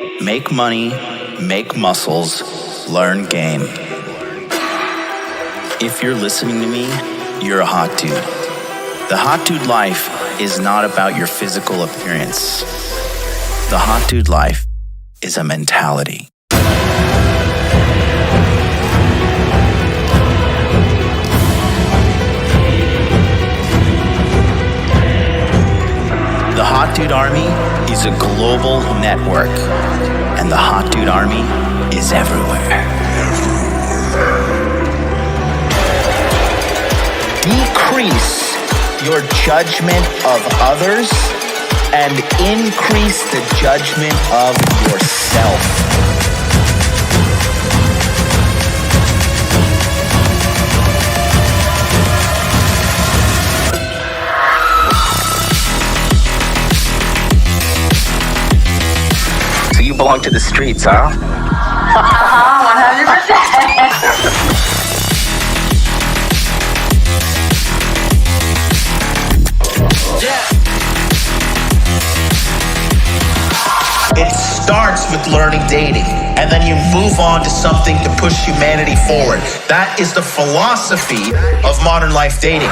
Make money, make muscles, learn game. If you're listening to me, you're a hot dude. The hot dude life is not about your physical appearance. The hot dude life is a mentality. The Hot Dude Army is a global network, and the Hot Dude Army is everywhere. Decrease your judgment of others and increase the judgment of yourself. So you belong to the streets, huh? 100%. It starts with learning dating, and then you move on to something to push humanity forward. That is the philosophy of modern life dating.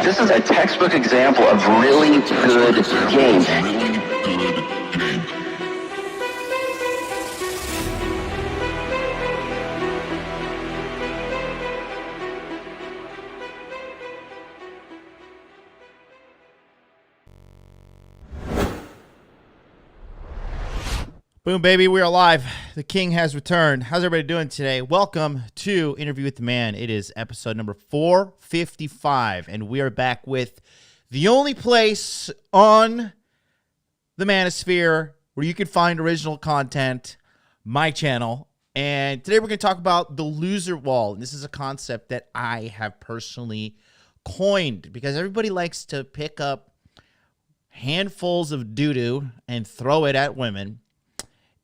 This is a textbook example of really good game. Boom, baby, we are live. The king has returned. How's everybody doing today? Welcome to Interview with the Man. It is episode number 455, and we are back with the only place on the manosphere where you can find original content, my channel. And today we're going to talk about the loser wall. And this is a concept that I have personally coined because everybody likes to pick up handfuls of doo-doo and throw it at women.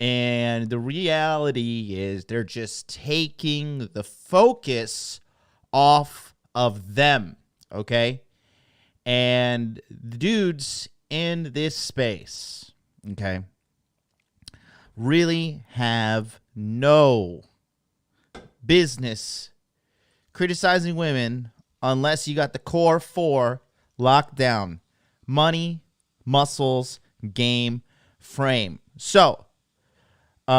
And the reality is they're just taking the focus off of them, okay? And the dudes in this space, okay, really have no business criticizing women unless you got the core four locked down: money, muscles, game, frame. So, we're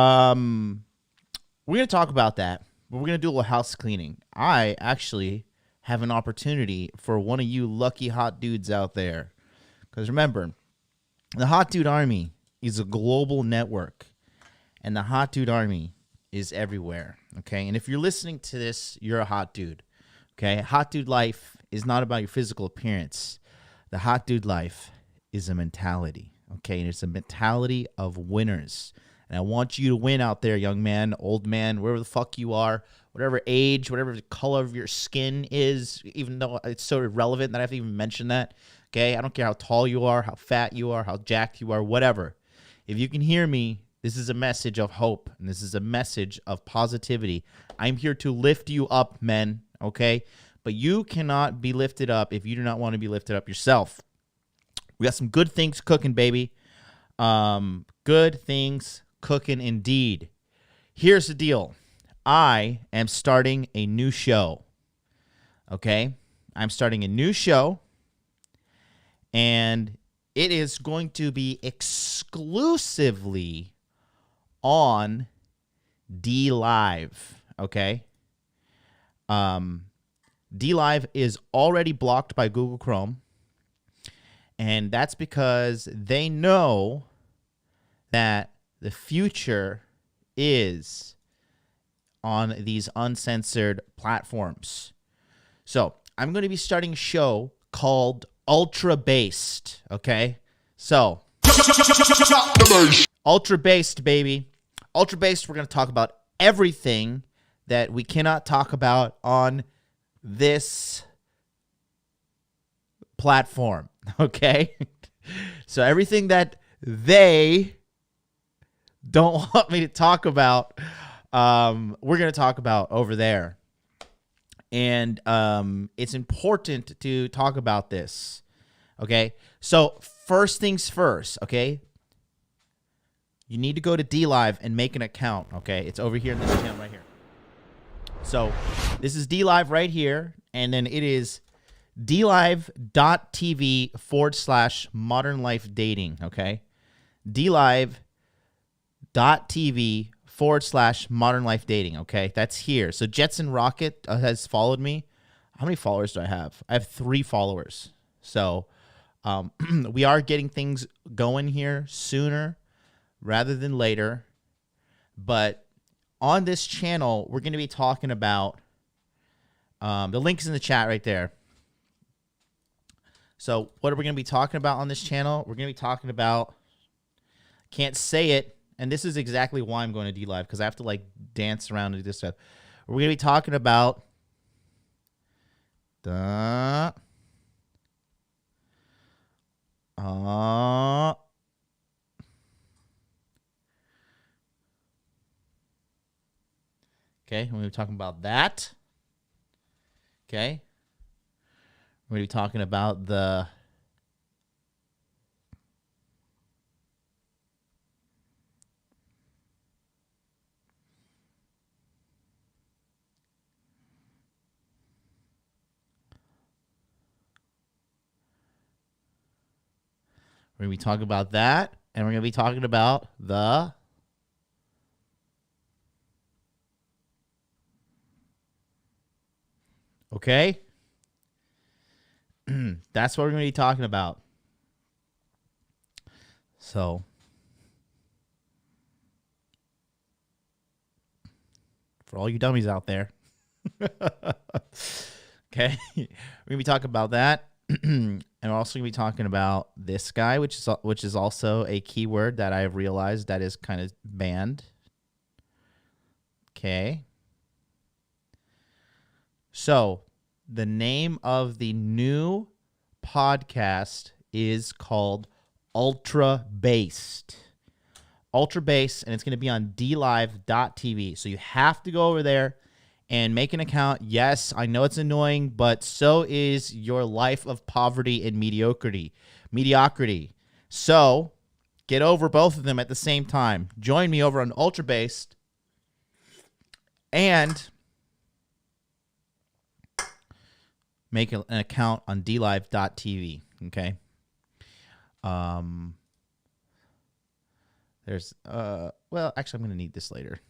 going to talk about that, but we're going to do a little house cleaning. I actually have an opportunity for one of you lucky hot dudes out there. Because remember, the Hot Dude Army is a global network, and the Hot Dude Army is everywhere, okay? And if you're listening to this, you're a hot dude, okay? Hot dude life is not about your physical appearance. The hot dude life is a mentality, okay? And it's a mentality of winners. And I want you to win out there, young man, old man, wherever the fuck you are, whatever age, whatever the color of your skin is, even though it's so irrelevant that I have to even mention that, okay? I don't care how tall you are, how fat you are, how jacked you are, whatever. If you can hear me, this is a message of hope, and this is a message of positivity. I'm here to lift you up, men, okay? But you cannot be lifted up if you do not want to be lifted up yourself. We got some good things cooking, baby. Good things cooking indeed. Here's the deal. I am starting a new show. Okay? I'm starting a new show, and it is going to be exclusively on D Live. Okay? D Live is already blocked by Google Chrome, and that's because they know that the future is on these uncensored platforms. So I'm going to be starting a show called Ultra Based, okay? So, Ultra Based, baby. Ultra Based, we're going to talk about everything that we cannot talk about on this platform, okay? So everything that they don't want me to talk about, we're going to talk about over there. And it's important to talk about this. Okay. So first things first. Okay. You need to go to DLive and make an account. Okay. It's over here in this channel right here. So this is DLive right here. And then it is dlive.tv/modern life dating. Okay. dlive.tv/modern life dating. Okay. That's here. So Jetson Rocket has followed me. How many followers do I have? I have 3 followers. So we are getting things going here sooner rather than later. But on this channel, we're going to be talking about the link's in the chat right there. So what are we going to be talking about on this channel? We're going to be talking about, can't say it, and this is exactly why I'm going to DLive, because I have to like dance around and do this stuff. We're going to be talking about the okay, we're going to be talking about that. Okay. We're going to be talking about the we're going to be talking about that, and we're going to be talking about the okay. That's what we're going to be talking about. So, for all you dummies out there, okay, we're going to be talking about that. And we're also going to be talking about this guy, which is also a keyword that I have realized that is kind of banned. Okay. So, the name of the new podcast is called Ultra Based. Ultra Based, and it's going to be on dlive.tv. So you have to go over there and make an account. Yes, I know it's annoying, but so is your life of poverty and mediocrity. So get over both of them at the same time. Join me over on Ultra Based and make an account on dlive.tv. Okay. There's well, actually I'm gonna need this later.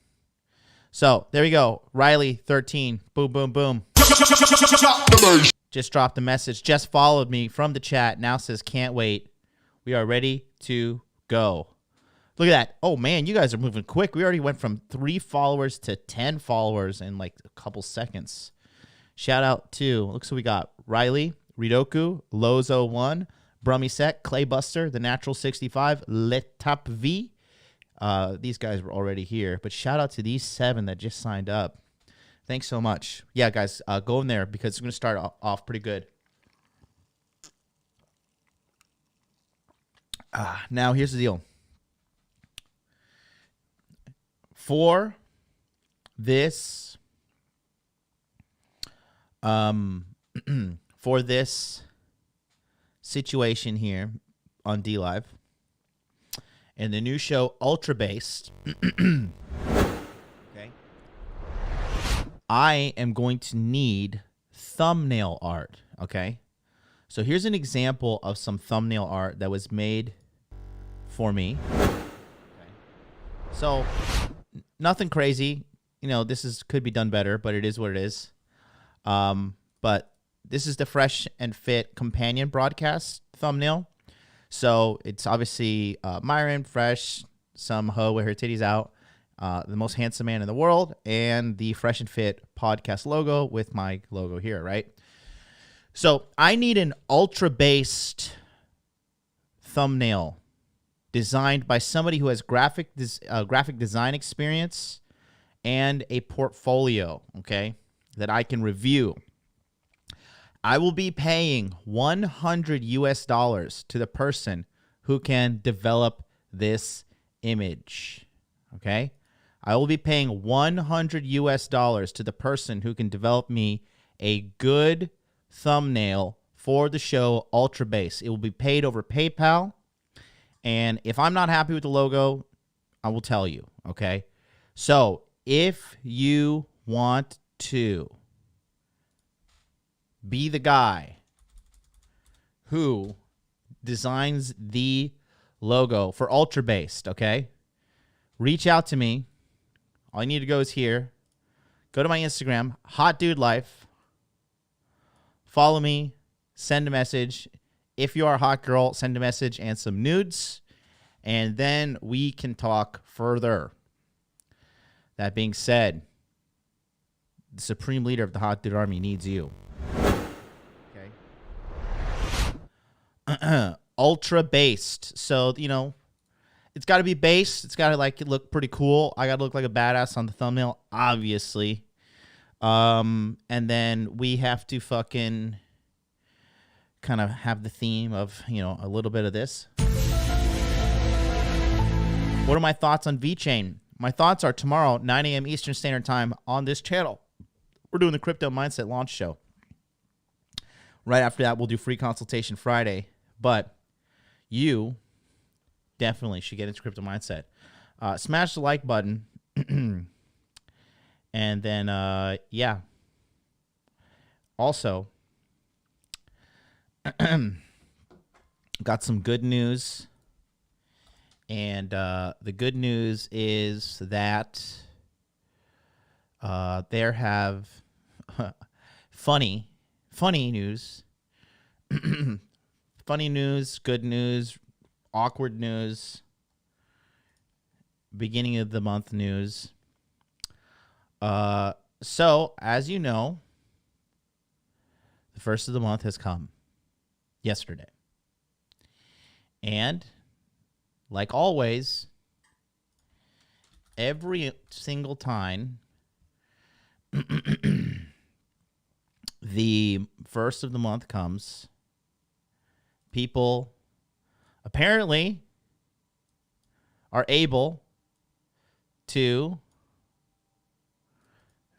So there we go. Riley 13. Boom, boom, boom. Just dropped a message. Just followed me from the chat. Now says can't wait. We are ready to go. Look at that. Oh man, you guys are moving quick. We already went from 3 followers to 10 followers in like a couple seconds. Shout out to, looks what we got. Riley, Ridoku, Lozo1, Brummy Claybuster, The Natural 65, Letap V. These guys were already here, but shout out to these 7 that just signed up. Thanks so much. Yeah, guys, go in there because it's going to start off pretty good. Now, here's the deal. For this for this situation here on DLive and the new show Ultra Based, okay, I am going to need thumbnail art, okay? So here's an example of some thumbnail art that was made for me. Okay. So nothing crazy. You know, could be done better, but it is what it is. But this is the Fresh and Fit companion broadcast thumbnail. So it's obviously Myron Fresh, some hoe with her titties out, the most handsome man in the world, and the Fresh and Fit podcast logo with my logo here, right? So I need an ultra-based thumbnail designed by somebody who has graphic design experience and a portfolio, okay, that I can review. I will be paying $100 to the person who can develop this image. Okay? I will be paying $100 to the person who can develop me a good thumbnail for the show Ultra Base. It will be paid over PayPal. And if I'm not happy with the logo, I will tell you. Okay? So if you want to be the guy who designs the logo for Ultra Based, okay? Reach out to me. All you need to go is here. Go to my Instagram, Hot Dude Life. Follow me. Send a message. If you are a hot girl, send a message and some nudes. And then we can talk further. That being said, the supreme leader of the Hot Dude Army needs you. Okay. Ultra based. So, you know, it's got to be based. It's got to like look pretty cool. I got to look like a badass on the thumbnail, obviously. And then we have to fucking kind of have the theme of, you know, a little bit of this. What are my thoughts on VeChain? My thoughts are tomorrow, 9 a.m. Eastern Standard Time on this channel. We're doing the Crypto Mindset launch show. Right after that, we'll do free consultation Friday. But you definitely should get into Crypto Mindset. Smash the like button. And then, yeah. Also, got some good news. And the good news is that there have funny news. Funny news, good news, awkward news, beginning of the month news. So, as you know, the first of the month has come yesterday. And, like always, every single time the first of the month comes, people apparently are able to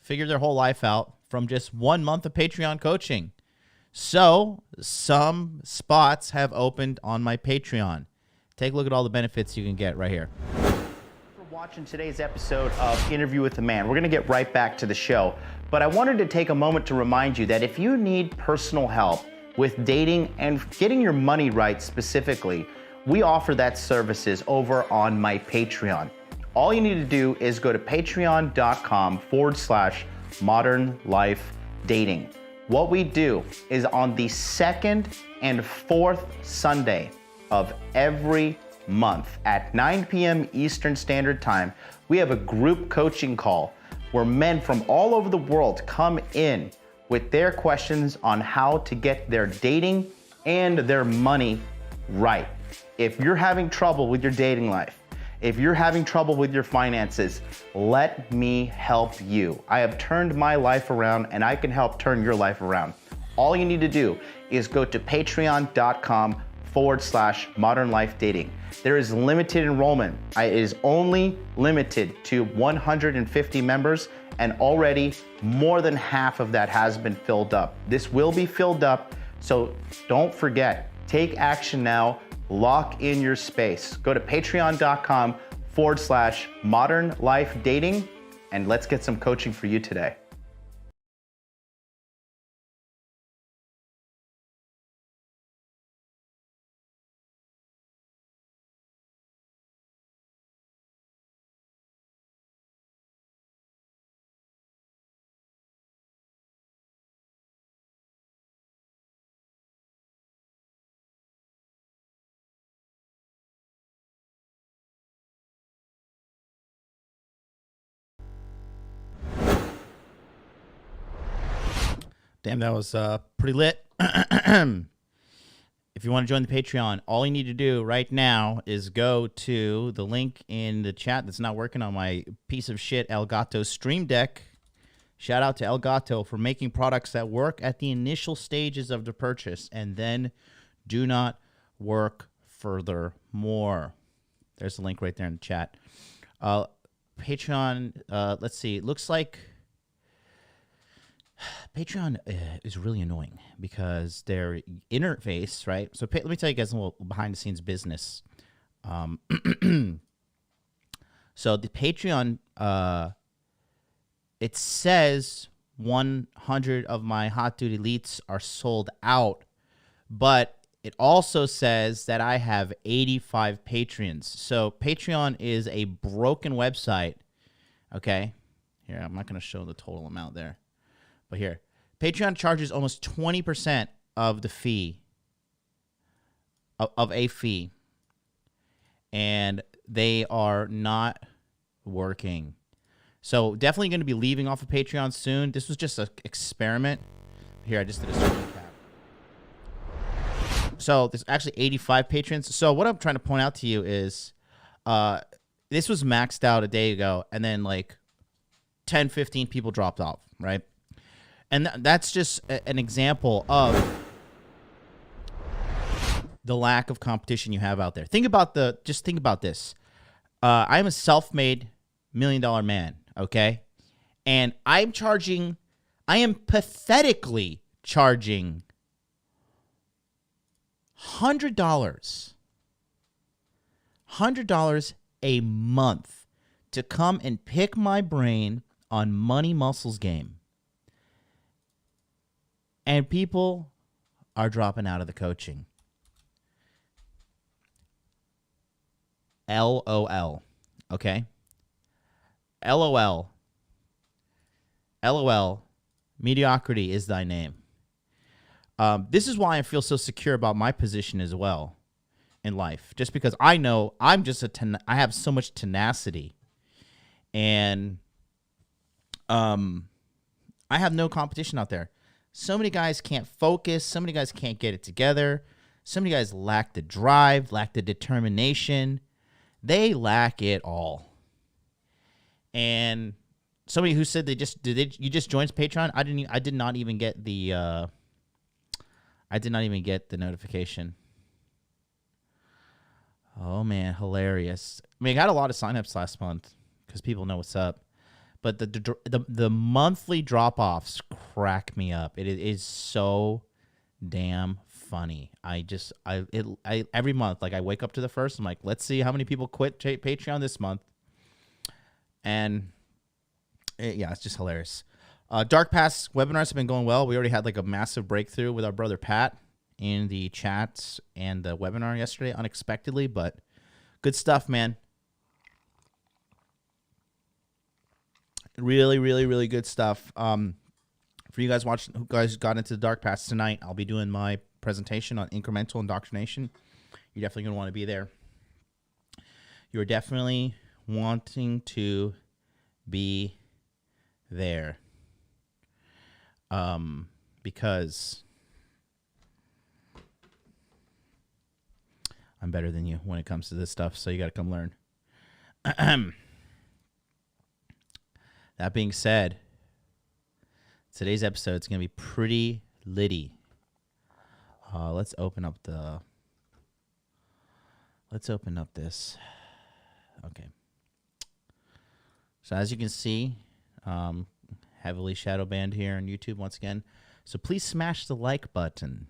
figure their whole life out from just 1 month of Patreon coaching. So some spots have opened on my Patreon. Take a look at all the benefits you can get right here. For watching today's episode of Interview with the Man. We're going to get right back to the show, but I wanted to take a moment to remind you that if you need personal help with dating and getting your money right specifically, we offer that services over on my Patreon. All you need to do is go to patreon.com/modernlifedating. What we do is on the second and fourth Sunday of every month at 9 p.m. Eastern Standard Time, we have a group coaching call where men from all over the world come in with their questions on how to get their dating and their money right. If you're having trouble with your dating life, if you're having trouble with your finances, let me help you. I have turned my life around and I can help turn your life around. All you need to do is go to patreon.com/modernlifedating. There is limited enrollment. It is only limited to 150 members, and already more than half of that has been filled up. This will be filled up, so don't forget, take action now, lock in your space. Go to patreon.com/modernlifedating, and let's get some coaching for you today. Damn, that was pretty lit. If you want to join the Patreon, all you need to do right now is go to the link in the chat that's not working on my piece of shit Elgato Stream Deck. Shout out to Elgato for making products that work at the initial stages of the purchase and then do not work furthermore. There's the link right there in the chat. Patreon, let's see. It looks like Patreon is really annoying because their interface, right? So let me tell you guys a little behind-the-scenes business. So the Patreon, it says 100 of my Hot Dude Elites are sold out, but it also says that I have 85 patrons. So Patreon is a broken website, okay? Here, I'm not going to show the total amount there. But here, Patreon charges almost 20% of the fee, of a fee, and they are not working. So definitely going to be leaving off of Patreon soon. This was just an experiment. Here, I just did a screen cap. So there's actually 85 patrons. So what I'm trying to point out to you is this was maxed out a day ago, and then like 10, 15 people dropped off, right? And that's just an example of the lack of competition you have out there. Think about this. I'm a self-made $1 million man, okay? And I am pathetically charging $100 a month to come and pick my brain on money muscles game. And people are dropping out of the coaching. LOL. Okay? LOL. LOL. Mediocrity is thy name. This is why I feel so secure about my position as well in life. Just because I know I have so much tenacity. And I have no competition out there. So many guys can't focus. So many guys can't get it together. So many guys lack the drive, lack the determination. They lack it all. And somebody who said you just joined Patreon, I did not even get the notification. Oh man, hilarious. I mean, I got a lot of signups last month because people know what's up. But the monthly drop-offs crack me up. It is so damn funny. Every month, like I wake up to the first, I'm like, let's see how many people quit Patreon this month. And it's just hilarious. Dark Pass webinars have been going well. We already had like a massive breakthrough with our brother Pat in the chats and the webinar yesterday, unexpectedly, but good stuff, man. Really, really, really good stuff. For you guys who guys got into the Dark Pass tonight, I'll be doing my presentation on incremental indoctrination. You're definitely going to want to be there. You're definitely wanting to be there. Because I'm better than you when it comes to this stuff, so you got to come learn. That being said, today's episode is going to be pretty litty. Let's open up this. Okay. So as you can see, heavily shadow banned here on YouTube once again. So please smash the like button.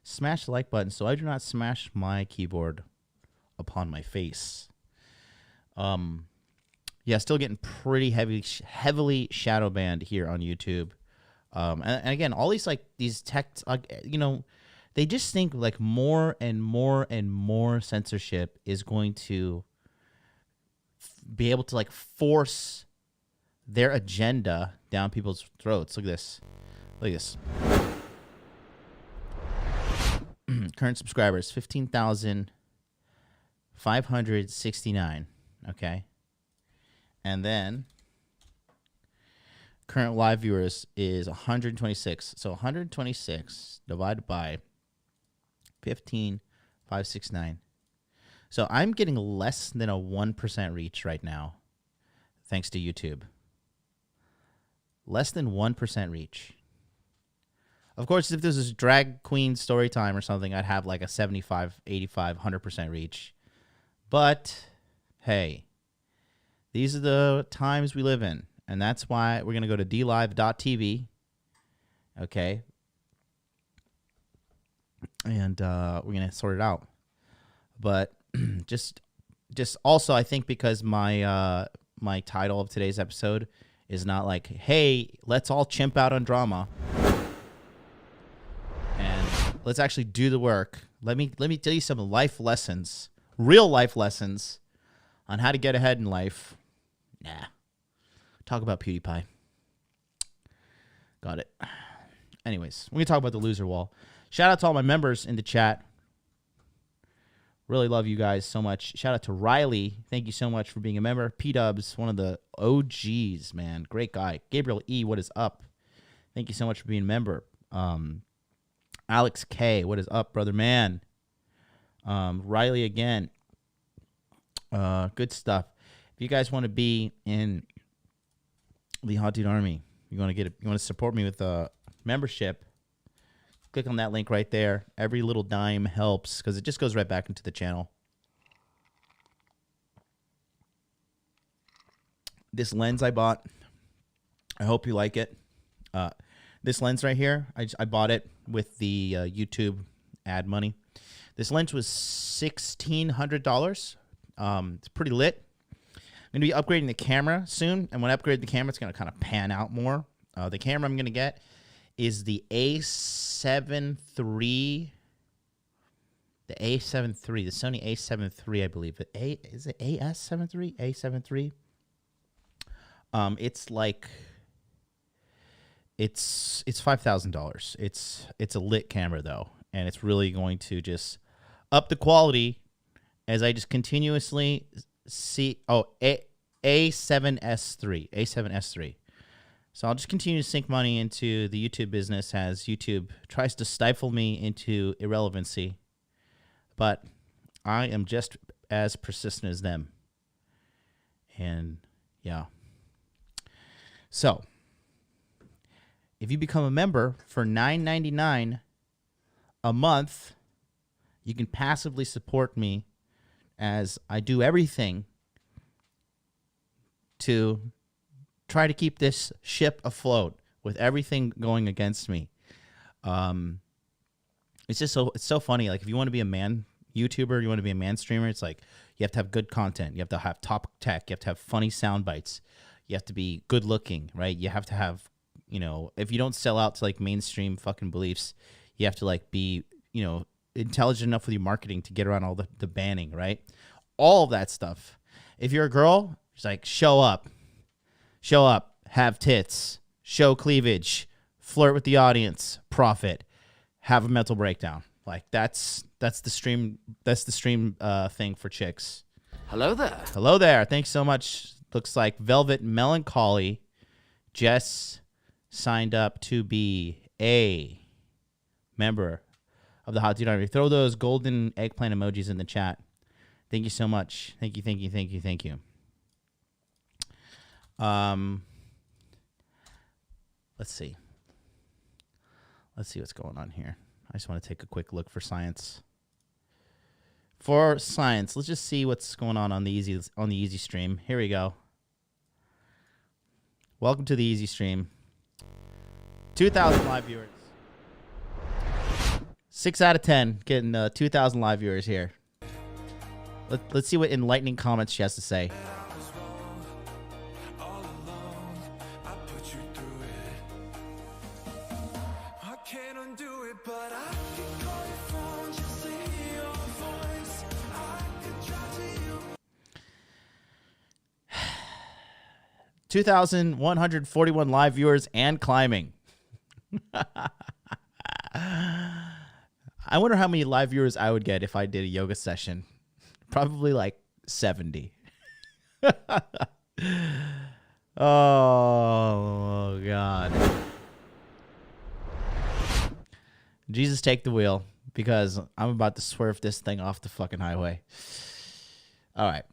Smash the like button so I do not smash my keyboard upon my face. Yeah, still getting pretty heavily shadow banned here on YouTube. And again, all these tech, they just think like more and more and more censorship is going to be able to like force their agenda down people's throats. Look at this. Look at this. Current subscribers, 15,569. Okay. And then current live viewers is 126. So 126 divided by 15,569. So I'm getting less than a 1% reach right now, thanks to YouTube. Less than 1% reach. Of course, if this is drag queen story time or something, I'd have like a 75, 85, 100% reach. But hey, these are the times we live in, and that's why we're going to go to dlive.tv, okay? And we're going to sort it out. But just also, I think because my my title of today's episode is not like, hey, let's all chimp out on drama and let's actually do the work. Let me tell you some life lessons, real life lessons on how to get ahead in life. Nah. Talk about PewDiePie. Got it. Anyways, we're going to talk about the loser wall. Shout out to all my members in the chat. Really love you guys so much. Shout out to Riley. Thank you so much for being a member. P-Dubs, one of the OGs, man. Great guy. Gabriel E., what is up? Thank you so much for being a member. Alex K., what is up, brother man? Riley again. Good stuff. If you guys want to be in the Hot Dude Army, you want to support me with a membership, click on that link right there. Every little dime helps because it just goes right back into the channel. This lens I bought, I hope you like it. This lens right here, I bought it with the YouTube ad money. This lens was $1,600. It's pretty lit. I'm going to be upgrading the camera soon, and when I upgrade the camera, it's going to kind of pan out more. The camera I'm going to get is the A7 III. The A7 III, the Sony A7 III, I believe. Is it AS7 III? A7 III? It's like it's $5,000. It's a lit camera though, and it's really going to just up the quality as I just continuously see. A7S3. So I'll just continue to sink money into the YouTube business as YouTube tries to stifle me into irrelevancy. But I am just as persistent as them. And yeah. So if you become a member for $9.99 a month, you can passively support me as I do everything to try to keep this ship afloat with everything going against me. It's so funny. Like if you want to be a man YouTuber, you want to be a man streamer, it's like you have to have good content. You have to have top tech. You have to have funny sound bites. You have to be good looking, right? You have to have, if you don't sell out to like mainstream fucking beliefs, you have to like be, intelligent enough with your marketing to get around all the banning, right? All of that stuff. If you're a girl, it's like show up, have tits, show cleavage, flirt with the audience, profit, have a mental breakdown. Like that's the stream thing for chicks. Hello there. Hello there. Thanks so much. Looks like Velvet Melancholy Jess signed up to be a member of the Hot Dude Army. Throw those golden eggplant emojis in the chat. Thank you so much. Thank you. Let's see what's going on here. I just want to take a quick look for science. Let's just see what's going on the easy stream. Here we go. Welcome to the easy stream. 2,000 live viewers. 6 out of 10 getting 2,000 live viewers here. Let's see what enlightening comments she has to say. $2,141 live viewers and climbing. I wonder how many live viewers I would get if I did a yoga session. Probably like 70. Oh, God. Jesus, take the wheel because I'm about to swerve this thing off the fucking highway. All right.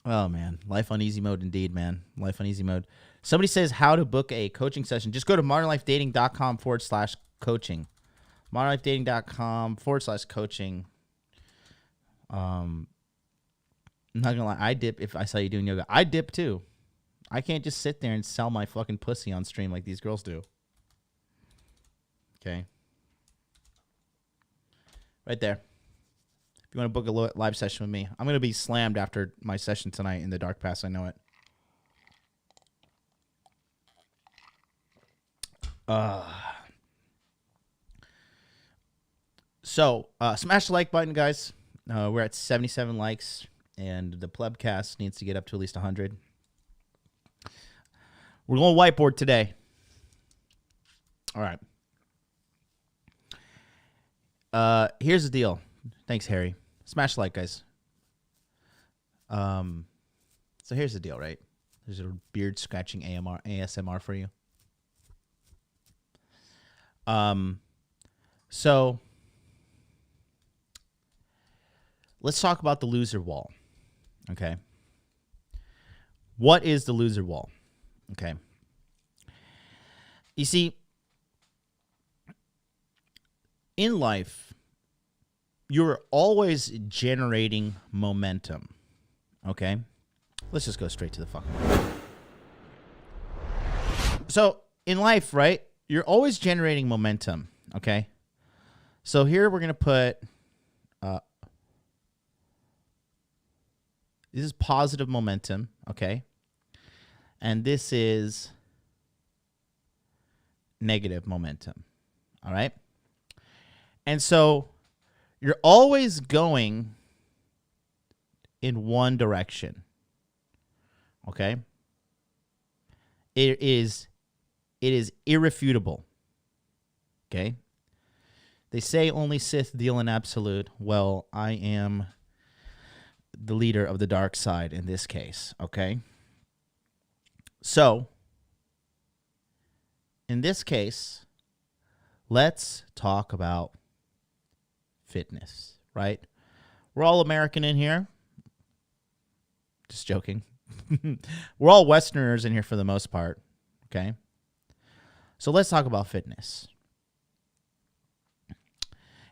Oh, man. Life on easy mode indeed, man. Life on easy mode. Somebody says how to book a coaching session. Just go to modernlifedating.com/coaching. modernlifedating.com/coaching. I'm not gonna lie, I dip if I saw you doing yoga. I dip too. I can't just sit there and sell my fucking pussy on stream like these girls do. Okay. Right there. If you want to book a live session with me, I'm going to be slammed after my session tonight in the Dark Pass. I know it. So, smash the like button, guys. We're at 77 likes, and the plebcast needs to get up to at least 100. We're going whiteboard today. All right. Here's the deal. Thanks, Harry. Smash like, guys. So here's the deal, right? There's a beard scratching ASMR for you. So let's talk about the loser wall. Okay. What is the loser wall? Okay. You see, in life, you're always generating momentum. Okay? Let's just go straight to the fucking point. So, in life, right, you're always generating momentum. Okay? So, here we're going to put, this is positive momentum. Okay? And this is negative momentum. All right? And so you're always going in one direction. Okay? It is irrefutable. Okay? They say only Sith deal in absolute. Well, I am the leader of the dark side in this case. Okay? So, in this case, let's talk about fitness, right? We're all American in here. Just joking. We're all Westerners in here for the most part, okay? So let's talk about fitness.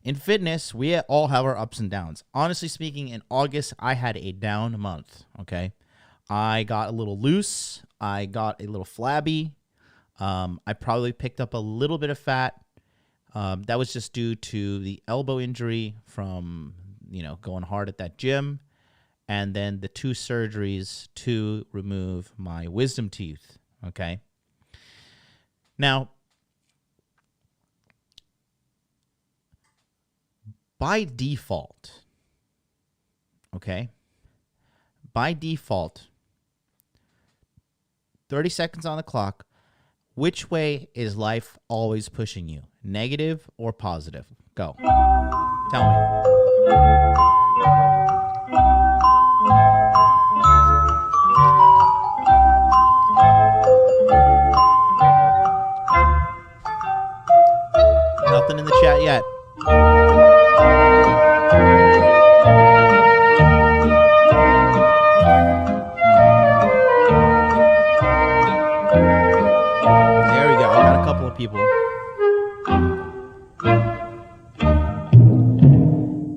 In fitness, we all have our ups and downs. Honestly speaking, in August, I had a down month, okay? I got a little loose. I got a little flabby. I probably picked up a little bit of fat. That was just due to the elbow injury from, going hard at that gym. And then the 2 surgeries to remove my wisdom teeth. Okay. Now, by default, okay, 30 seconds on the clock, which way is life always pushing you? Negative or positive? Go. Tell me. Nothing in the chat yet. There we go. I got a couple of people.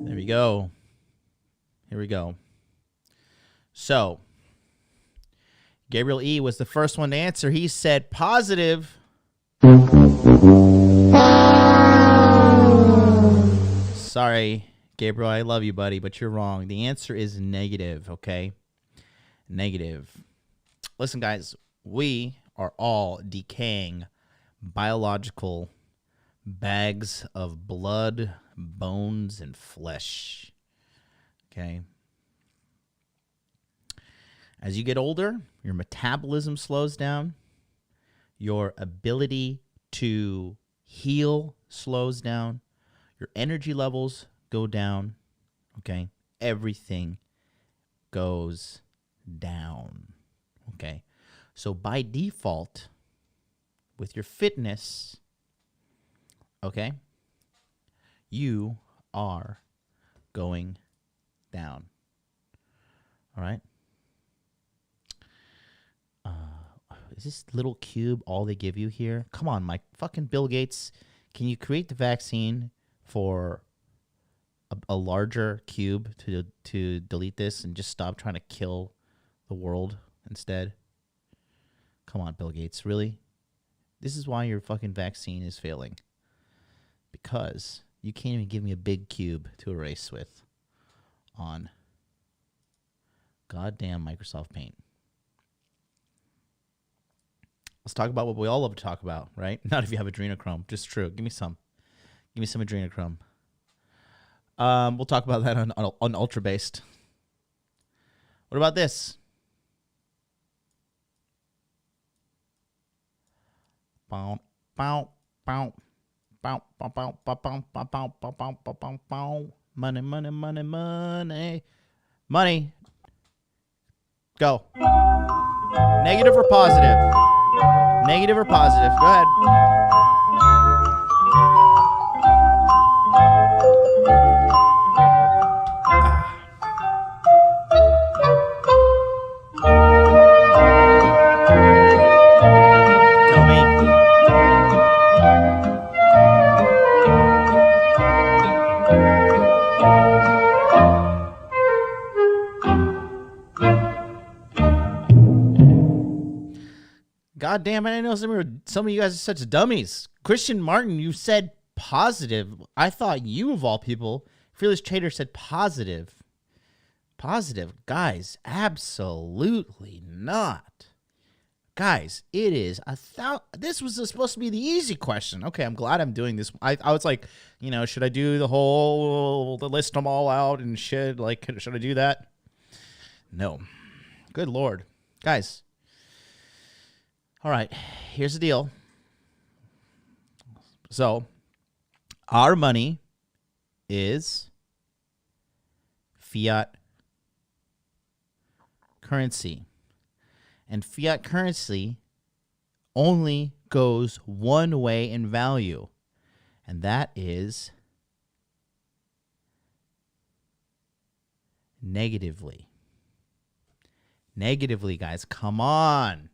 There we go. Here we go. So, Gabriel E. was the first one to answer. He said positive. Sorry, Gabriel, I love you, buddy, but you're wrong. The answer is negative, okay? Negative. Listen, guys, we are all decaying biological bags of blood, bones, and flesh, okay? As you get older, your metabolism slows down. Your ability to heal slows down. Your energy levels go down, okay? Everything goes down, okay? So by default, with your fitness, okay, you are going down, all right? Is this little cube all they give you here? Come on, Mike. Fucking Bill Gates. Can you create the vaccine for a larger cube to delete this and just stop trying to kill the world instead? Come on, Bill Gates, really? This is why your fucking vaccine is failing. Because you can't even give me a big cube to erase with on goddamn Microsoft Paint. Let's talk about what we all love to talk about, right? Not if you have adrenochrome. Just true. Give me some. Give me some adrenochrome. We'll talk about that on Ultra Based. What about this? Bow, bow, bow, bow, bow, bow, bow, bow, bow, bow, bow, bow, bow, bow, bow. Money, money, money, money. Money. Go. Negative or positive? Negative or positive? Go ahead. Tell me. God damn it, I know some of you guys are such dummies. Christian Martin, you said positive. I thought you, of all people, Fearless Trader, said positive. Positive. Guys, absolutely not. Guys, it is this was supposed to be the easy question. Okay, I'm glad I'm doing this. I was like, should I do the list them all out and shit? Like, should I do that? No. Good Lord. Guys. All right, here's the deal. So, our money is fiat currency. And fiat currency only goes one way in value, and that is negatively. Negatively, guys. Come on.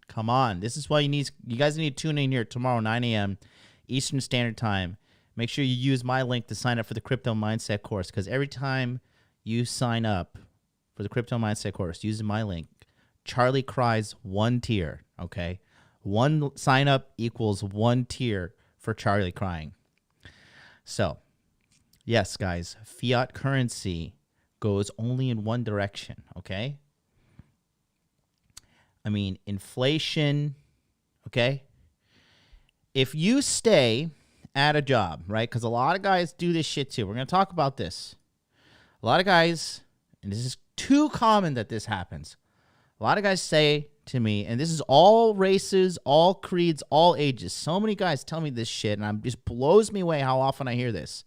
This is why you guys need to tune in here tomorrow, 9 a.m. Eastern Standard Time. Make sure you use my link to sign up for the Crypto Mindset course, because every time you sign up for the Crypto Mindset course using my link, Charlie cries 1 tear, okay? 1 sign up equals 1 tear for Charlie crying. So, yes, guys, fiat currency goes only in one direction, okay? I mean, inflation, okay? If you stay at a job, right? Because a lot of guys do this shit too. We're going to talk about this. A lot of guys, and this is too common that this happens. A lot of guys say to me, and this is all races, all creeds, all ages. So many guys tell me this shit, and it just blows me away how often I hear this.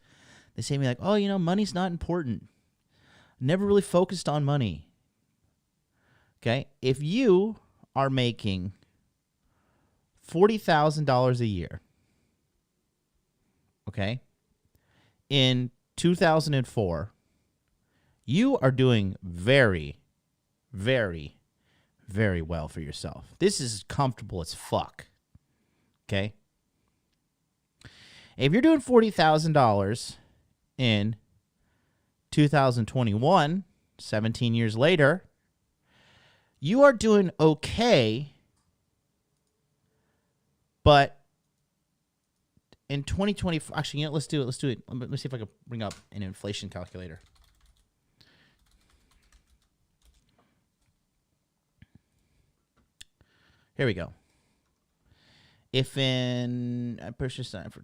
They say to me like, oh, money's not important. Never really focused on money. Okay? If you are making $40,000 a year, okay, in 2004, you are doing very, very, very well for yourself. This is comfortable as fuck, okay? If you're doing $40,000 in 2021, 17 years later, you are doing okay, but in 2020, actually, let's do it. Let me see if I can bring up an inflation calculator. Here we go. If in purchase time for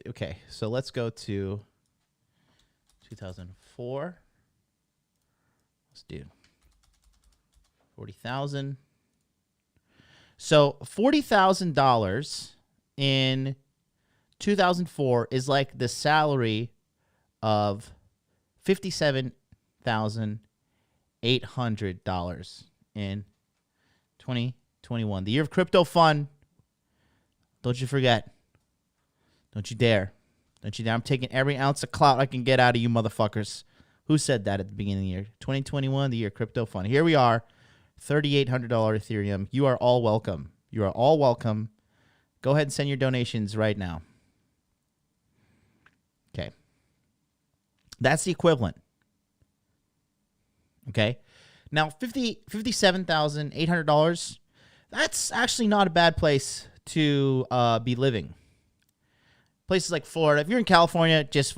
okay, so let's go to 2004. Let's do 40,000. So $40,000 in 2004 is like the salary of $57,800 in 2021. The year of crypto fun. Don't you forget. Don't you dare. Don't you dare. I'm taking every ounce of clout I can get out of you motherfuckers. Who said that at the beginning of the year? 2021, the year of crypto fun. Here we are. $3,800 Ethereum. You are all welcome. You are all welcome. Go ahead and send your donations right now. Okay. That's the equivalent. Okay. Now, $57,800, that's actually not a bad place to be living. Places like Florida. If you're in California, just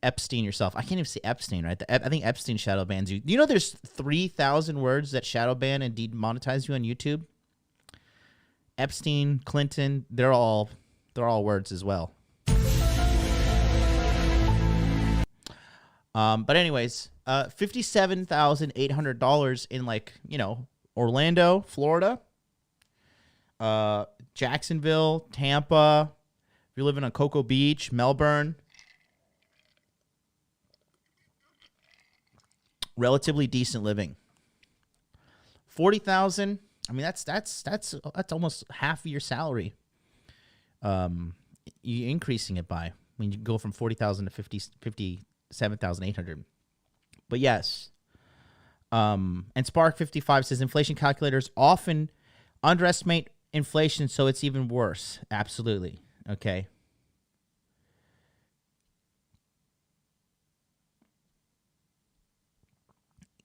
Epstein yourself. I can't even say Epstein, right? I think Epstein shadow bans you. You know there's 3,000 words that shadow ban and demonetize you on YouTube? Epstein, Clinton, they're all words as well. But anyways, $57,800 in, like, you know, Orlando, Florida, Jacksonville, Tampa. If you're living on Cocoa Beach, Melbourne, relatively decent living. 40,000. I mean, that's almost half of your salary. You increasing it by when you go from 40,000 to 57,800. But yes. And Spark 55 says inflation calculators often underestimate inflation, so it's even worse. Absolutely. Okay.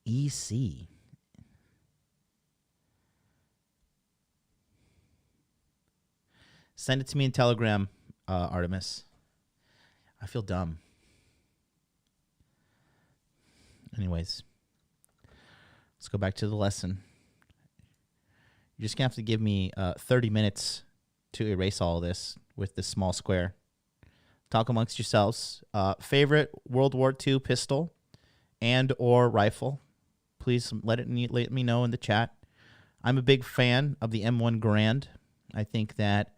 EC. Send it to me in Telegram, Artemis. I feel dumb. Anyways, let's go back to the lesson. You're just going to have to give me 30 minutes to erase all of this with this small square. Talk amongst yourselves. Favorite World War II pistol and or rifle? Please let me know in the chat. I'm a big fan of the M1 Garand. I think that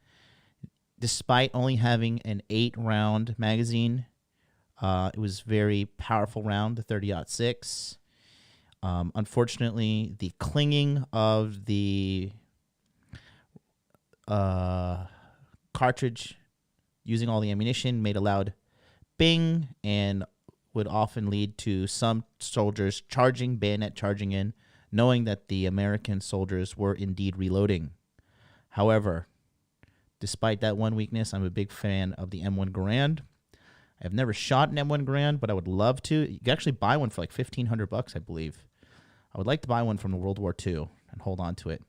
despite only having an 8-round magazine, it was very powerful round, the 30-06. Unfortunately, the clinging of the cartridge using all the ammunition made a loud bing and would often lead to some soldiers bayonet charging in, knowing that the American soldiers were indeed reloading. However, despite that one weakness, I'm a big fan of the M1 Garand. I've never shot an M1 Garand, but I would love to. You can actually buy one for like $1,500, I believe. I would like to buy one from World War II and hold on to it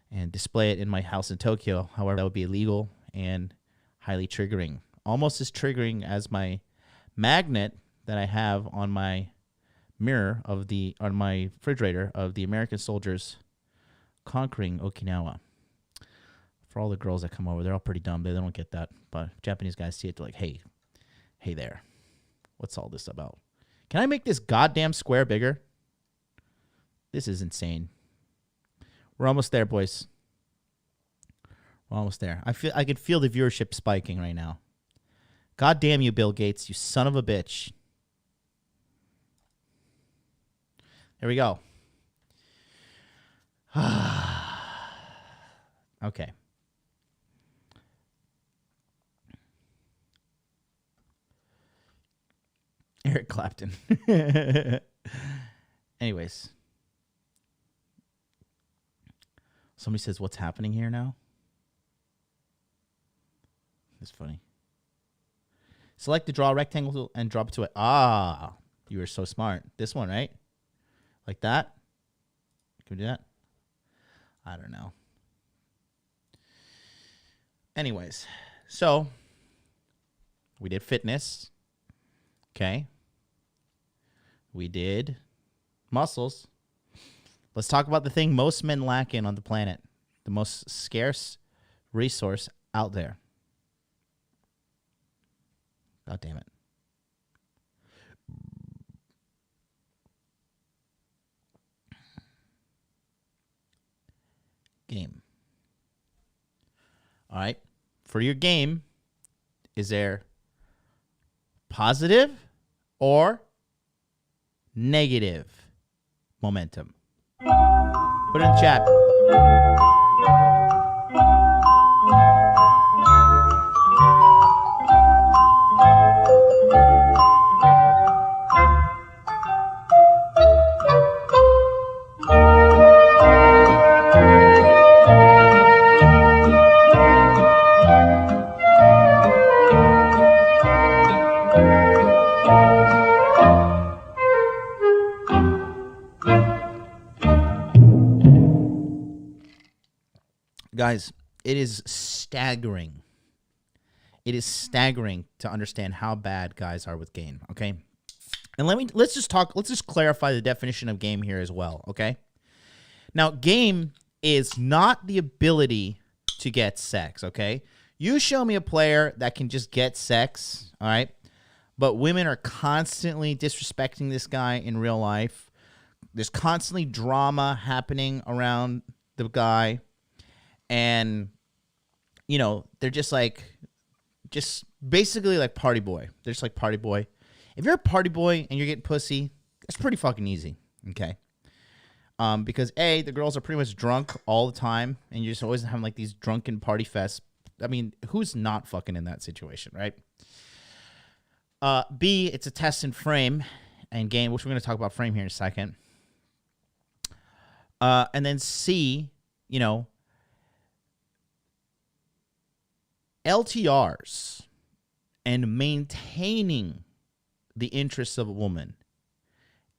and display it in my house in Tokyo. However, that would be illegal and highly triggering. Almost as triggering as my magnet that I have on my mirror on my refrigerator of the American soldiers conquering Okinawa. For all the girls that come over, they're all pretty dumb. They don't get that. But Japanese guys see it, they're like, hey there. What's all this about? Can I make this goddamn square bigger? This is insane. We're almost there, boys. We're almost there. I could feel the viewership spiking right now. God damn you, Bill Gates, you son of a bitch. There we go. Okay. Eric Clapton. Anyways. Somebody says, what's happening here now? It's funny. Select the draw rectangle and drop it to it. Ah, you were so smart. This one, right? Like that? Can we do that? I don't know. Anyways, so we did fitness. Okay. We did muscles. Let's talk about the thing most men lack in on the planet. The most scarce resource out there. God damn it. Game. All right. For your game, is there positive or negative momentum? Put it in the chat. Guys, it is staggering. It is staggering to understand how bad guys are with game, okay? And let's just clarify the definition of game here as well, okay? Now, game is not the ability to get sex, okay? You show me a player that can just get sex, all right? But women are constantly disrespecting this guy in real life. There's constantly drama happening around the guy. And, you know, they're just basically like party boy. They're just like party boy. If you're a party boy and you're getting pussy, that's pretty fucking easy, okay? Because A, the girls are pretty much drunk all the time, and you're just always having like these drunken party fests. I mean, who's not fucking in that situation, right? B, it's a test in frame and game, which we're going to talk about frame here in a second. And then C, you know, LTRs and maintaining the interests of a woman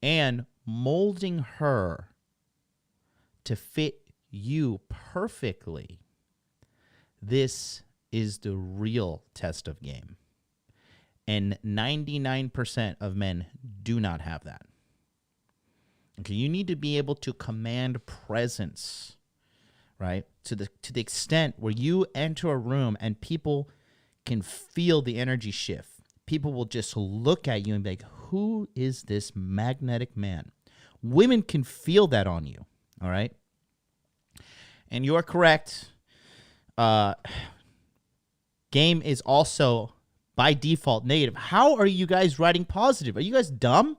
and molding her to fit you perfectly. This is the real test of game. And 99% of men do not have that. Okay, you need to be able to command presence, right? To the extent where you enter a room and people can feel the energy shift. People will just look at you and be like, who is this magnetic man? Women can feel that on you, all right? And you are correct. Game is also, by default, negative. How are you guys writing positive? Are you guys dumb?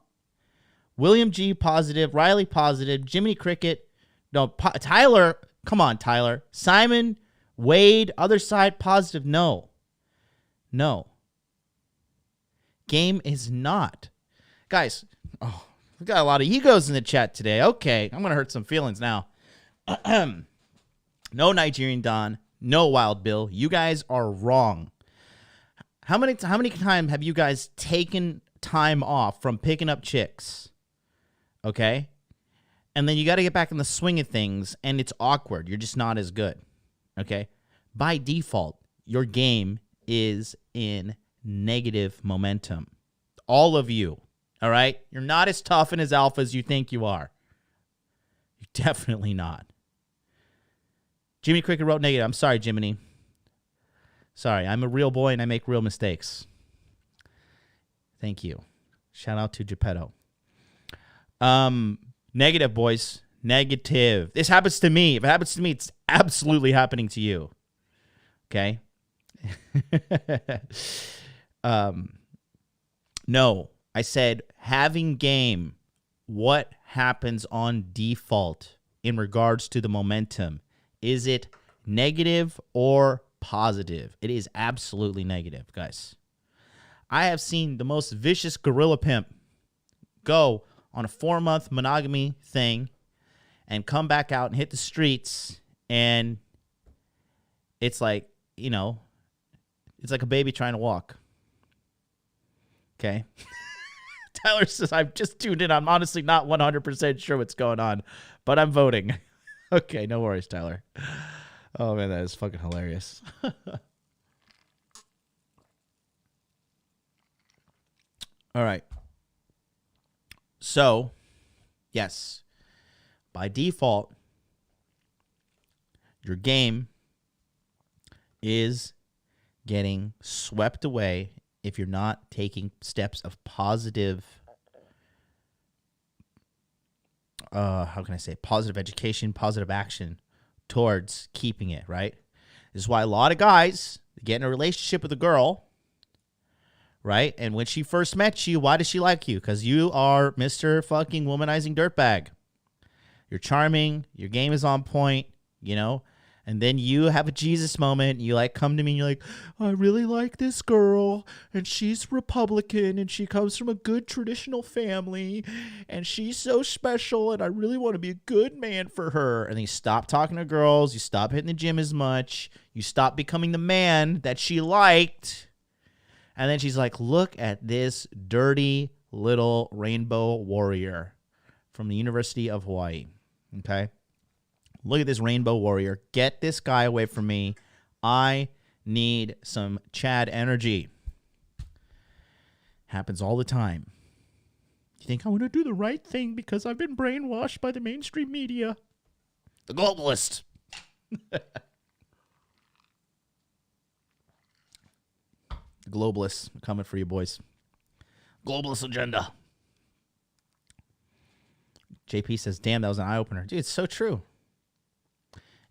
William G, positive. Riley, positive. Jiminy Cricket. No, Tyler. Come on, Tyler. Simon, Wade, other side, positive. No. Game is not. Guys, we got a lot of egos in the chat today. Okay, I'm going to hurt some feelings now. No Nigerian Don, no Wild Bill. You guys are wrong. How many times have you guys taken time off from picking up chicks? Okay? And then you got to get back in the swing of things, and it's awkward. You're just not as good. Okay? By default, your game is in negative momentum. All of you. All right? You're not as tough and as alpha as you think you are. You're definitely not. Jimmy Cricket wrote negative. I'm sorry, Jiminy. Sorry, I'm a real boy and I make real mistakes. Thank you. Shout out to Geppetto. Negative, boys. Negative. This happens to me. If it happens to me, it's absolutely happening to you. Okay? No. I said having game. What happens on default in regards to the momentum? Is it negative or positive? It is absolutely negative, guys. I have seen the most vicious gorilla pimp go on a 4-month monogamy thing and come back out and hit the streets, and it's like, you know, it's like a baby trying to walk. Okay? Tyler says, I've just tuned in. I'm honestly not 100% sure what's going on, but I'm voting. Okay, no worries, Tyler. Oh, man, that is fucking hilarious. All right. So, yes, by default, your game is getting swept away if you're not taking steps of positive, how can I say, positive education, positive action towards keeping it, right? This is why a lot of guys get in a relationship with a girl, right? And when she first met you, why does she like you? Because you are Mr. fucking womanizing dirtbag. You're charming. Your game is on point, you know? And then you have a Jesus moment. You like come to me and you're like, I really like this girl. And she's Republican. And she comes from a good traditional family. And she's so special. And I really want to be a good man for her. And then you stop talking to girls. You stop hitting the gym as much. You stop becoming the man that she liked. And then she's like, look at this dirty little rainbow warrior from the University of Hawaii. Okay? Look at this rainbow warrior. Get this guy away from me. I need some Chad energy. Happens all the time. You think I want to do the right thing because I've been brainwashed by the mainstream media. The globalist. The globalists are coming for you, boys. Globalist agenda. JP says, damn, that was an eye-opener. Dude, it's so true.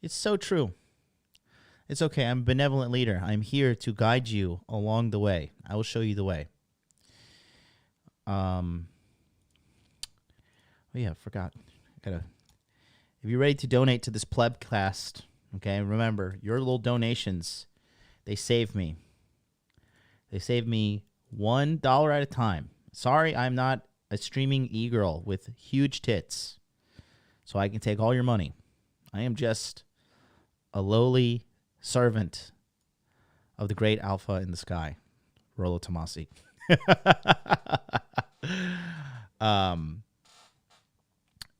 It's so true. It's okay. I'm a benevolent leader. I'm here to guide you along the way. I will show you the way. Oh yeah, I forgot. If you're ready to donate to this plebcast, okay, remember, your little donations, they save me. They save me $1 at a time. Sorry, I'm not a streaming e-girl with huge tits, so I can take all your money. I am just a lowly servant of the great Alpha in the sky, Rollo Tomasi.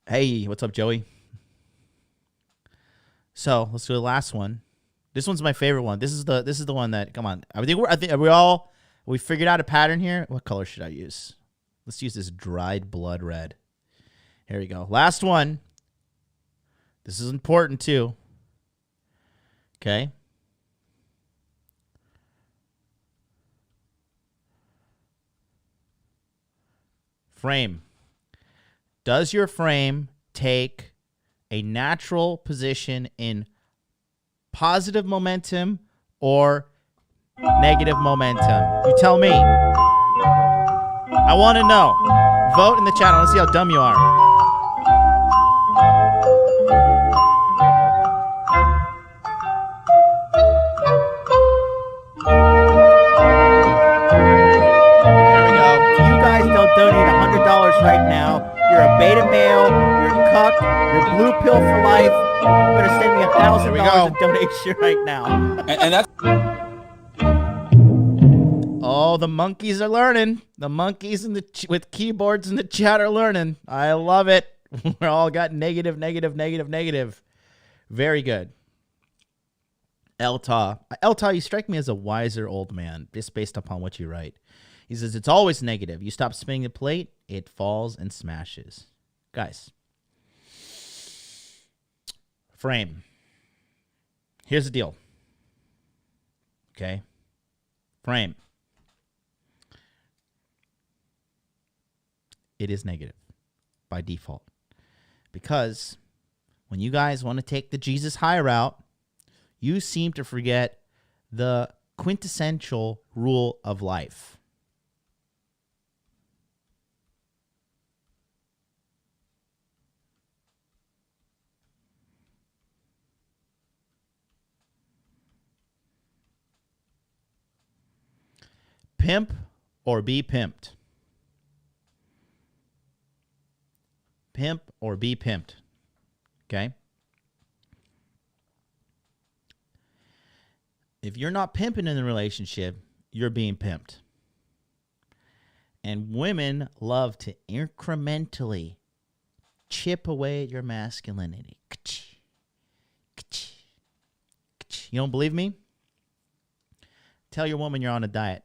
Hey, what's up, Joey? So let's do the last one. This one's my favorite one. This is the one that, come on. I think we figured out a pattern here. What color should I use? Let's use this dried blood red. Here we go. Last one. This is important too. Okay. Frame. Does your frame take a natural position in positive momentum or negative momentum? You tell me. I want to know. Vote in the chat. I want to see how dumb you are. There we go. If you guys don't donate $100 right now, you're a beta male, you're a cuck, you're blue pill for life. You better send me $1,000 in donation right now. And that's... Oh, the monkeys are learning. The monkeys with keyboards in the chat are learning. I love it. We're all got negative. Very good. Elta, you strike me as a wiser old man, just based upon what you write. He says, it's always negative. You stop spinning the plate, it falls and smashes. Guys. Frame. Here's the deal. Okay. Frame. It is negative by default. Because when you guys want to take the Jesus high route, you seem to forget the quintessential rule of life. Pimp or be pimped. Pimp or be pimped. Okay? If you're not pimping in the relationship, you're being pimped. And women love to incrementally chip away at your masculinity. You don't believe me? Tell your woman you're on a diet.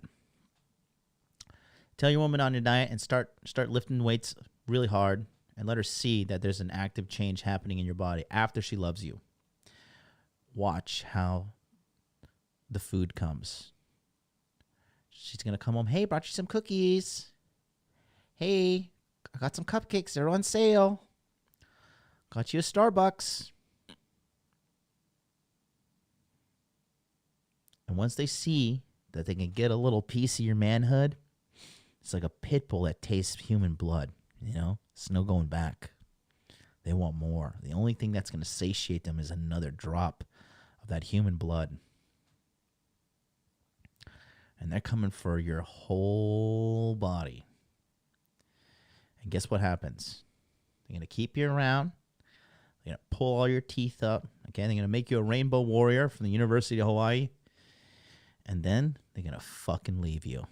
Tell your woman on your diet and start lifting weights really hard and let her see that there's an active change happening in your body after she loves you. Watch how the food comes. She's going to come home. Hey, brought you some cookies. Hey, I got some cupcakes. They're on sale. Got you a Starbucks. And once they see that they can get a little piece of your manhood, it's like a pit bull that tastes human blood. You know, it's no going back. They want more. The only thing that's going to satiate them is another drop of that human blood. And they're coming for your whole body. And guess what happens? They're going to keep you around. They're going to pull all your teeth up. Okay, they're going to make you a rainbow warrior from the University of Hawaii. And then they're going to fucking leave you.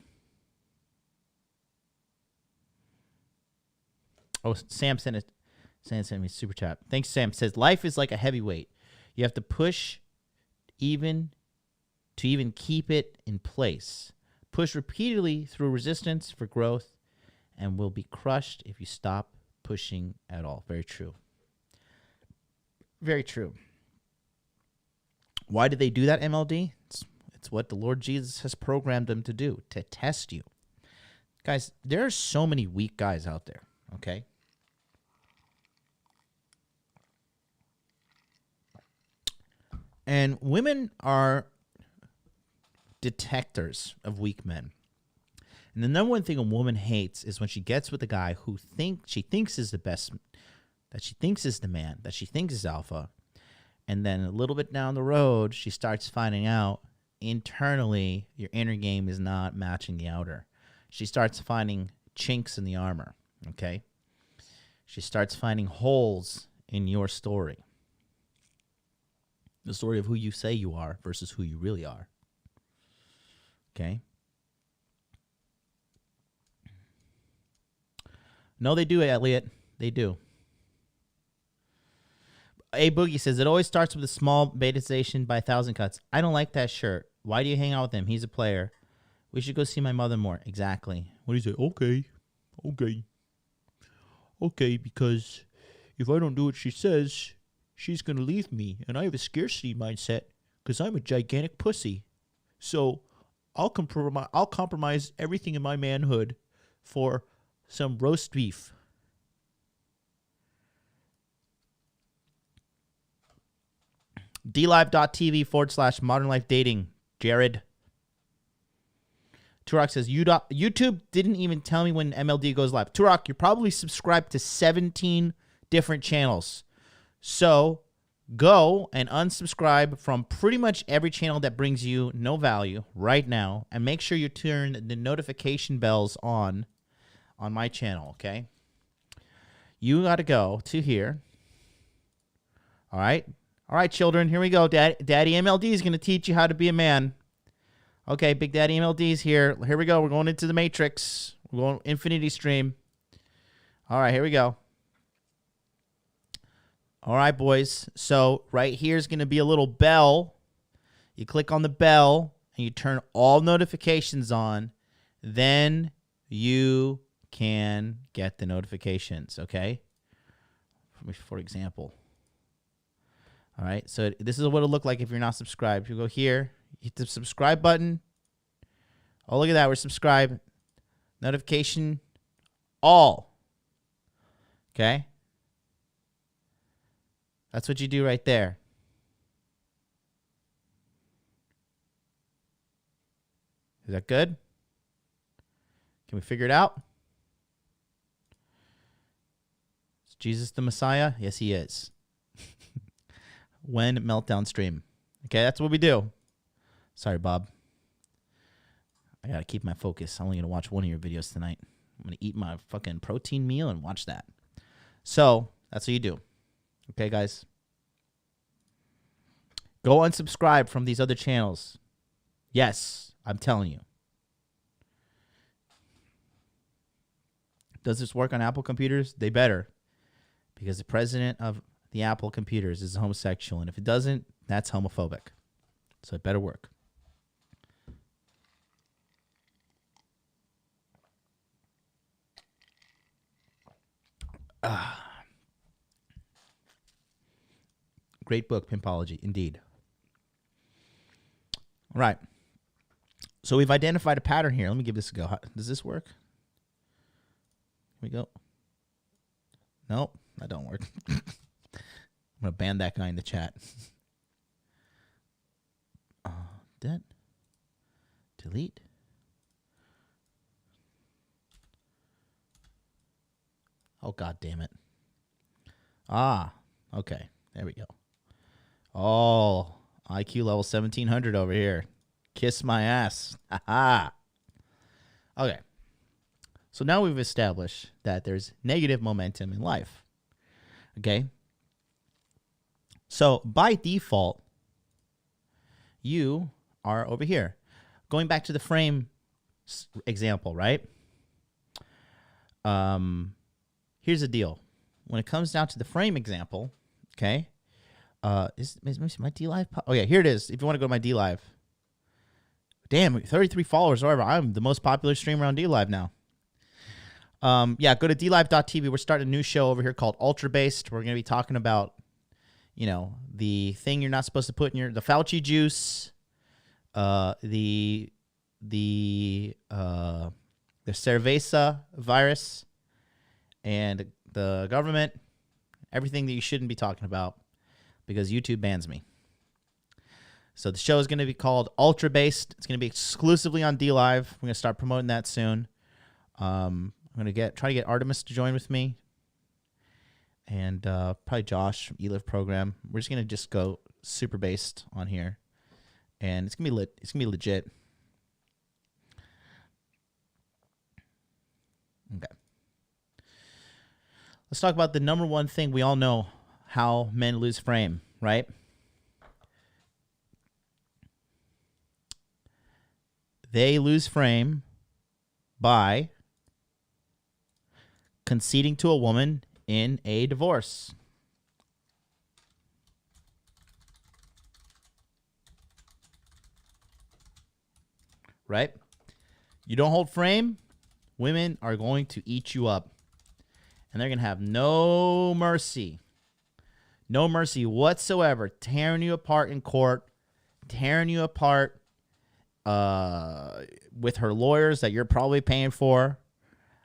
Oh, Sam sent Sam sent me a super chat. Thanks, Sam. Says life is like a heavyweight. You have to push even to even keep it in place. Push repeatedly through resistance for growth and will be crushed if you stop pushing at all. Very true. Very true. Why did they do that, MLD? It's what the Lord Jesus has programmed them to do, to test you. Guys, there are so many weak guys out there, okay? And women are detectors of weak men. And the number one thing a woman hates is when she gets with a guy who she thinks is the best, that she thinks is the man, that she thinks is alpha. And then a little bit down the road, she starts finding out internally your inner game is not matching the outer. She starts finding chinks in the armor, okay? She starts finding holes in your story. The story of who you say you are versus who you really are. Okay? No, they do, Elliot. They do. A Boogie says, it always starts with a small betazation by 1,000 cuts. I don't like that shirt. Why do you hang out with him? He's a player. We should go see my mother more. Exactly. What do you say? Okay, because if I don't do what she says, she's going to leave me. And I have a scarcity mindset because I'm a gigantic pussy. So I'll compromise everything in my manhood for some roast beef. DLive.tv/modern life dating. Jared. Turok says, YouTube didn't even tell me when MLD goes live. Turok, you're probably subscribed to 17 different channels. So go and unsubscribe from pretty much every channel that brings you no value right now. And make sure you turn the notification bells on my channel, okay? You got to go to here. All right? All right, children, here we go. Daddy MLD is going to teach you how to be a man. Okay, Big Daddy MLD is here. Here we go. We're going into the Matrix. We're going Infinity Stream. All right, here we go. All right, boys. So right here is going to be a little bell. You click on the bell, and you turn all notifications on. Then you can get the notifications, okay? For example. All right, so this is what it'll look like if you're not subscribed. You go here, you hit the subscribe button. Oh, look at that, we're subscribed. Notification, all. Okay? That's what you do right there. Is that good? Can we figure it out? Is Jesus the Messiah? Yes, he is. When Meltdown stream. Okay, that's what we do. Sorry, Bob. I got to keep my focus. I'm only going to watch one of your videos tonight. I'm going to eat my fucking protein meal and watch that. So, that's what you do. Okay, guys? Go unsubscribe from these other channels. Yes, I'm telling you. Does this work on Apple computers? They better. Because the president of the Apple computers is homosexual, and if it doesn't, that's homophobic. So it better work. Great book, Pimpology, indeed. All right. So we've identified a pattern here. Let me give this a go. Does this work? Here we go. Nope, that don't work. I'm going to ban that guy in the chat. Delete. Oh, God damn it. Okay. There we go. Oh, IQ level 1700 over here. Kiss my ass. Ha. Okay. So now we've established that there's negative momentum in life. Okay. So by default, you are over here. Going back to the frame example, right? Here's the deal. when it comes down to the frame example, okay, is my D Live? Oh yeah, here it is. If you want to go to my D Live, damn, 33 followers. However, I'm the most popular streamer on D Live now. Yeah, go to dlive.tv. We're starting a new show over here called Ultra Based. We're going to be talking about, the thing you're not supposed to put in the Fauci juice, the cerveza virus, and the government, everything that you shouldn't be talking about because YouTube bans me. So the show is going to be called Ultra Based. It's going to be exclusively on DLive. We're going to start promoting that soon. I'm going to try to get Artemis to join with me, and probably Josh from eLive program. We're just going to go super based on here, and it's going to be lit. It's going to be legit. Okay. Let's talk about the number one thing we all know, how men lose frame, right? They lose frame by conceding to a woman in a divorce. Right? You don't hold frame, women are going to eat you up. And they're going to have no mercy. No mercy whatsoever. Tearing you apart in court. Tearing you apart with her lawyers that you're probably paying for.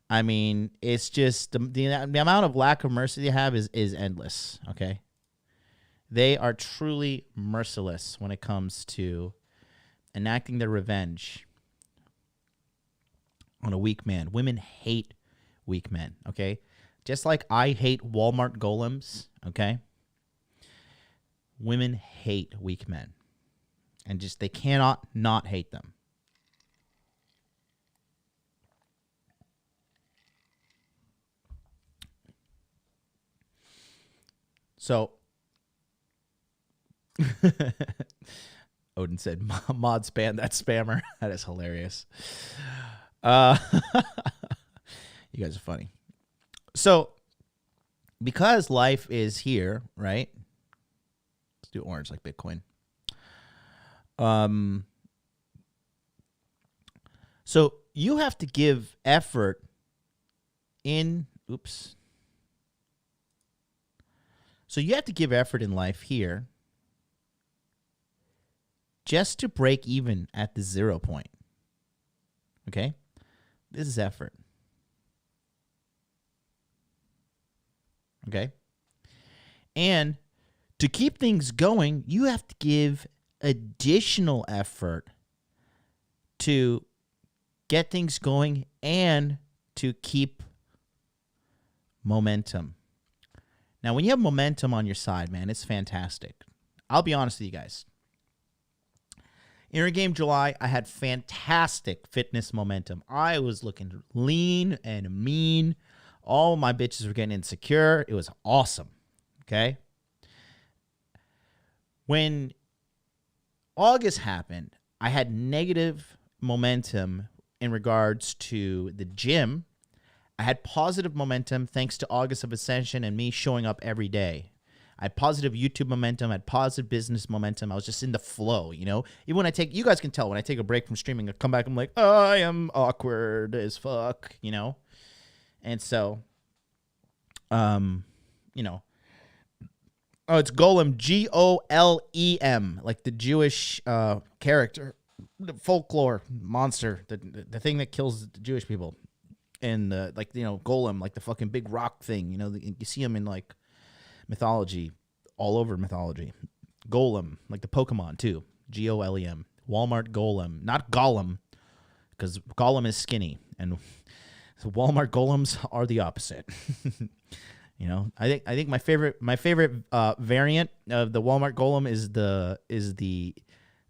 I mean, it's just the amount of lack of mercy they have is endless, okay? They are truly merciless when it comes to enacting their revenge on a weak man. Women hate weak men, okay? Just like I hate Walmart golems, okay? Women hate weak men. And just, they cannot not hate them. So, Odin said, mod spam that spammer. That is hilarious. You guys are funny. So, because life is here, right? Let's do orange like Bitcoin. So you have to give effort in, So you have to give effort in life here just to break even at the 0 point. Okay? This is effort. Okay? And to keep things going, you have to give additional effort to get things going and to keep momentum. Now, when you have momentum on your side, man, it's fantastic. I'll be honest with you guys. Intergame July, I had fantastic fitness momentum. I was looking lean and mean. All my bitches were getting insecure. It was awesome. Okay? When August happened, I had negative momentum in regards to the gym. I had positive momentum thanks to August of Ascension and me showing up every day. I had positive YouTube momentum. I had positive business momentum. I was just in the flow, Even when you guys can tell when I take a break from streaming, I come back, I'm like, oh, I am awkward as fuck, And so, oh, it's Golem, Golem, like the Jewish character, the folklore monster, the thing that kills the Jewish people. And Golem, like the fucking big rock thing, you see him in like mythology, all over mythology. Golem, like the Pokemon too, Golem, Walmart Golem, not Gollum, because Gollum is skinny, and so Walmart Golems are the opposite. I think my favorite variant of the Walmart Golem is the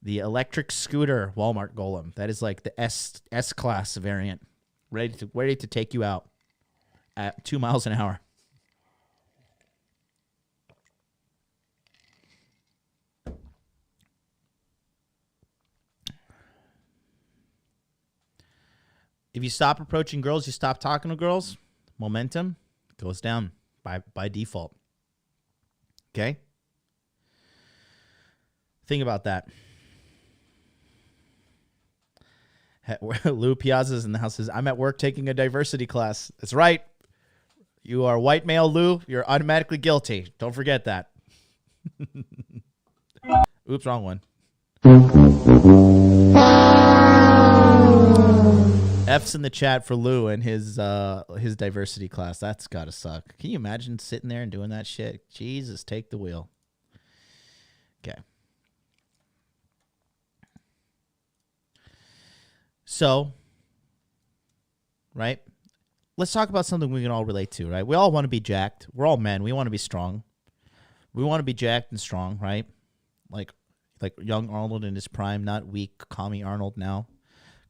electric scooter Walmart Golem. That is like the S class variant. Ready to take you out at 2 miles an hour. If you stop approaching girls, you stop talking to girls, momentum goes down. by default. Okay? Think about that. Lou Piazza's in the house says, I'm at work taking a diversity class. That's right. You are white male, Lou. You're automatically guilty. Don't forget that. Oops, wrong one. F's in the chat for Lou and his diversity class. That's gotta suck. Can you imagine sitting there and doing that shit? Jesus, take the wheel. Okay. So, right? Let's talk about something we can all relate to, right? We all want to be jacked. We're all men. We want to be strong. We want to be jacked and strong, right? Like young Arnold in his prime, not weak, commie Arnold now.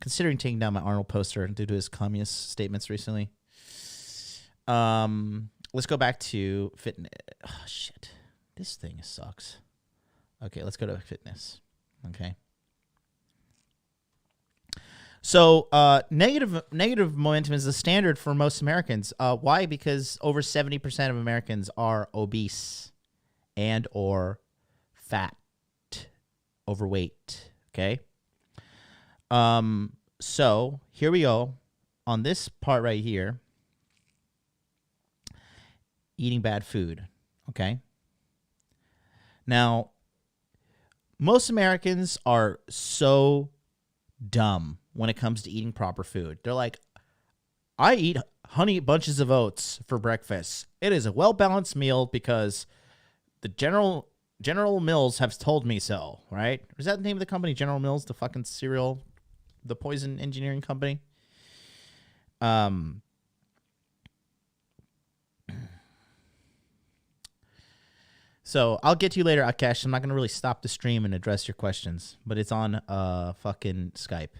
Considering taking down my Arnold poster due to his communist statements recently. Let's go back to fitness. Oh, shit. This thing sucks. Okay, let's go to fitness. Okay. So negative momentum is the standard for most Americans. Why? Because over 70% of Americans are obese and or fat, overweight. Okay. So here we go on this part right here. Eating bad food. Okay. Now, most Americans are so dumb when it comes to eating proper food. They're like, I eat honey bunches of oats for breakfast. It is a well-balanced meal because the General Mills have told me so, right? Is that the name of the company, General Mills, the fucking cereal, the poison engineering company? So I'll get to you later, Akash. I'm not going to really stop the stream and address your questions, but it's on fucking Skype.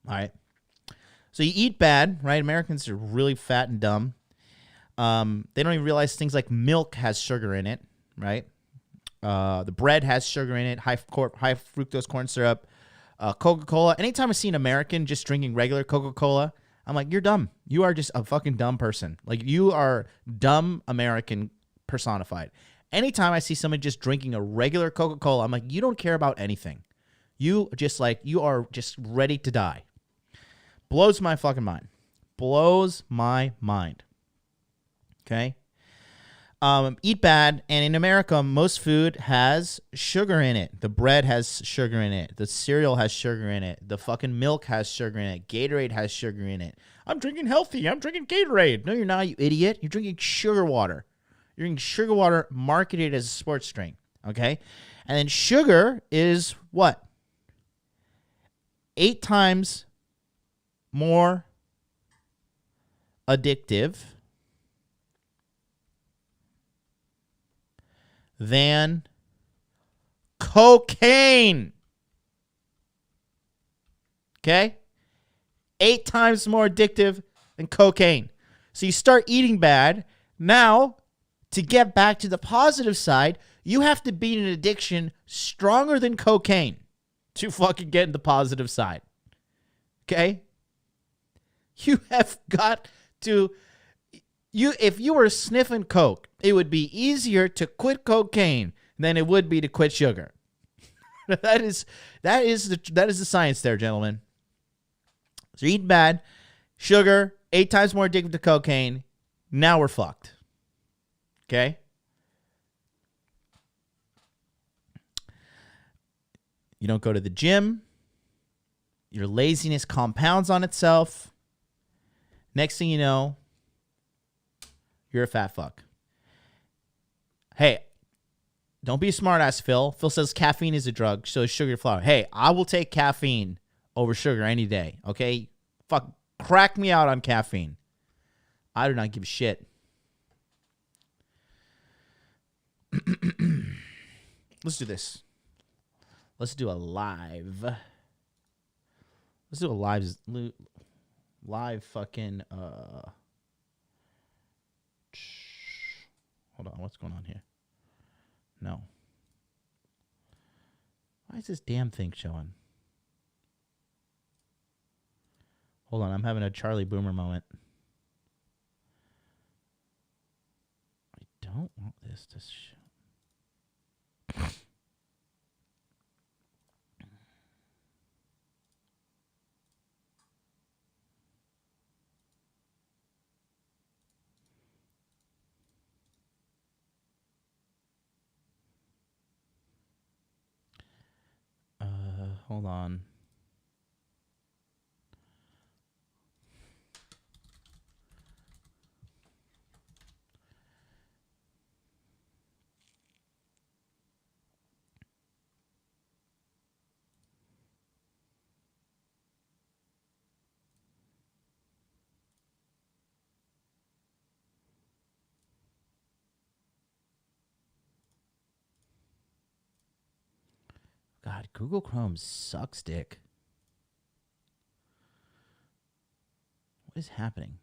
All right. So you eat bad, right? Americans are really fat and dumb. They don't even realize things like milk has sugar in it, right? The bread has sugar in it, high fructose corn syrup, Coca-Cola. Anytime I see an American just drinking regular Coca-Cola, I'm like, you're dumb. You are just a fucking dumb person. Like, you are dumb American personified. Anytime I see somebody just drinking a regular Coca-Cola, I'm like, you don't care about anything. You are just ready to die. Blows my fucking mind. Blows my mind. Okay? Eat bad, and in America, most food has sugar in it. The bread has sugar in it. The cereal has sugar in it. The fucking milk has sugar in it. Gatorade has sugar in it. I'm drinking healthy. I'm drinking Gatorade. No, you're not, you idiot. You're drinking sugar water. You're drinking sugar water marketed as a sports drink, okay? And then sugar is what? 8 times more addictive than cocaine. Okay? 8 times more addictive than cocaine. So you start eating bad. Now, to get back to the positive side, you have to beat an addiction stronger than cocaine to fucking get in the positive side. Okay? You have got to... If you were sniffing coke, it would be easier to quit cocaine than it would be to quit sugar. that is the science there, gentlemen. So eat bad, sugar, 8 times more addictive to cocaine. Now we're fucked. Okay? You don't go to the gym. Your laziness compounds on itself. Next thing you know, you're a fat fuck. Hey, don't be a smart ass, Phil. Phil says caffeine is a drug, so is sugar flour. Hey, I will take caffeine over sugar any day, okay? Fuck, crack me out on caffeine. I do not give a shit. Let's do this. Let's do a live. Let's do a live fucking hold on, what's going on here? No. Why is this damn thing showing? Hold on, I'm having a Charlie Boomer moment. don't want this to show. Hold on. God, Google Chrome sucks dick. What is happening?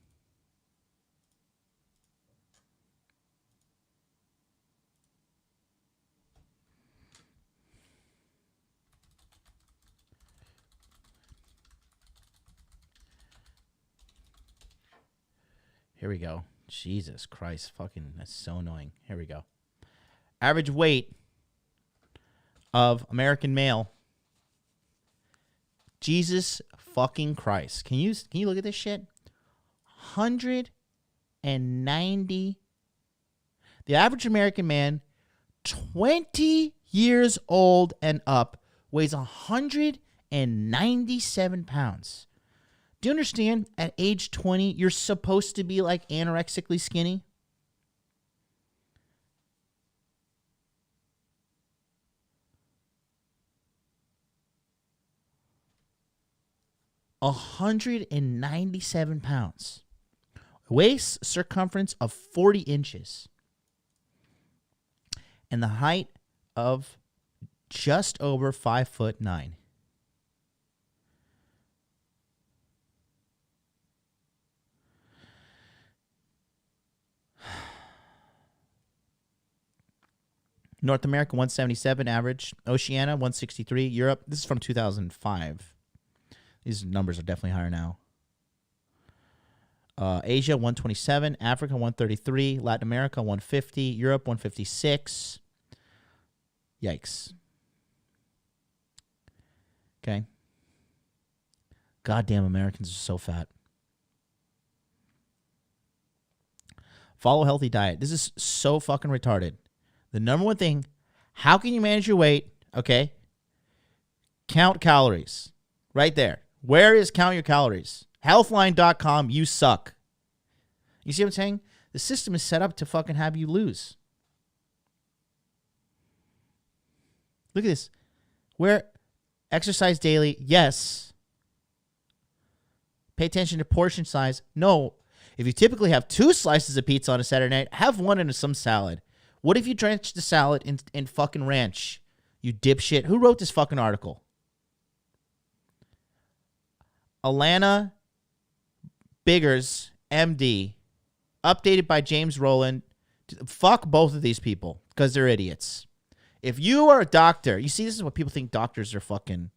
Here we go. Jesus Christ. Fucking, that's so annoying. Here we go. Average weight of American male. Jesus fucking Christ. Can you look at this shit? 190. The average American man, 20 years old and up, weighs 197 pounds. Do you understand? At age 20, you're supposed to be like anorexically skinny. £197. Waist circumference of 40 inches. And the height of just over 5'9". North America 177 average, Oceania 163, Europe, this is from 2005. These numbers are definitely higher now. Asia 127, Africa 133, Latin America 150, Europe 156. Yikes. Okay. Goddamn, Americans are so fat. Follow a healthy diet. This is so fucking retarded. The number one thing, how can you manage your weight? Okay. Count calories. Right there. Where is count your calories? Healthline.com, you suck. You see what I'm saying? The system is set up to fucking have you lose. Look at this. Where exercise daily, yes. Pay attention to portion size. No. If you typically have 2 slices of pizza on a Saturday night, have one and some salad. What if you drench the salad in fucking ranch? You dipshit. Who wrote this fucking article? Alana Biggers, MD. Updated by James Rowland. Fuck both of these people because they're idiots. If you are a doctor, you see, this is what people think doctors are fucking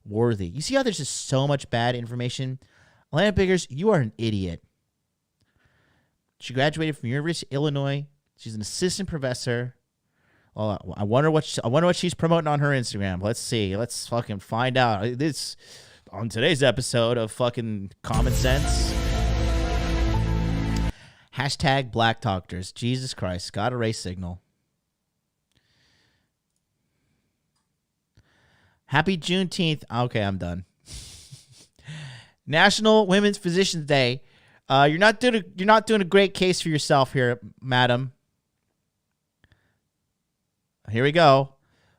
worthy. You see how there's just so much bad information? Alana Biggers, you are an idiot. She graduated from University of Illinois. She's an assistant professor. Oh, I wonder what she's promoting on her Instagram. Let's see. Let's fucking find out. This on today's episode of fucking Common Sense. Hashtag Black Doctors. Jesus Christ. Got a race signal. Happy Juneteenth. Okay, I'm done. National Women's Physicians Day. You're not doing a great case for yourself here, madam. Here we go.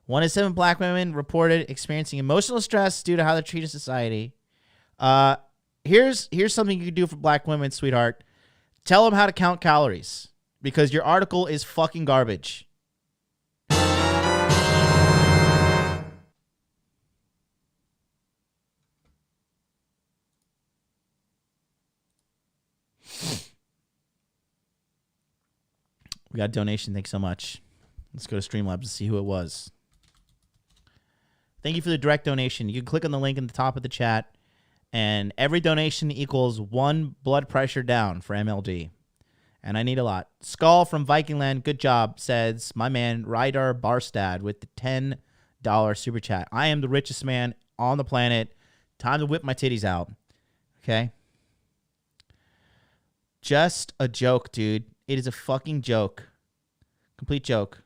1 in 7 black women reported experiencing emotional stress due to how they're treated in society. Here's something you can do for black women, sweetheart. Tell them how to count calories because your article is fucking garbage. We got a donation. Thanks so much. Let's go to Streamlabs and see who it was. Thank you for the direct donation. You can click on the link in the top of the chat, and every donation equals 1 blood pressure down for MLD. And I need a lot. Skull from Vikingland, good job, says my man Rydar Barstad with the $10 super chat. I am the richest man on the planet. Time to whip my titties out. Okay? Just a joke, dude. It is a fucking joke. Complete joke.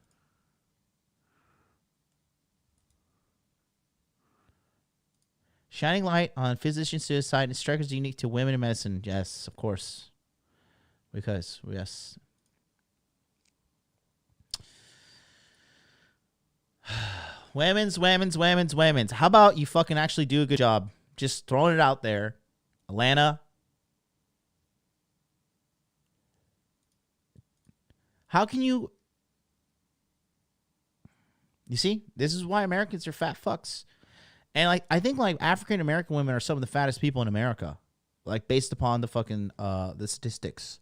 Shining light on physician suicide and strikers unique to women in medicine. Yes, of course. Because, yes. Women's. How about you fucking actually do a good job? Just throwing it out there. Atlanta. How can you... You see? This is why Americans are fat fucks. And like I think like African American women are some of the fattest people in America. Like based upon the fucking the statistics.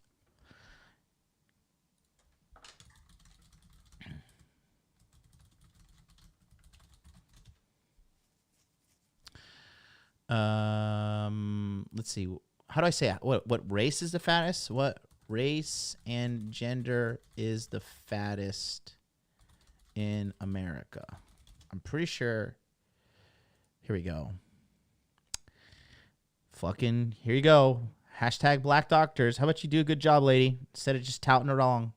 Let's see. How do I say it? What race is the fattest? What race and gender is the fattest in America? I'm pretty sure. Here we go. Fucking, here you go. Hashtag black doctors. How about you do a good job, lady? Instead of just touting it wrong.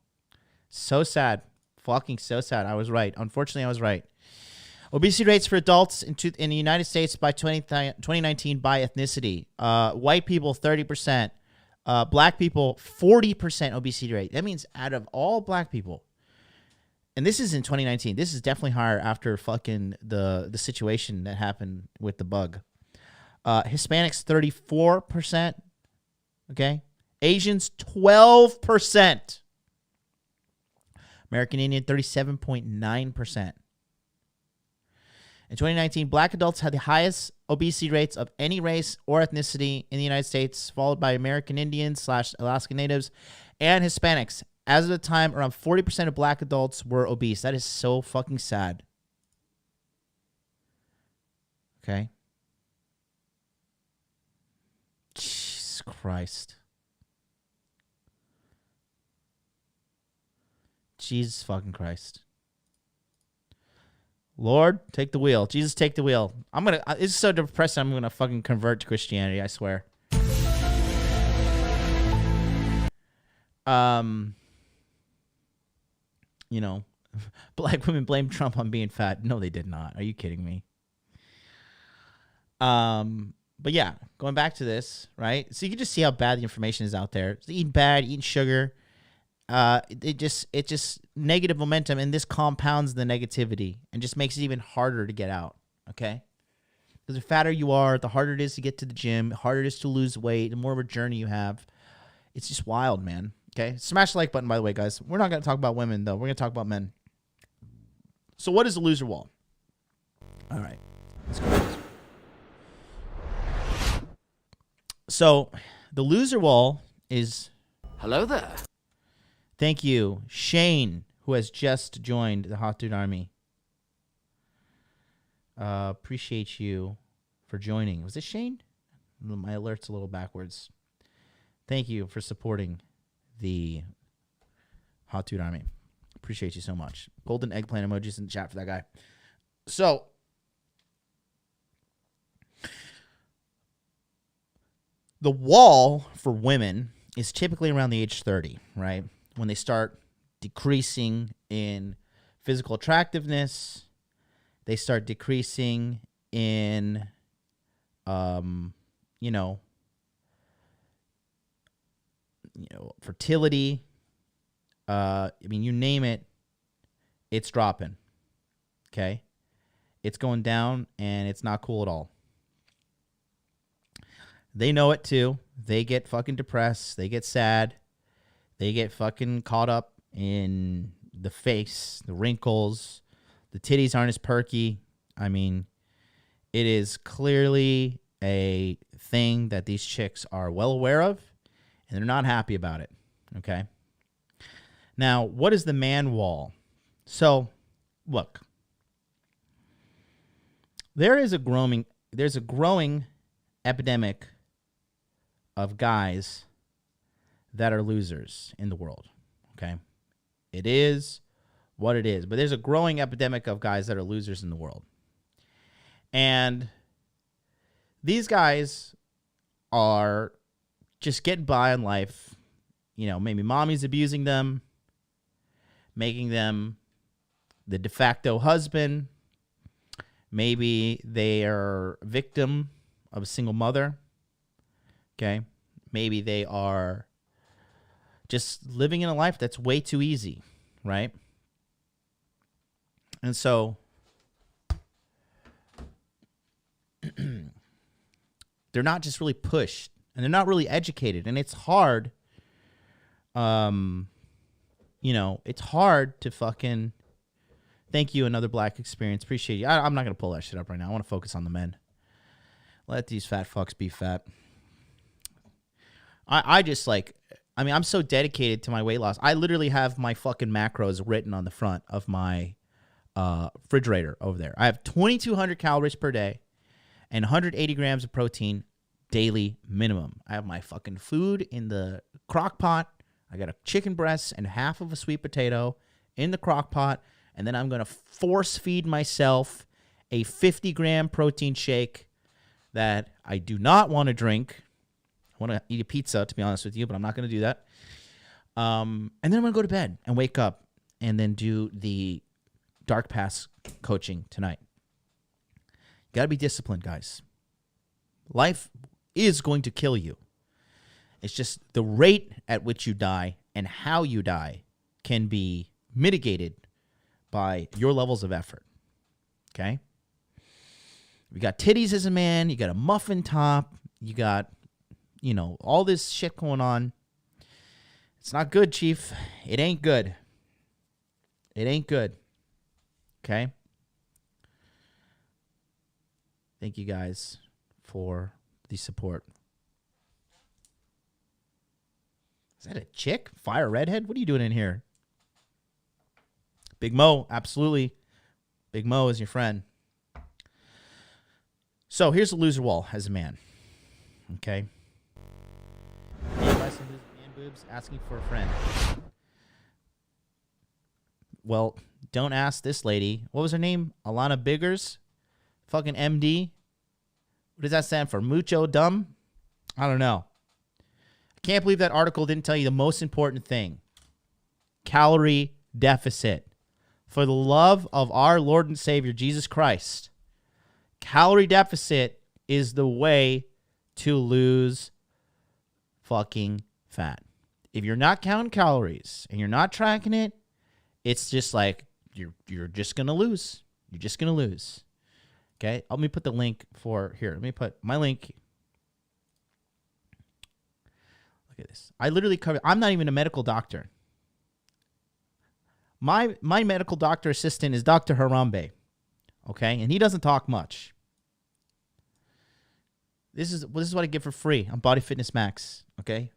So sad. Fucking so sad. I was right. Unfortunately, I was right. Obesity rates for adults in the United States by 2019 by ethnicity. White people, 30%. Black people, 40% obesity rate. That means out of all black people, and this is in 2019. This is definitely higher after fucking the situation that happened with the bug. Hispanics, 34%. Okay. Asians, 12%. American Indian, 37.9%. In 2019, black adults had the highest obesity rates of any race or ethnicity in the United States, followed by American Indians / Alaska Natives and Hispanics. As of the time, around 40% of black adults were obese. That is so fucking sad. Okay. Jesus Christ. Jesus fucking Christ. Lord, take the wheel. Jesus, take the wheel. This is so depressing. I'm gonna fucking convert to Christianity, I swear. You know, black women blame Trump on being fat. No, they did not. Are you kidding me? But yeah, going back to this, right? So you can just see how bad the information is out there. It's eating bad, eating sugar. It just negative momentum, and this compounds the negativity and just makes it even harder to get out. Okay, because the fatter you are, the harder it is to get to the gym, the harder it is to lose weight, the more of a journey you have. It's just wild, man. Okay, smash the like button, by the way, guys. We're not going to talk about women, though. We're going to talk about men. So what is the loser wall? All right, let's go. So the loser wall is... Hello there. Thank you, Shane, who has just joined the Hot Dude Army. Appreciate you for joining. Was it Shane? My alert's a little backwards. Thank you for supporting the Hot Dude Army. Appreciate you so much. Golden eggplant emojis in the chat for that guy. So, the wall for women is typically around the age 30, right? When they start decreasing in physical attractiveness, they start decreasing in, fertility. You name it, it's dropping. Okay? It's going down, and it's not cool at all. They know it too. They get fucking depressed. They get sad. They get fucking caught up in the face, the wrinkles. The titties aren't as perky. I mean, it is clearly a thing that these chicks are well aware of, and they're not happy about it. Okay? Now, what is the man wall? So, look. There's a growing epidemic of guys that are losers in the world. Okay? It is what it is. But there's a growing epidemic of guys that are losers in the world. And these guys are just getting by in life. You know, maybe mommy's abusing them, making them the de facto husband. Maybe they are a victim of a single mother. Okay? Maybe they are just living in a life that's way too easy, right? And so they're not just really pushed, and they're not really educated, and it's hard. You know, it's hard to fucking. Thank you, Another Black Experience. Appreciate you. I'm not gonna pull that shit up right now. I want to focus on the men. Let these fat fucks be fat. I just like. I mean, I'm so dedicated to my weight loss. I literally have my fucking macros written on the front of my refrigerator over there. I have 2,200 calories per day and 180 grams of protein daily minimum. I have my fucking food in the crock pot. I got a chicken breast and half of a sweet potato in the crock pot. And then I'm going to force feed myself a 50-gram protein shake that I do not want to drink. I want to eat a pizza, to be honest with you, but I'm not going to do that. And then I'm going to go to bed and wake up and then do the Dark Pass coaching tonight. You got to be disciplined, guys. Life is going to kill you. It's just the rate at which you die and how you die can be mitigated by your levels of effort. Okay? You got titties as a man. You got a muffin top. You got, you know, all this shit going on. It's not good, Chief. It ain't good. It ain't good. Okay? Thank you guys for the support. Is that a chick? Fire redhead? What are you doing in here? Big Mo, absolutely. Big Mo is your friend. So here's the loser wall as a man. Okay? Hey, advice on man boobs, asking for a friend. Well, don't ask this lady. What was her name? Alana Biggers? Fucking MD? What does that stand for? Mucho dumb? I don't know. I can't believe that article didn't tell you the most important thing. Calorie deficit. For the love of our Lord and Savior, Jesus Christ, calorie deficit is the way to lose fucking fat. If you're not counting calories and you're not tracking it, it's just like you're just going to lose. You're just going to lose. Okay? Let me put the link for here. Let me put my link. Look at this. I literally cover. I'm not even a medical doctor. My medical doctor assistant is Dr. Harambe. Okay? And he doesn't talk much. This is what I get for free on Body Fitness Max. Okay?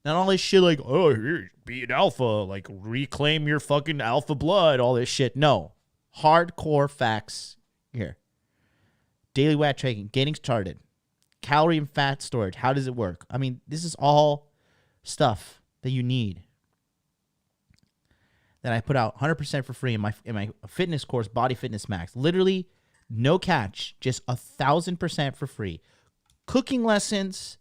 Not all this shit like, oh, here, be an alpha, like reclaim your fucking alpha blood, all this shit. No. Hardcore facts here. Daily weight tracking, getting started. Calorie and fat storage, how does it work? I mean, this is all stuff that you need. That I put out 100% for free in my fitness course, Body Fitness Max. Literally, no catch, just 1,000% for free. Cooking lessons,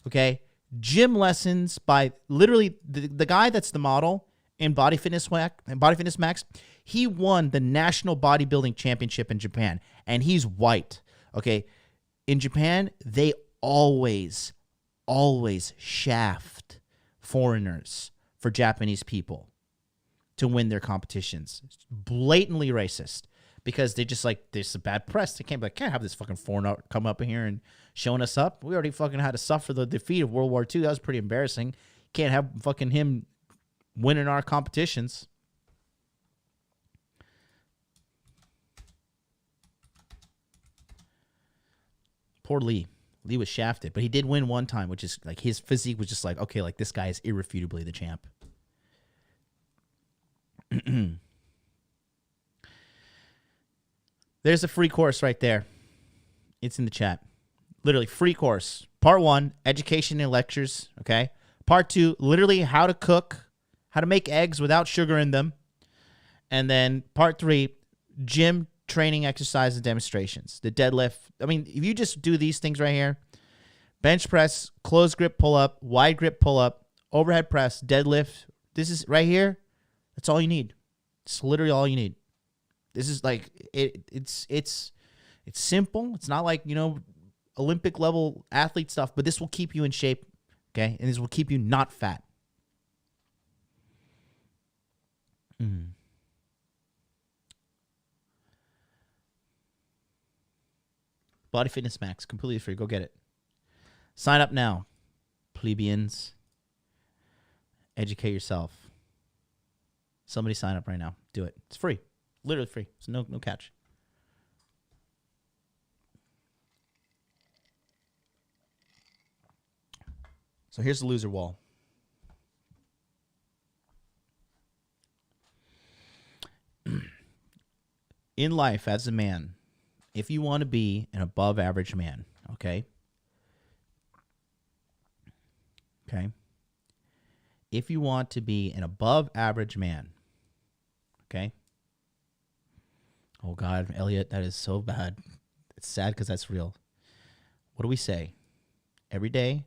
okay? Gym lessons by literally the guy that's the model in Body Fitness Max. He won the National Bodybuilding Championship in Japan, and he's white, okay? In Japan, they always shaft foreigners for Japanese people to win their competitions. It's blatantly racist because they just like, there's a bad press. They can't have this fucking foreigner come up in here and showing us up. We already fucking had to suffer the defeat of World War II. That was pretty embarrassing. Can't have fucking him winning our competitions. Poor Lee. Lee was shafted, but he did win one time, which is like his physique was just like, okay, like this guy is irrefutably the champ. There's a free course right there. It's in the chat. Literally free course. Part 1, education and lectures, okay? Part 2, literally how to cook, how to make eggs without sugar in them. And then part 3, gym training, exercise, and demonstrations. The deadlift. I mean, if you just do these things right here, bench press, closed grip pull up, wide grip pull up, overhead press, deadlift. This is right here. That's all you need. It's literally all you need. This is like it's simple. It's not like, Olympic level athlete stuff, but this will keep you in shape, okay? And this will keep you not fat. Body Fitness Max, completely free. Go get it. Sign up now, plebeians. Educate yourself. Somebody sign up right now. Do it. It's free. Literally free. It's no catch. So here's the loser wall. In life, as a man, if you want to be an above average man, okay? If you want to be an above average man, okay? Oh, God, Elliot, that is so bad. It's sad because that's real. What do we say? Every day,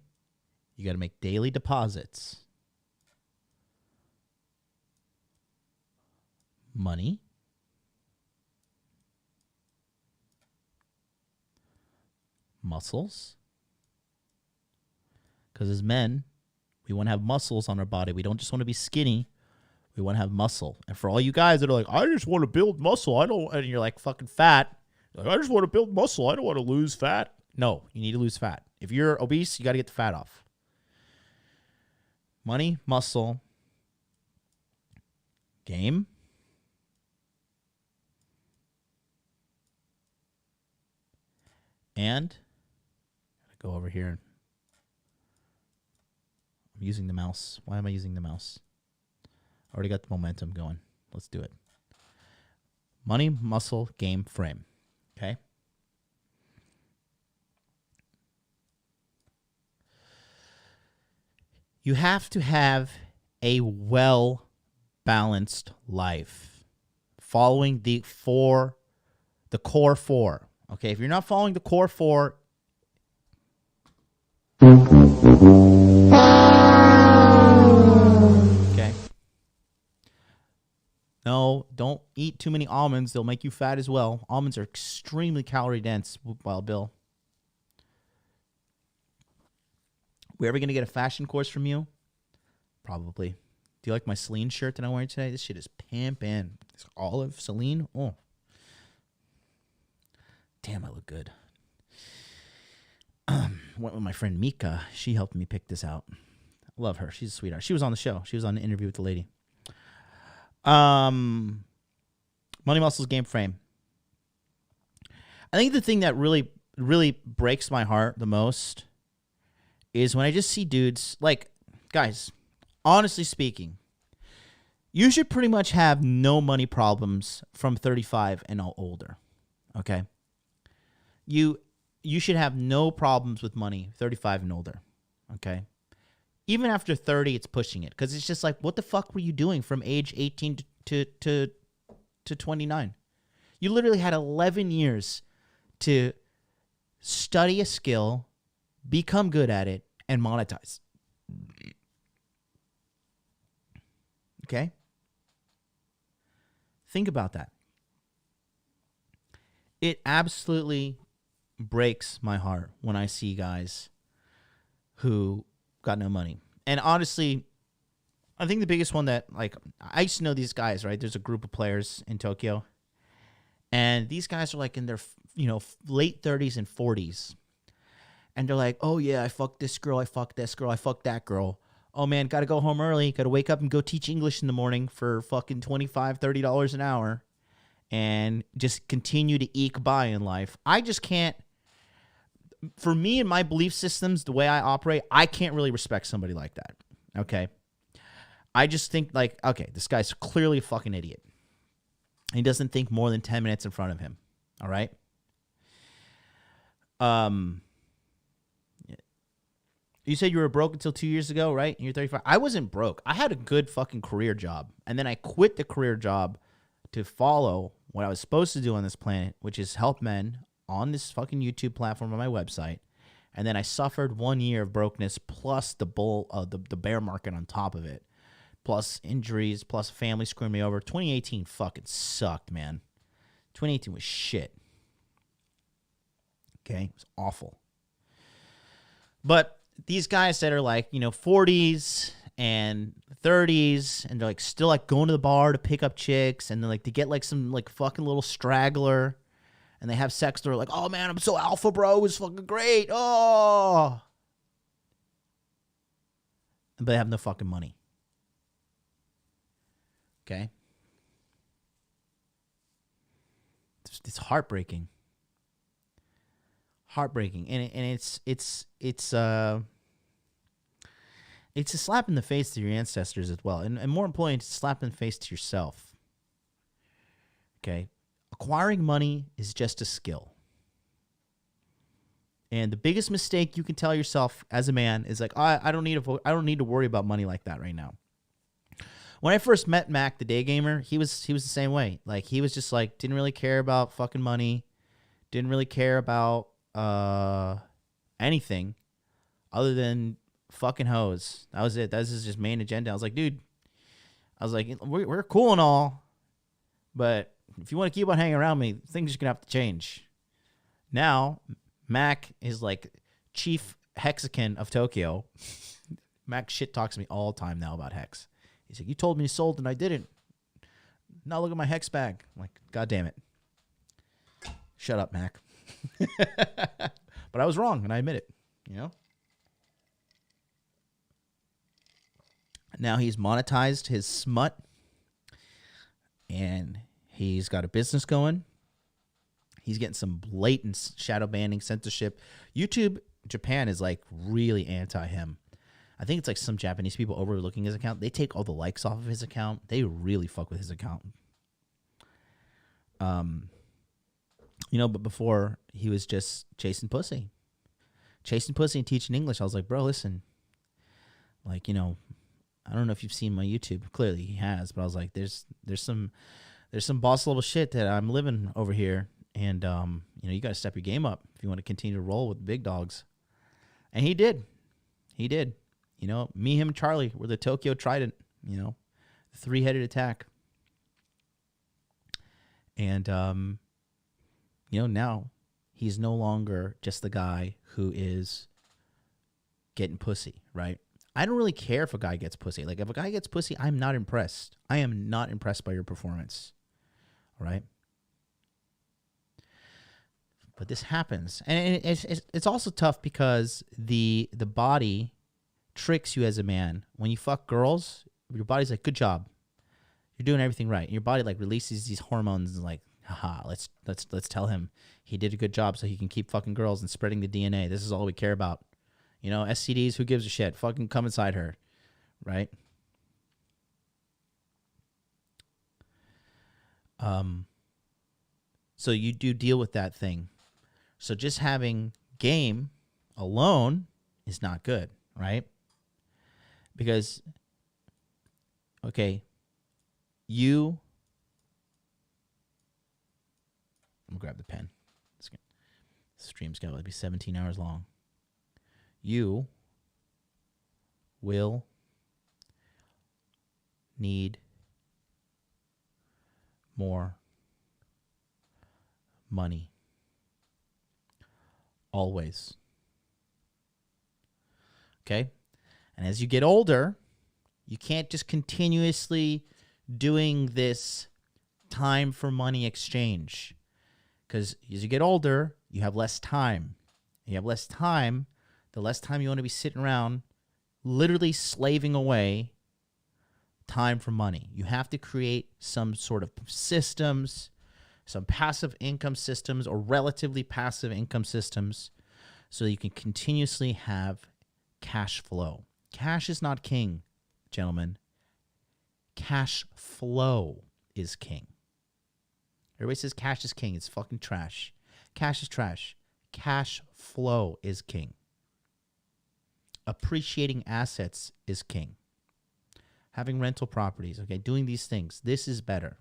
you got to make daily deposits. Money. Muscles. Because as men, we want to have muscles on our body. We don't just want to be skinny. We want to have muscle. And for all you guys that are like, I just want to build muscle. And you're like fucking fat. Like, I just want to build muscle. I don't want to lose fat. No, you need to lose fat. If you're obese, you got to get the fat off. Money, muscle, game, and go over here. I'm using the mouse. Why am I using the mouse? I already got the momentum going. Let's do it. Money, muscle, game, frame. Okay? You have to have a well-balanced life, following the core four. Okay, if you're not following the core four, okay. No, don't eat too many almonds. They'll make you fat as well. Almonds are extremely calorie dense, Wild Bill. We ever going to get a fashion course from you? Probably. Do you like my Celine shirt that I'm wearing today? This shit is pimpin'. It's olive, Celine. Oh. Damn, I look good. Went with my friend Mika. She helped me pick this out. I love her. She's a sweetheart. She was on the show. She was on the interview with the lady. Money, muscles, game, frame. I think the thing that really, really breaks my heart the most is when I just see dudes, like, guys, honestly speaking, you should pretty much have no money problems from 35 and older, okay? You should have no problems with money 35 and older, okay? Even after 30, it's pushing it, because it's just like, what the fuck were you doing from age 18 to 29? You literally had 11 years to study a skill, become good at it, and monetize. Okay? Think about that. It absolutely breaks my heart when I see guys who got no money. And honestly, I think the biggest one that, like, I used to know these guys, right? There's a group of players in Tokyo. And these guys are like in their, late 30s and 40s. And they're like, oh, yeah, I fucked this girl. I fucked this girl. I fucked that girl. Oh, man, got to go home early. Got to wake up and go teach English in the morning for fucking $25, $30 an hour. And just continue to eke by in life. I just can't. For me and my belief systems, the way I operate, I can't really respect somebody like that. Okay? I just think, like, okay, this guy's clearly a fucking idiot. He doesn't think more than 10 minutes in front of him. All right? You said you were broke until 2 years ago, right? And you're 35. I wasn't broke. I had a good fucking career job. And then I quit the career job to follow what I was supposed to do on this planet, which is help men on this fucking YouTube platform on my website. And then I suffered 1 year of brokenness plus the bear market on top of it. Plus injuries, plus family screwing me over. 2018 fucking sucked, man. 2018 was shit. Okay? It was awful. But these guys that are like, 40s and 30s, and they're like still like going to the bar to pick up chicks, and then like to get like some like fucking little straggler, and they have sex. They're like, oh man, I'm so alpha, bro. It was fucking great. Oh. But they have no fucking money. Okay? It's heartbreaking. Heartbreaking. And it's a slap in the face to your ancestors as well. And more importantly, it's a slap in the face to yourself. Okay? Acquiring money is just a skill. And the biggest mistake you can tell yourself as a man is like, I don't need to worry about money like that right now. When I first met Mac, the day gamer, he was the same way. Like, he was just like, didn't really care about fucking money, didn't really care about anything other than fucking hoes. That was it. That was his just main agenda. I was like, dude, we're cool and all, but if you want to keep on hanging around me, things are gonna have to change. Now, Mac is like chief hexagon of Tokyo. Mac shit talks to me all the time now about hex. He's like, you told me you sold and I didn't. Now look at my hex bag. I'm like, God damn it. Shut up, Mac. But I was wrong, and I admit it, Now he's monetized his smut, and he's got a business going. He's getting some blatant shadow banning, censorship. YouTube Japan is like really anti him. I think it's like some Japanese people overlooking his account. They take all the likes off of his account. They really fuck with his account. But before he was just chasing pussy and teaching English. I was like, bro, listen, like, I don't know if you've seen my YouTube. Clearly he has, but I was like, there's some boss level shit that I'm living over here. And, you got to step your game up if you want to continue to roll with big dogs. And he did. Me, him, and Charlie were the Tokyo Trident, the three-headed attack. And, now he's no longer just the guy who is getting pussy, right? I don't really care if a guy gets pussy. Like, if a guy gets pussy, I'm not impressed. I am not impressed by your performance, all right? But this happens. And it's also tough because the body tricks you as a man. When you fuck girls, your body's like, good job. You're doing everything right. And your body like releases these hormones and like, haha, let's tell him he did a good job so he can keep fucking girls and spreading the DNA. This is all we care about. STDs, who gives a shit? Fucking come inside her, right? So you do deal with that thing. So just having game alone is not good, right? Because, okay, I'm gonna grab the pen. The stream's got to be 17 hours long. You will need more money. Always. Okay? And as you get older, you can't just continuously doing this time for money exchange. Because as you get older, you have less time. You have less time, the less time you want to be sitting around literally slaving away time for money. You have to create some sort of systems, some passive income systems or relatively passive income systems so that you can continuously have cash flow. Cash is not king, gentlemen. Cash flow is king. Everybody says cash is king. It's fucking trash. Cash is trash. Cash flow is king. appreciating assets is king. Having rental properties, okay, doing these things, this is better.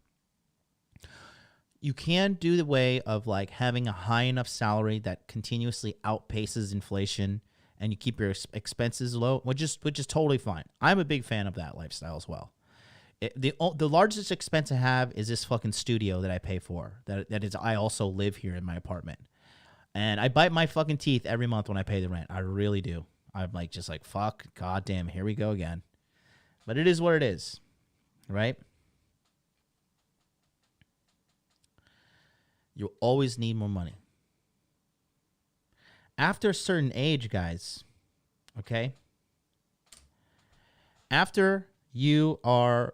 You can do the way of like having a high enough salary that continuously outpaces inflation and you keep your expenses low, which is totally fine. I'm a big fan of that lifestyle as well. The largest expense I have is this fucking studio that I pay for. That is, I also live here in my apartment. And I bite my fucking teeth every month when I pay the rent. I really do. I'm like, just like, fuck, goddamn, here we go again. But it is what it is, right? You'll always need more money. After a certain age, guys, okay? After you are,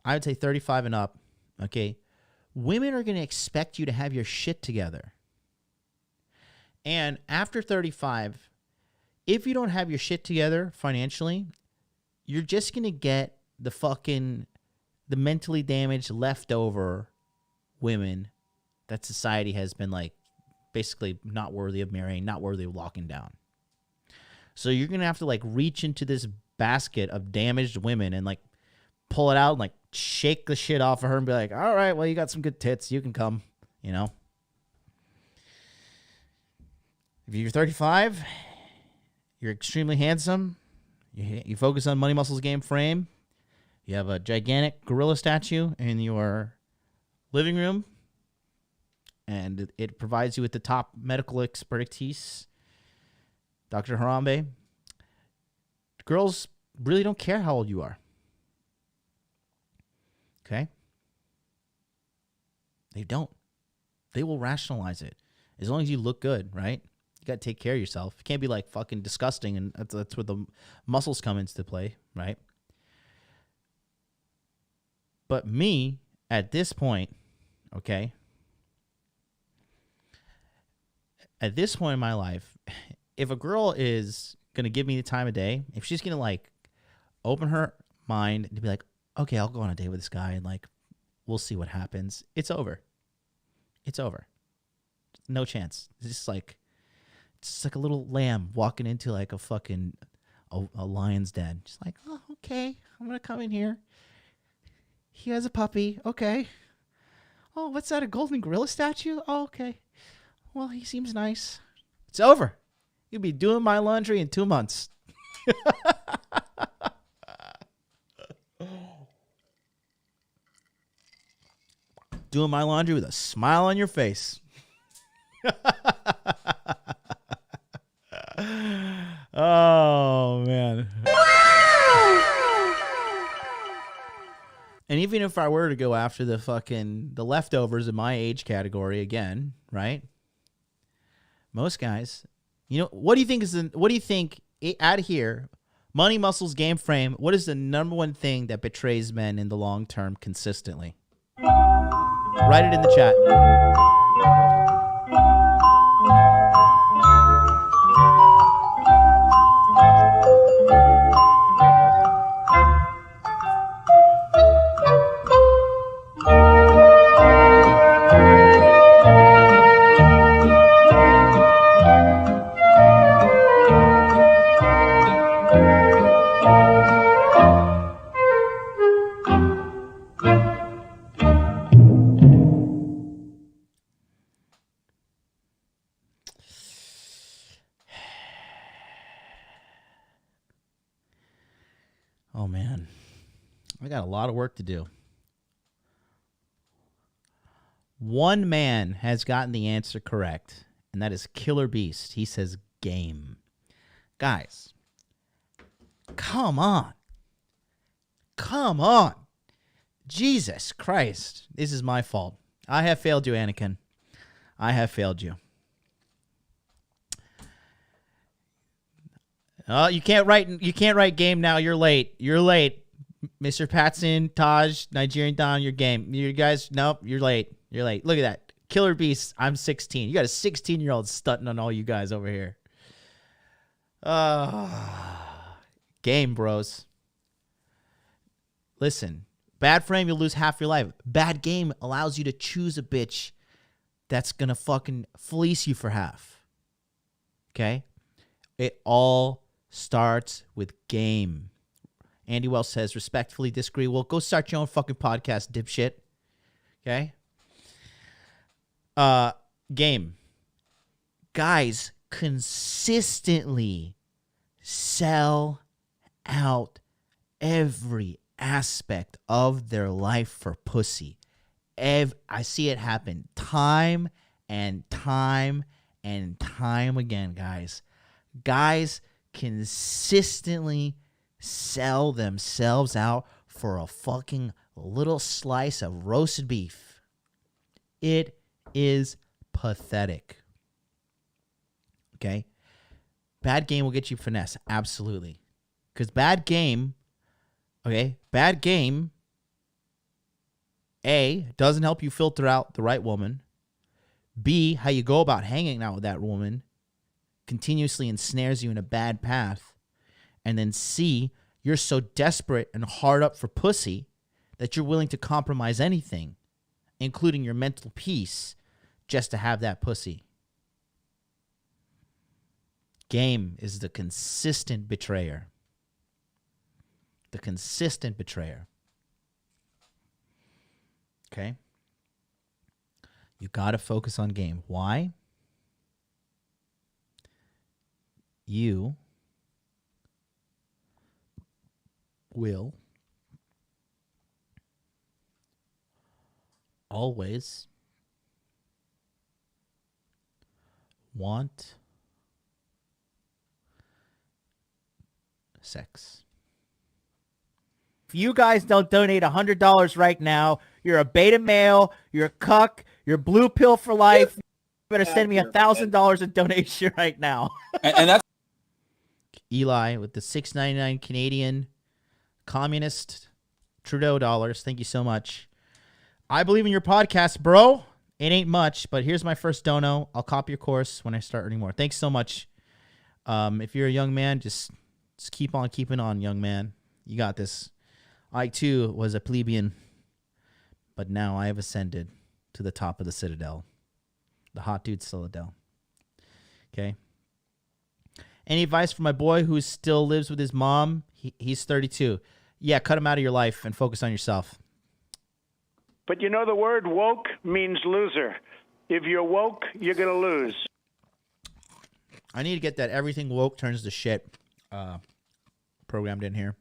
I would say 35 and up, okay? Women are going to expect you to have your shit together. And after 35, if you don't have your shit together financially, you're just going to get the mentally damaged leftover women that society has been like basically not worthy of marrying, not worthy of locking down. So you're going to have to like reach into this basket of damaged women and like pull it out and like shake the shit off of her and be like, all right, well, you got some good tits. You can come, you know. If you're 35, you're extremely handsome. You focus on money, muscles, game, frame. You have a gigantic gorilla statue in your living room. And it provides you with the top medical expertise. Dr. Harambe. Girls really don't care how old you are. Okay? They don't. They will rationalize it. As long as you look good, right? You got to take care of yourself. You can't be like fucking disgusting, and that's where the muscles come into play, right? But me, at this point, okay, at this point in my life, if a girl is going to give me the time of day, if she's going to like open her mind and be like, okay, I'll go on a date with this guy and like, we'll see what happens. It's over. It's over. No chance. It's just like a little lamb walking into like a fucking a lion's den. Just like, oh, okay, I'm going to come in here. He has a puppy. Okay. Oh, what's that? A golden gorilla statue? Oh, okay. Well, he seems nice. It's over. You'll be doing my laundry in 2 months. Doing my laundry with a smile on your face. Oh, man. And even if I were to go after the leftovers in my age category again, right? Most guys, you know, what do you think out of here, money, muscles, game, frame, what is the number one thing that betrays men in the long term consistently? Write it in the chat. Oh, man. I got a lot of work to do. One man has gotten the answer correct, and that is Killer Beast. He says game. Guys, come on. Come on. Jesus Christ. This is my fault. I have failed you, Anakin. I have failed you. Oh, you can't write game now. You're late. You're late. Mr. Patson, Taj, Nigerian Don, your game. You guys, nope, you're late. You're late. Look at that. Killer Beast, I'm 16. You got a 16-year-old stunting on all you guys over here. Game, bros. Listen, bad frame, you'll lose half your life. Bad game allows you to choose a bitch that's going to fucking fleece you for half. Okay? It all starts with game. Andy Wells says, respectfully disagree. Well, go start your own fucking podcast, dipshit. Okay? Game. Guys consistently sell out every aspect of their life for pussy. I see it happen time and time and time again, guys. Guys consistently sell themselves out for a fucking little slice of roasted beef. It is pathetic. Okay? Bad game will get you finesse. Absolutely. Because bad game, A, doesn't help you filter out the right woman. B, how you go about hanging out with that woman continuously ensnares you in a bad path. And then C, you're so desperate and hard up for pussy that you're willing to compromise anything, including your mental peace, just to have that pussy. Game is the consistent betrayer. The consistent betrayer. Okay? You got to focus on game. Why? You will always want sex. If you guys don't donate $100 right now, you're a beta male, you're a cuck, you're blue pill for life. You better send me $1,000 in donation right now. And that's Eli with the $6.99 Canadian communist Trudeau dollars. Thank you so much. I believe in your podcast, bro. It ain't much, but here's my first dono. I'll copy your course when I start earning more. Thanks so much. If you're a young man, just keep on keeping on, young man. You got this. I, too, was a plebeian, but now I have ascended to the top of the citadel, the hot dude citadel. Okay? Any advice for my boy who still lives with his mom? He's 32. Yeah, cut him out of your life and focus on yourself. But you know the word woke means loser. If you're woke, you're going to lose. I need to get that everything woke turns to shit programmed in here.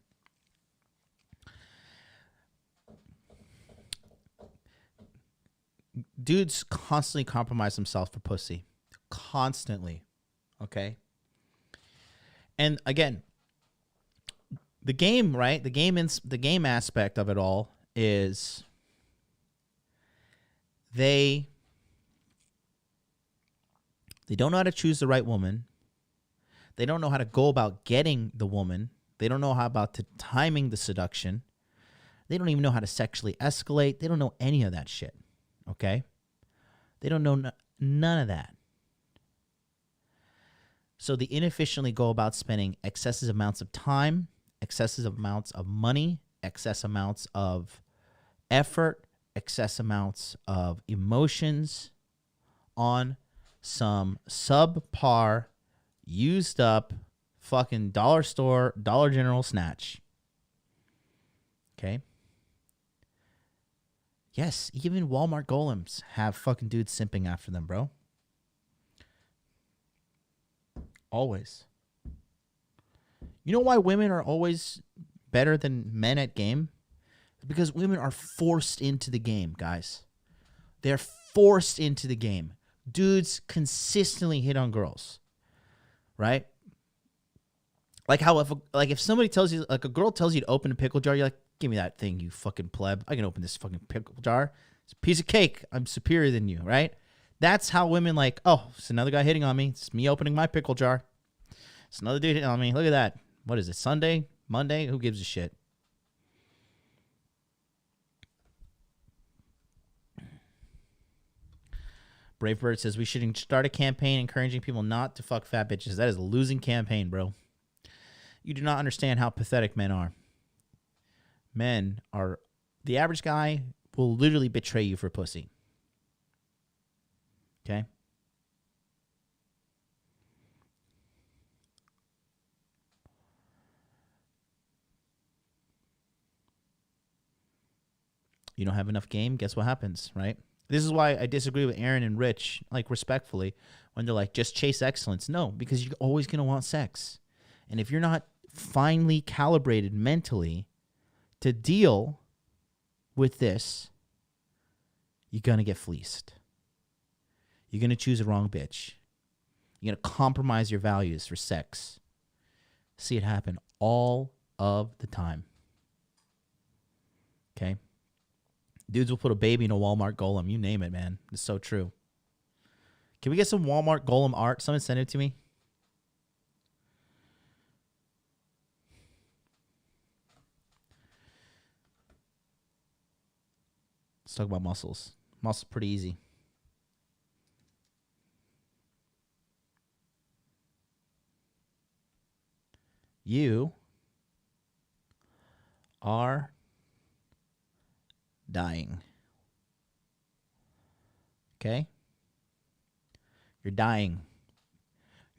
Dudes constantly compromise themselves for pussy. Constantly. Okay? And again, the game, right? The game aspect of it all is they don't know how to choose the right woman. They don't know how to go about getting the woman. They don't know how about the timing the seduction. They don't even know how to sexually escalate. They don't know any of that shit. Okay? They don't know none of that. So they inefficiently go about spending excessive amounts of time, excessive amounts of money, excess amounts of effort, excess amounts of emotions on some subpar, used up, fucking dollar store, Dollar General snatch. Okay? Yes, even Walmart golems have fucking dudes simping after them, bro. Always. You know why women are always better than men at game? Because women are forced into the game, guys. They're forced into the game. Dudes consistently hit on girls, right? Like how if somebody tells you, like a girl tells you to open a pickle jar, you're like, give me that thing, you fucking pleb. I can open this fucking pickle jar. It's a piece of cake. I'm superior than you, right? That's how women like, oh, it's another guy hitting on me. It's me opening my pickle jar. It's another dude hitting on me. Look at that. What is it, Sunday? Monday? Who gives a shit? Brave Bird says we should start a campaign encouraging people not to fuck fat bitches. That is a losing campaign, bro. You do not understand how pathetic men are. Men are... The average guy will literally betray you for pussy. Okay? You don't have enough game, guess what happens, right? This is why I disagree with Aaron and Rich, like respectfully, when they're like, just chase excellence. No, because you're always going to want sex. And if you're not finely calibrated mentally to deal with this, you're going to get fleeced. You're going to choose the wrong bitch. You're going to compromise your values for sex. See it happen all of the time. Okay? Dudes will put a baby in a Walmart golem. You name it, man. It's so true. Can we get some Walmart golem art? Someone send it to me. Let's talk about muscles. Muscles pretty easy. You are dying. Okay? You're dying.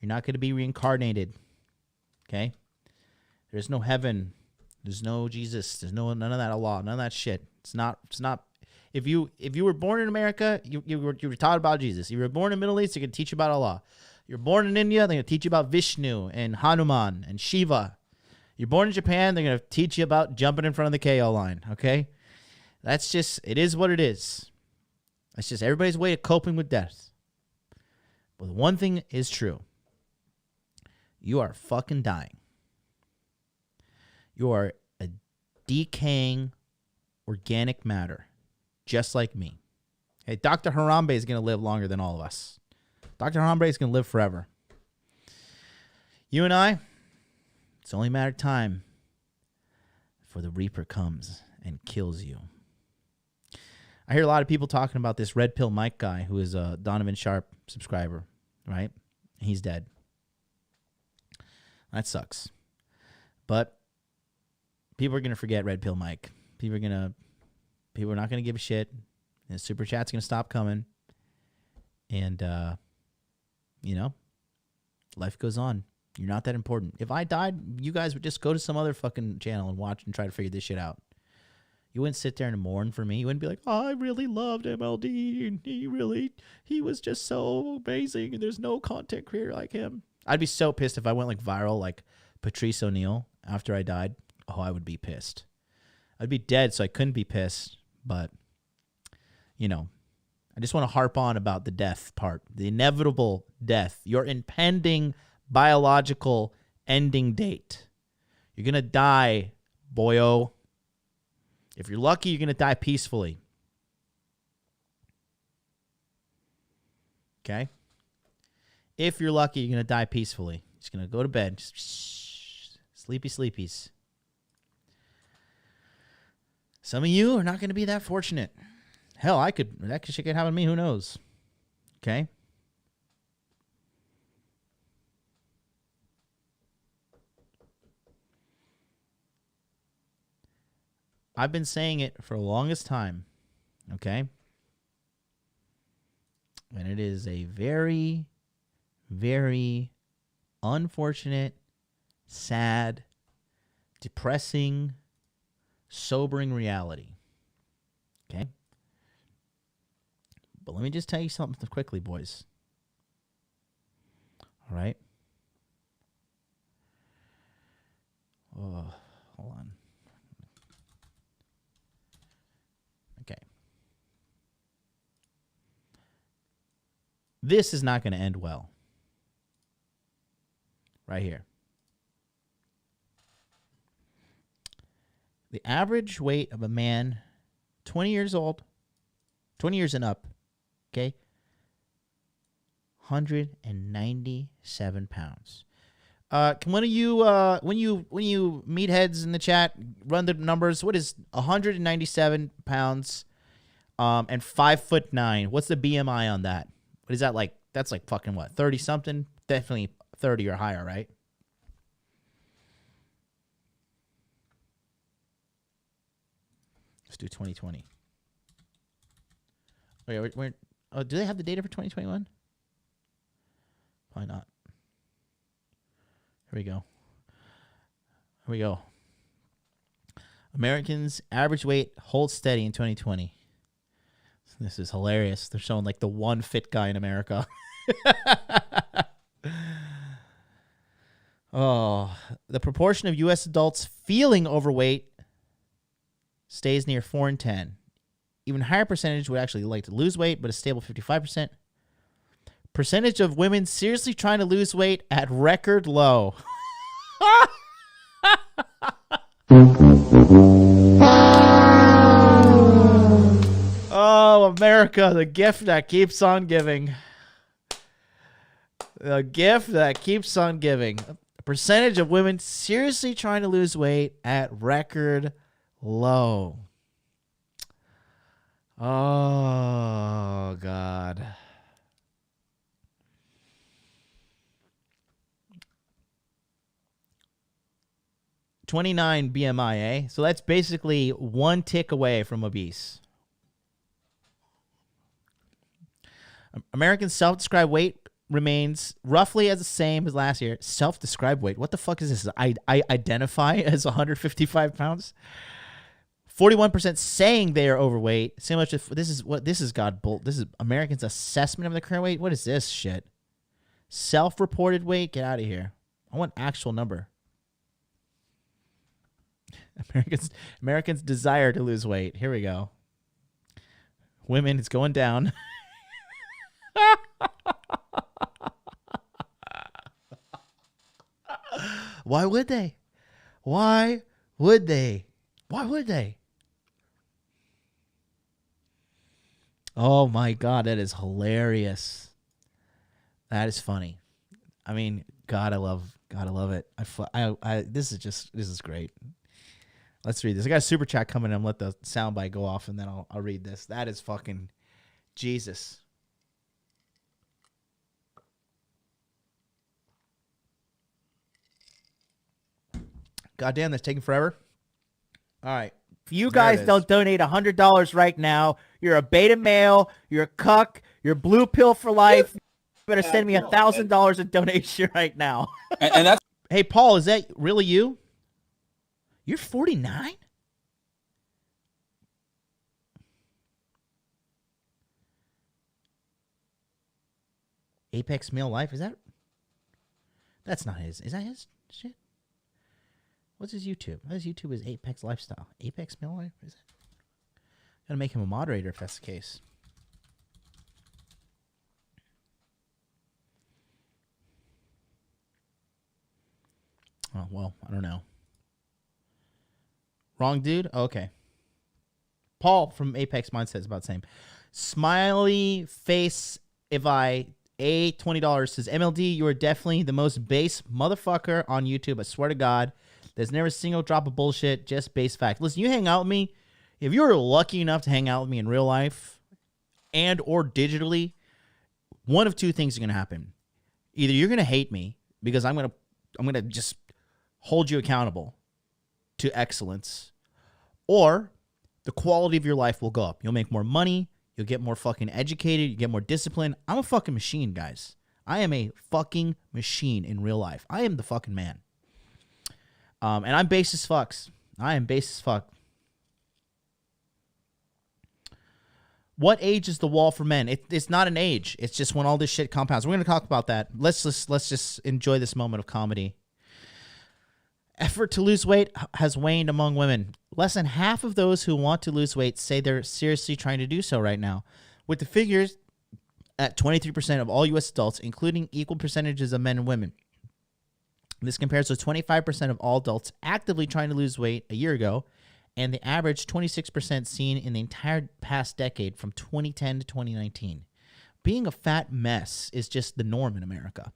You're not going to be reincarnated. Okay? There's no heaven. There's no Jesus. There's none of that Allah. None of that shit. It's not. If you were born in America, you were taught about Jesus. You were born in the Middle East, they're going to teach you about Allah. You're born in India, they're going to teach you about Vishnu and Hanuman and Shiva. You're born in Japan, they're going to teach you about jumping in front of the KO line, okay? That's just, it is what it is. That's just everybody's way of coping with death. But one thing is true. You are fucking dying. You are a decaying organic matter, just like me. Hey, Dr. Harambe is going to live longer than all of us. Dr. Harambe is going to live forever. You and I, it's only a matter of time before the Reaper comes and kills you. I hear a lot of people talking about this Red Pill Mike guy who is a Donovan Sharp subscriber, right? He's dead. That sucks. But people are going to forget Red Pill Mike. People are not going to give a shit. And super chat's going to stop coming. And, life goes on. You're not that important. If I died, you guys would just go to some other fucking channel and watch and try to figure this shit out. You wouldn't sit there and mourn for me. You wouldn't be like, oh, I really loved MLD, and he was just so amazing, and there's no content creator like him. I'd be so pissed if I went like viral like Patrice O'Neal after I died. Oh, I would be pissed. I'd be dead, so I couldn't be pissed, but, I just want to harp on about the death part, the inevitable death, your impending biological ending date. You're going to die, boyo. If you're lucky, you're going to die peacefully. Okay? If you're lucky, you're going to die peacefully. Just going to go to bed. Just sleepy sleepies. Some of you are not going to be that fortunate. Hell, that shit could happen to me. Who knows? Okay? I've been saying it for the longest time. Okay? And it is a very, very unfortunate, sad, depressing, sobering reality. Okay? But let me just tell you something quickly, boys. All right? Oh, hold on. Okay. This is not going to end well. Right here. The average weight of a man 20 years old, 20 years and up, okay, 197 pounds. Can one of you, when you meatheads in the chat, run the numbers? What is 197 pounds, and 5'9"? What's the BMI on that? What is that like? That's like fucking what? 30 something? Definitely 30 or higher, right? Let's do 2020. Wait, do they have the data for 2021? Probably not. Here we go. A Americans' average weight holds steady in 2020. This is hilarious. They're showing like the one fit guy in America. Oh, the proportion of U.S. adults feeling overweight stays near 4 in 10. Even higher percentage would actually like to lose weight, but a stable 55%. Percentage of women seriously trying to lose weight at record low. Oh, America, the gift that keeps on giving. The gift that keeps on giving. A percentage of women seriously trying to lose weight at record low. Oh, God. .29 BMI, eh? So that's basically one tick away from obese. American self-described weight remains roughly as the same as last year. Self-described weight. What the fuck is this? I identify as 155 pounds. 41% saying they are overweight. Similar to this is God bolt. This is Americans' assessment of their current weight. What is this shit? Self-reported weight. Get out of here. I want actual number. Americans' desire to lose weight. Here we go. Women, it's going down. Why would they? Why would they? Why would they? Oh my God, that is hilarious. That is funny. I mean, God, I love it. This is great. Let's read this. I got a super chat coming in. I'm let the soundbite go off, and then I'll read this. That is fucking Jesus. Goddamn, that's taking forever. All right. If you guys don't donate $100 right now, you're a beta male, you're a cuck, you're blue pill for life. You better send me $1,000 in donation right now. And that's Hey, Paul, is that really you? You're 49? Apex Male Life, is that? That's not his. Is that his shit? What's his YouTube? His YouTube is Apex Lifestyle. Apex Male Life? Is it? Gotta make him a moderator if that's the case. Oh, well, I don't know. Wrong dude? Oh, okay. Paul from Apex Mindset is about the same. Smiley face if I $20 says, MLD, you are definitely the most base motherfucker on YouTube. I swear to God. There's never a single drop of bullshit, just base fact. Listen, you hang out with me. If you're lucky enough to hang out with me in real life and or digitally, one of two things are going to happen. Either you're going to hate me because I'm going to just hold you accountable to excellence, or the quality of your life will go up. You'll make more money. You'll get more fucking educated. You get more discipline. I'm a fucking machine, guys. I am a fucking machine in real life. I am the fucking man. And I'm base as fucks. I am base as fuck. What age is the wall for men? It's not an age. It's just when all this shit compounds. We're going to talk about that. Let's just enjoy this moment of comedy. Effort to lose weight has waned among women. Less than half of those who want to lose weight say they're seriously trying to do so right now. With the figures at 23% of all U.S. adults, including equal percentages of men and women. This compares to 25% of all adults actively trying to lose weight a year ago, and the average 26% seen in the entire past decade from 2010 to 2019. Being a fat mess is just the norm in America.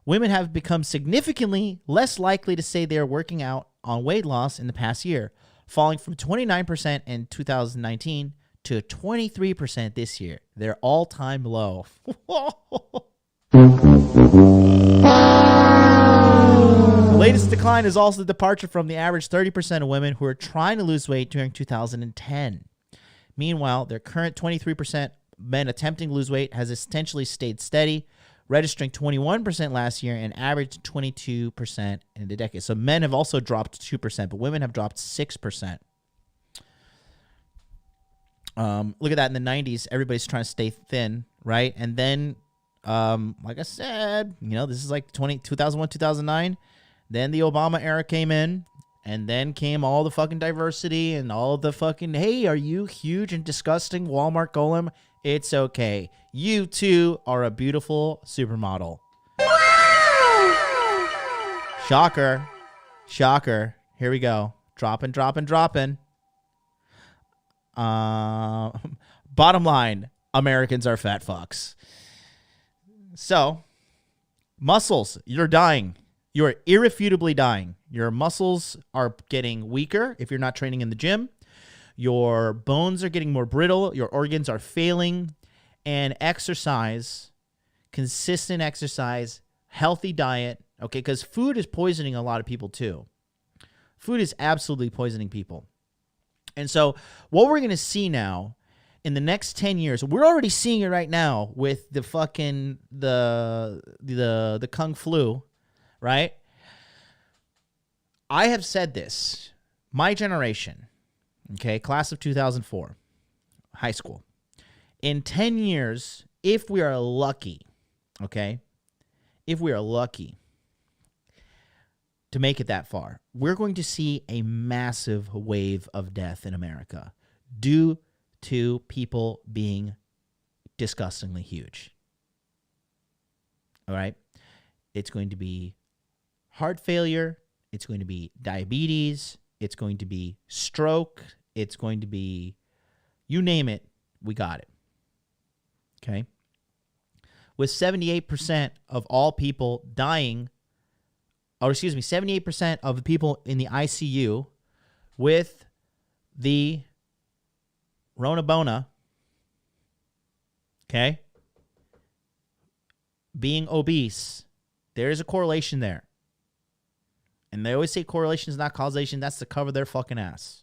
Women have become significantly less likely to say they are working out on weight loss in the past year, falling from 29% in 2019 to 23% this year, their all-time low. The latest decline is also the departure from the average 30% of women who are trying to lose weight during 2010. Meanwhile, their current 23% men attempting to lose weight has essentially stayed steady, registering 21% last year and averaged 22% in the decade. So men have also dropped 2%, but women have dropped 6%. Look at that in the 90s. Everybody's trying to stay thin, right? And then, like I said, this is like 2001, 2009. Then the Obama era came in, and then came all the fucking diversity and all the fucking, hey, are you huge and disgusting Walmart golem? It's okay. You too are a beautiful supermodel. Shocker. Shocker. Here we go. Dropping. Bottom line, Americans are fat fucks. So, muscles, you're dying. You are irrefutably dying. Your muscles are getting weaker if you're not training in the gym. Your bones are getting more brittle. Your organs are failing. And exercise, consistent exercise, healthy diet, okay, because food is poisoning a lot of people too. Food is absolutely poisoning people. And so what we're going to see now in the next 10 years, we're already seeing it right now with the fucking, the Kung Flu, right? I have said this, my generation, okay, class of 2004, high school. In 10 years, if we are lucky, okay, if we are lucky to make it that far, we're going to see a massive wave of death in America due to people being disgustingly huge. All right? It's going to be heart failure. It's going to be diabetes. It's going to be stroke. It's going to be, you name it, we got it. Okay? With 78% of all people dying, 78% of the people in the ICU with the Ronabona, okay, being obese, there is a correlation there. And they always say correlation is not causation. That's to cover their fucking ass.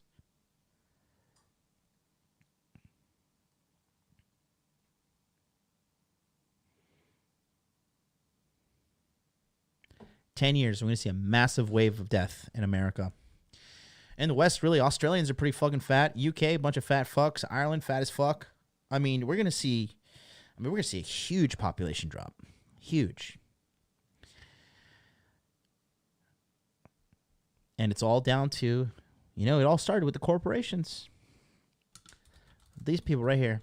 "10 years, we're going to see a massive wave of death in America. In the West, really, Australians are pretty fucking fat. UK, a bunch of fat fucks. Ireland, fat as fuck. I mean, we're going to see a huge population drop. Huge. And it's all down to, it all started with the corporations. These people right here.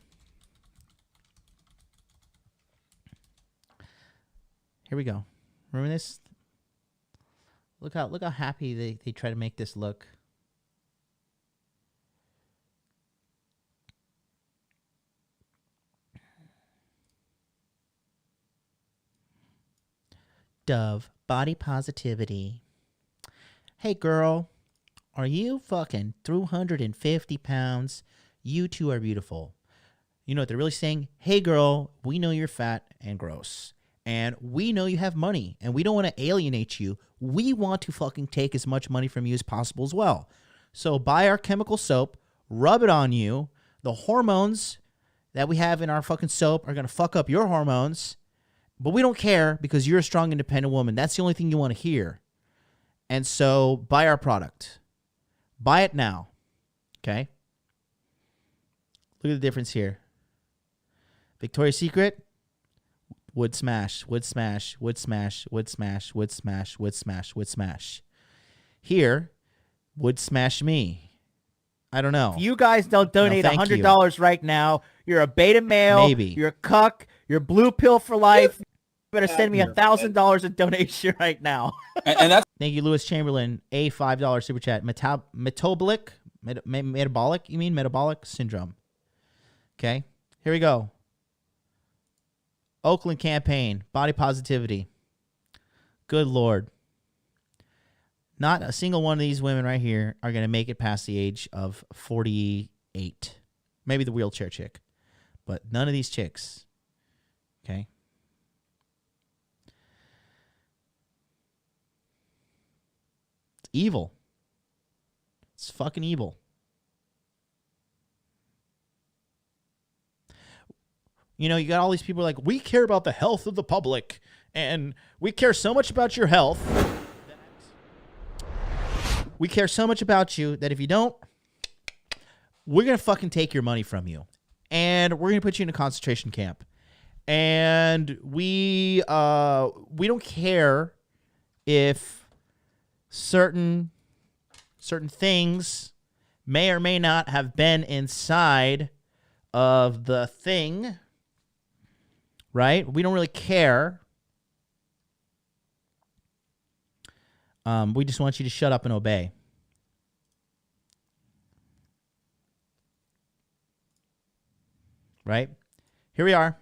Here we go. Remember this? Look how happy they try to make this look. Dove, body positivity. Hey girl, are you fucking 350 pounds? You too are beautiful. You know what they're really saying? Hey girl, we know you're fat and gross. And we know you have money, and we don't want to alienate you. We want to fucking take as much money from you as possible as well. So buy our chemical soap, rub it on you. The hormones that we have in our fucking soap are going to fuck up your hormones, but we don't care because you're a strong, independent woman. That's the only thing you want to hear. And so buy our product. Buy it now. Okay? Look at the difference here. Victoria's Secret. Would smash, would smash, would smash, would smash, would smash, would smash, would smash. Here, would smash me. I don't know. If you guys don't donate $100 right now, you're a beta male. Maybe. You're a cuck. You're blue pill for life. You better send me $1,000 in donation right now. And that's Thank you, Lewis Chamberlain. A $5 super chat. Metabolic syndrome. Okay, here we go. Oakland campaign, body positivity. Good Lord. Not a single one of these women right here are going to make it past the age of 48. Maybe the wheelchair chick. But none of these chicks. Okay? It's evil. It's fucking evil. You know, you got all these people like, we care about the health of the public, and we care so much about your health. We care so much about you that if you don't, we're going to fucking take your money from you. And we're going to put you in a concentration camp. And we don't care if certain things may or may not have been inside of the thing, right? We don't really care. We just want you to shut up and obey. Right? Here we are.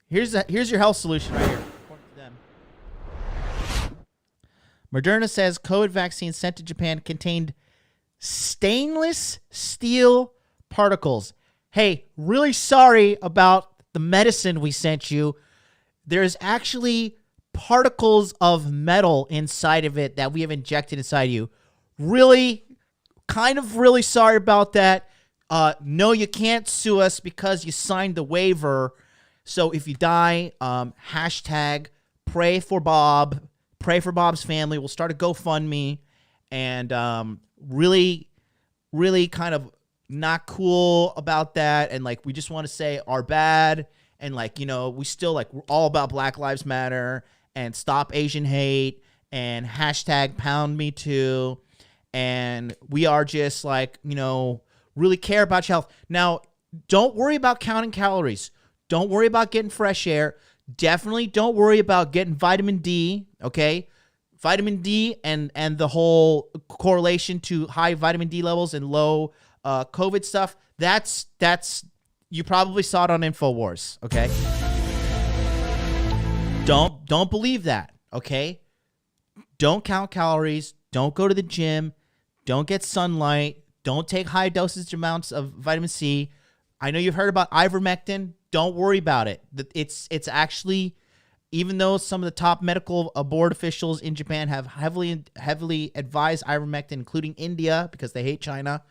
Here's your health solution right here. According to them. Moderna says COVID vaccine sent to Japan contained stainless steel particles. Hey, really sorry about the medicine we sent you. There's actually particles of metal inside of it that we have injected inside you. Really sorry about that. No, you can't sue us because you signed the waiver. So if you die, hashtag pray for Bob, pray for Bob's family. We'll start a GoFundMe, and really kind of not cool about that. And like, we just want to say our bad. And like, you know, we still like, we're all about Black Lives Matter and stop Asian hate and hashtag pound me too. And we are just like, you know, really care about your health. Now, don't worry about counting calories. Don't worry about getting fresh air. Definitely don't worry about getting vitamin D, okay? Vitamin D and the whole correlation to high vitamin D levels and low COVID stuff. That's you probably saw it on InfoWars, okay? Don't believe that, okay? Don't count calories. Don't go to the gym. Don't get sunlight. Don't take high dosage amounts of vitamin C. I know you've heard about ivermectin. Don't worry about it. It's actually, even though some of the top medical board officials in Japan have heavily advised ivermectin, including India because they hate China,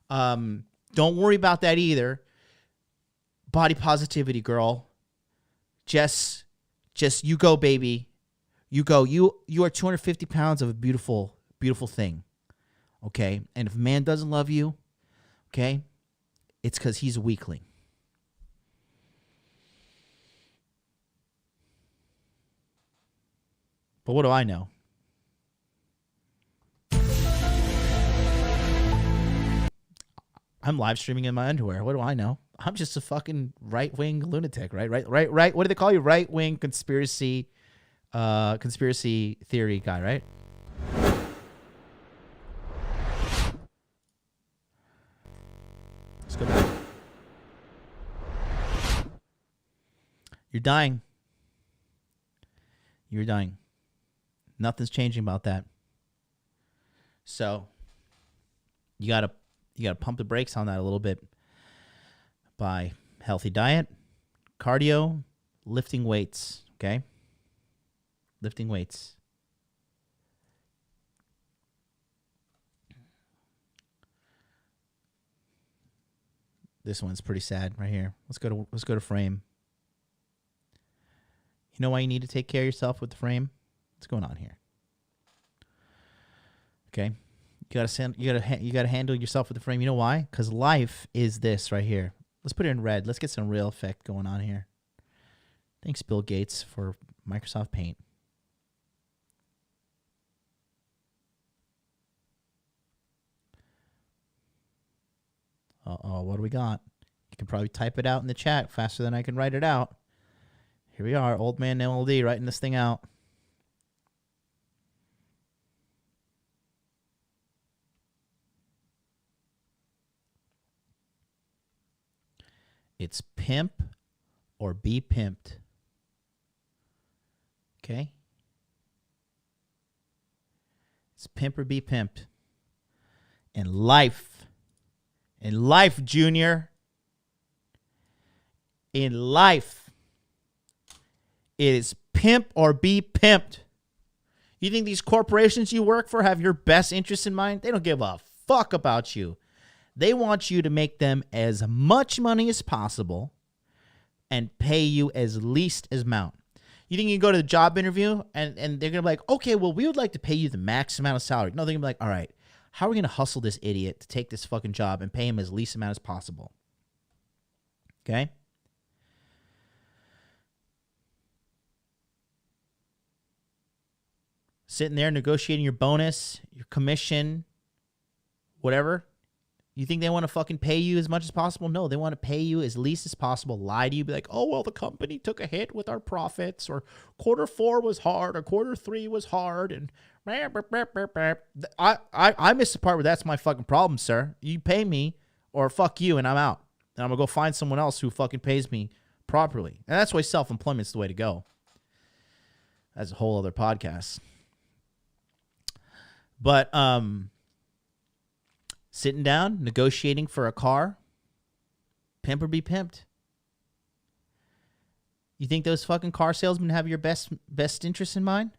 don't worry about that either. Body positivity, girl. Just you go, baby. You go. You are 250 pounds of a beautiful, beautiful thing. Okay? And if a man doesn't love you, okay, it's because he's a weakling. But what do I know? I'm live streaming in my underwear. What do I know? I'm just a fucking right-wing lunatic, right? Right. What do they call you? Right-wing conspiracy theory guy, right? Let's go back. You're dying. You're dying. Nothing's changing about that. So you gotta pump the brakes on that a little bit by healthy diet, cardio, lifting weights, okay? Lifting weights. This one's pretty sad right here. Let's go to frame. You know why you need to take care of yourself with the frame? What's going on here? Okay, you gotta handle yourself with the frame. You know why? Because life is this right here. Let's put it in red. Let's get some real effect going on here. Thanks, Bill Gates, for Microsoft Paint. What do we got? You can probably type it out in the chat faster than I can write it out. Here we are, old man LD writing this thing out. It's pimp or be pimped. Okay? It's pimp or be pimped. In life, Junior, in life, it is pimp or be pimped. You think these corporations you work for have your best interests in mind? They don't give a fuck about you. They want you to make them as much money as possible and pay you as least as amount. You think you can go to the job interview and they're going to be like, okay, well, we would like to pay you the max amount of salary. No, they're going to be like, all right, how are we going to hustle this idiot to take this fucking job and pay him as least amount as possible? Okay? Sitting there negotiating your bonus, your commission, whatever. You think they want to fucking pay you as much as possible? No, they want to pay you as least as possible, lie to you, be like, oh, well, the company took a hit with our profits, or quarter 4 was hard, or quarter 3 was hard, and I missed the part where that's my fucking problem, sir. You pay me, or fuck you, and I'm out. And I'm going to go find someone else who fucking pays me properly. And that's why self-employment's the way to go. That's a whole other podcast. But, sitting down, negotiating for a car, pimp or be pimped. You think those fucking car salesmen have your best interest in mind?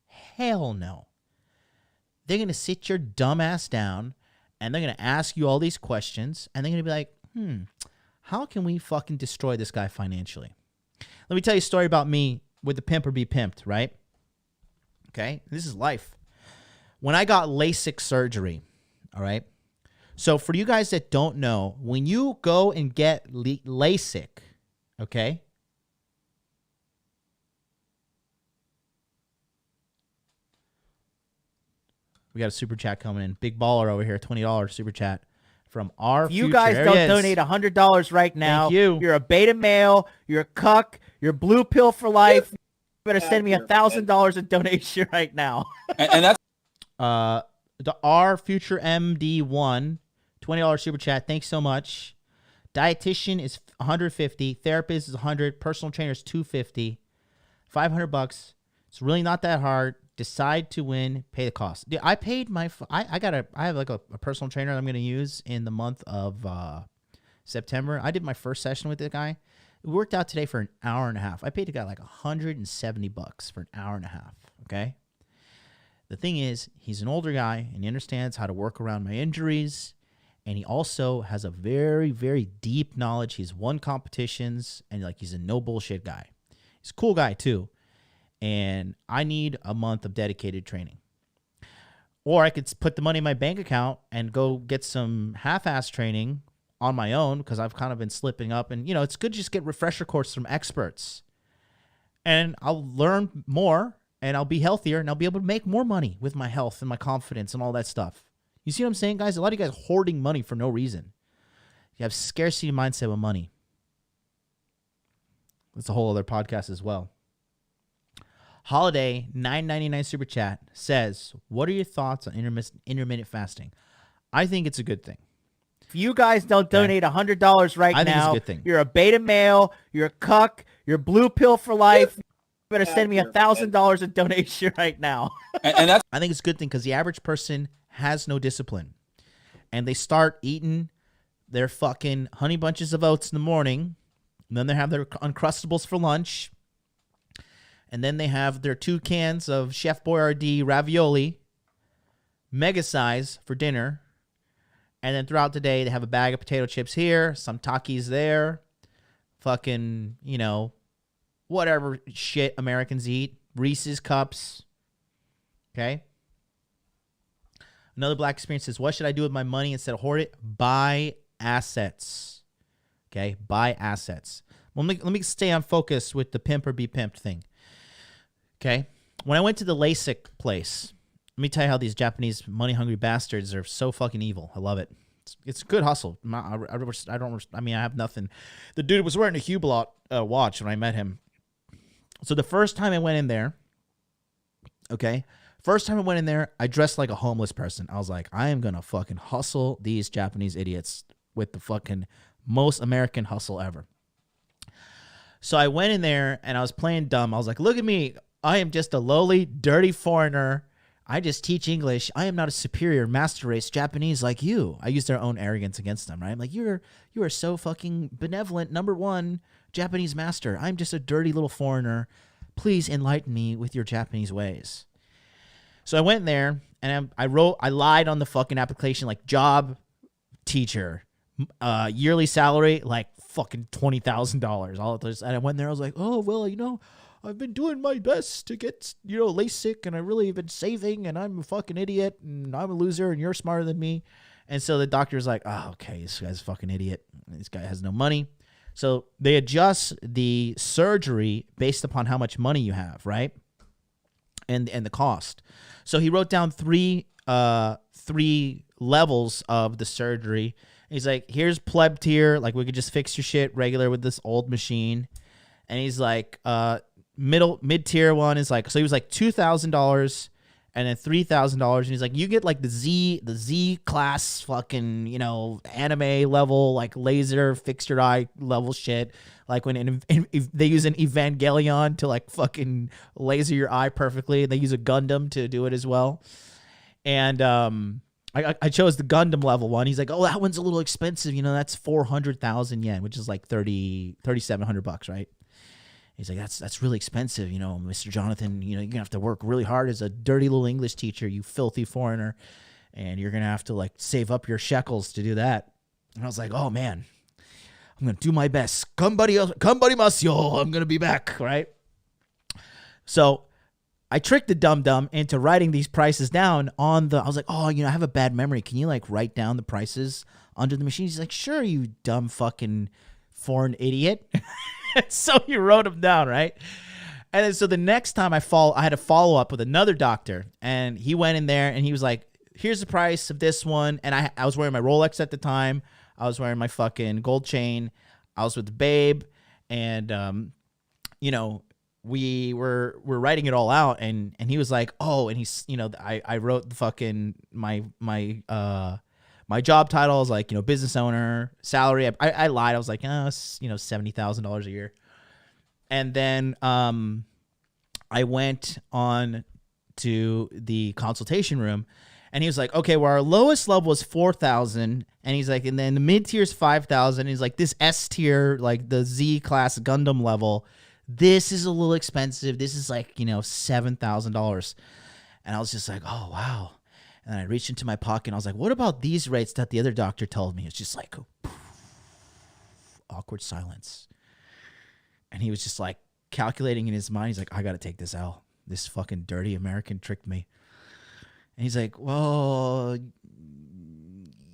Hell no. They're going to sit your dumb ass down, and they're going to ask you all these questions, and they're going to be like, how can we fucking destroy this guy financially? Let me tell you a story about me with the pimp or be pimped, right? Okay? This is life. When I got LASIK surgery, all right? So for you guys that don't know, when you go and get LASIK, okay? We got a super chat coming in. Big baller over here, $20 super chat from our If you future. guys There don't he is. donate $100 right now, Thank you. You're a beta male, you're a cuck, you're blue pill for life. You better send me $1,000 in donation right now. And that's The R Future MD1, $20 super chat. Thanks so much. Dietitian is $150. Therapist is $100. Personal trainer is $250. $500. It's really not that hard. Decide to win. Pay the cost. Dude, I paid my. I have like a personal trainer that I'm gonna use in the month of September. I did my first session with the guy. It worked out today for an hour and a half. I paid the guy like $170 for an hour and a half. Okay. The thing is, he's an older guy, and he understands how to work around my injuries, and he also has a very, very deep knowledge. He's won competitions, and like he's a no bullshit guy. He's a cool guy too, and I need a month of dedicated training. Or I could put the money in my bank account and go get some half-ass training on my own because I've kind of been slipping up, and it's good to just get refresher courses from experts, and I'll learn more. And I'll be healthier, and I'll be able to make more money with my health and my confidence and all that stuff. You see what I'm saying, guys? A lot of you guys hoarding money for no reason. You have scarcity mindset with money. That's a whole other podcast as well. Holiday, $9.99 super chat, says, what are your thoughts on intermittent fasting? I think it's a good thing. If you guys don't donate $100 right I think it's a now, good thing. you're a beta male, you're a cuck, you're blue pill for life. You better send me $1,000 in donation right now. and that's I think it's a good thing because the average person has no discipline. And they start eating their fucking honey bunches of oats in the morning. And then they have their Uncrustables for lunch. And then they have their 2 cans of Chef Boyardee ravioli, mega size, for dinner. And then throughout the day, they have a bag of potato chips here, some Takis there, fucking, whatever shit Americans eat. Reese's Cups. Okay? Another black experience says, what should I do with my money instead of hoard it? Buy assets. Okay? Buy assets. Well, let me stay on focus with the pimp or be pimped thing. Okay? When I went to the LASIK place, let me tell you how these Japanese money-hungry bastards are so fucking evil. I love it. It's a good hustle. I have nothing. The dude was wearing a Hublot watch when I met him. So the first time I went in there, I dressed like a homeless person. I was like, I am going to fucking hustle these Japanese idiots with the fucking most American hustle ever. So I went in there and I was playing dumb. I was like, look at me. I am just a lowly, dirty foreigner. I just teach English. I am not a superior master race Japanese like you. I used their own arrogance against them, right? I'm like, you are so fucking benevolent, number one Japanese master. I'm just a dirty little foreigner. Please enlighten me with your Japanese ways. So I went there and I lied on the fucking application, like job, teacher, yearly salary, like fucking $20,000. All of this. And I went there. I was like, oh, well, I've been doing my best to get, LASIK, and I really have been saving, and I'm a fucking idiot, and I'm a loser, and you're smarter than me. And so the doctor's like, oh, okay, this guy's a fucking idiot. This guy has no money. So they adjust the surgery based upon how much money you have, right? And the cost. So he wrote down three levels of the surgery. He's like, here's pleb tier, like we could just fix your shit regular with this old machine. And he's like, mid tier one is like, so he was like $2,000 and then $3,000. And he's like, you get like the Z class fucking, anime level, like laser fix your eye level shit. Like when they use an Evangelion to like fucking laser your eye perfectly. And they use a Gundam to do it as well. And I chose the Gundam level one. He's like, oh, that one's a little expensive. That's 400,000 yen, which is like $3,700, right? He's like, that's really expensive, Mr. Jonathan. You're gonna have to work really hard as a dirty little English teacher, you filthy foreigner, and you're gonna have to like save up your shekels to do that. And I was like, oh man, I'm gonna do my best. Masyo. I'm gonna be back, right? So I tricked the dum-dum into writing these prices down I was like, oh, I have a bad memory. Can you like write down the prices under the machine? He's like, sure, you dumb fucking foreign idiot. So he wrote them down, right? And then so the next time I had to follow up with another doctor, and he went in there and he was like, here's the price of this one. And I was wearing my Rolex at the time. I was wearing my fucking gold chain. I was with the babe, and we were writing it all out, and he was like, oh, and he's, I wrote the fucking my job title is like, business owner, salary. I lied. I was like, $70,000 a year. And then I went on to the consultation room, and he was like, okay, well, our lowest level is 4,000. And he's like, and then the mid tier is 5,000. He's like, this S tier, like the Z class Gundam level, this is a little expensive. This is like, $7,000. And I was just like, oh, wow. And I reached into my pocket and I was like, what about these rates that the other doctor told me? It's just like awkward silence. And he was just like calculating in his mind. He's like, I got to take this L. This fucking dirty American tricked me. And he's like, well,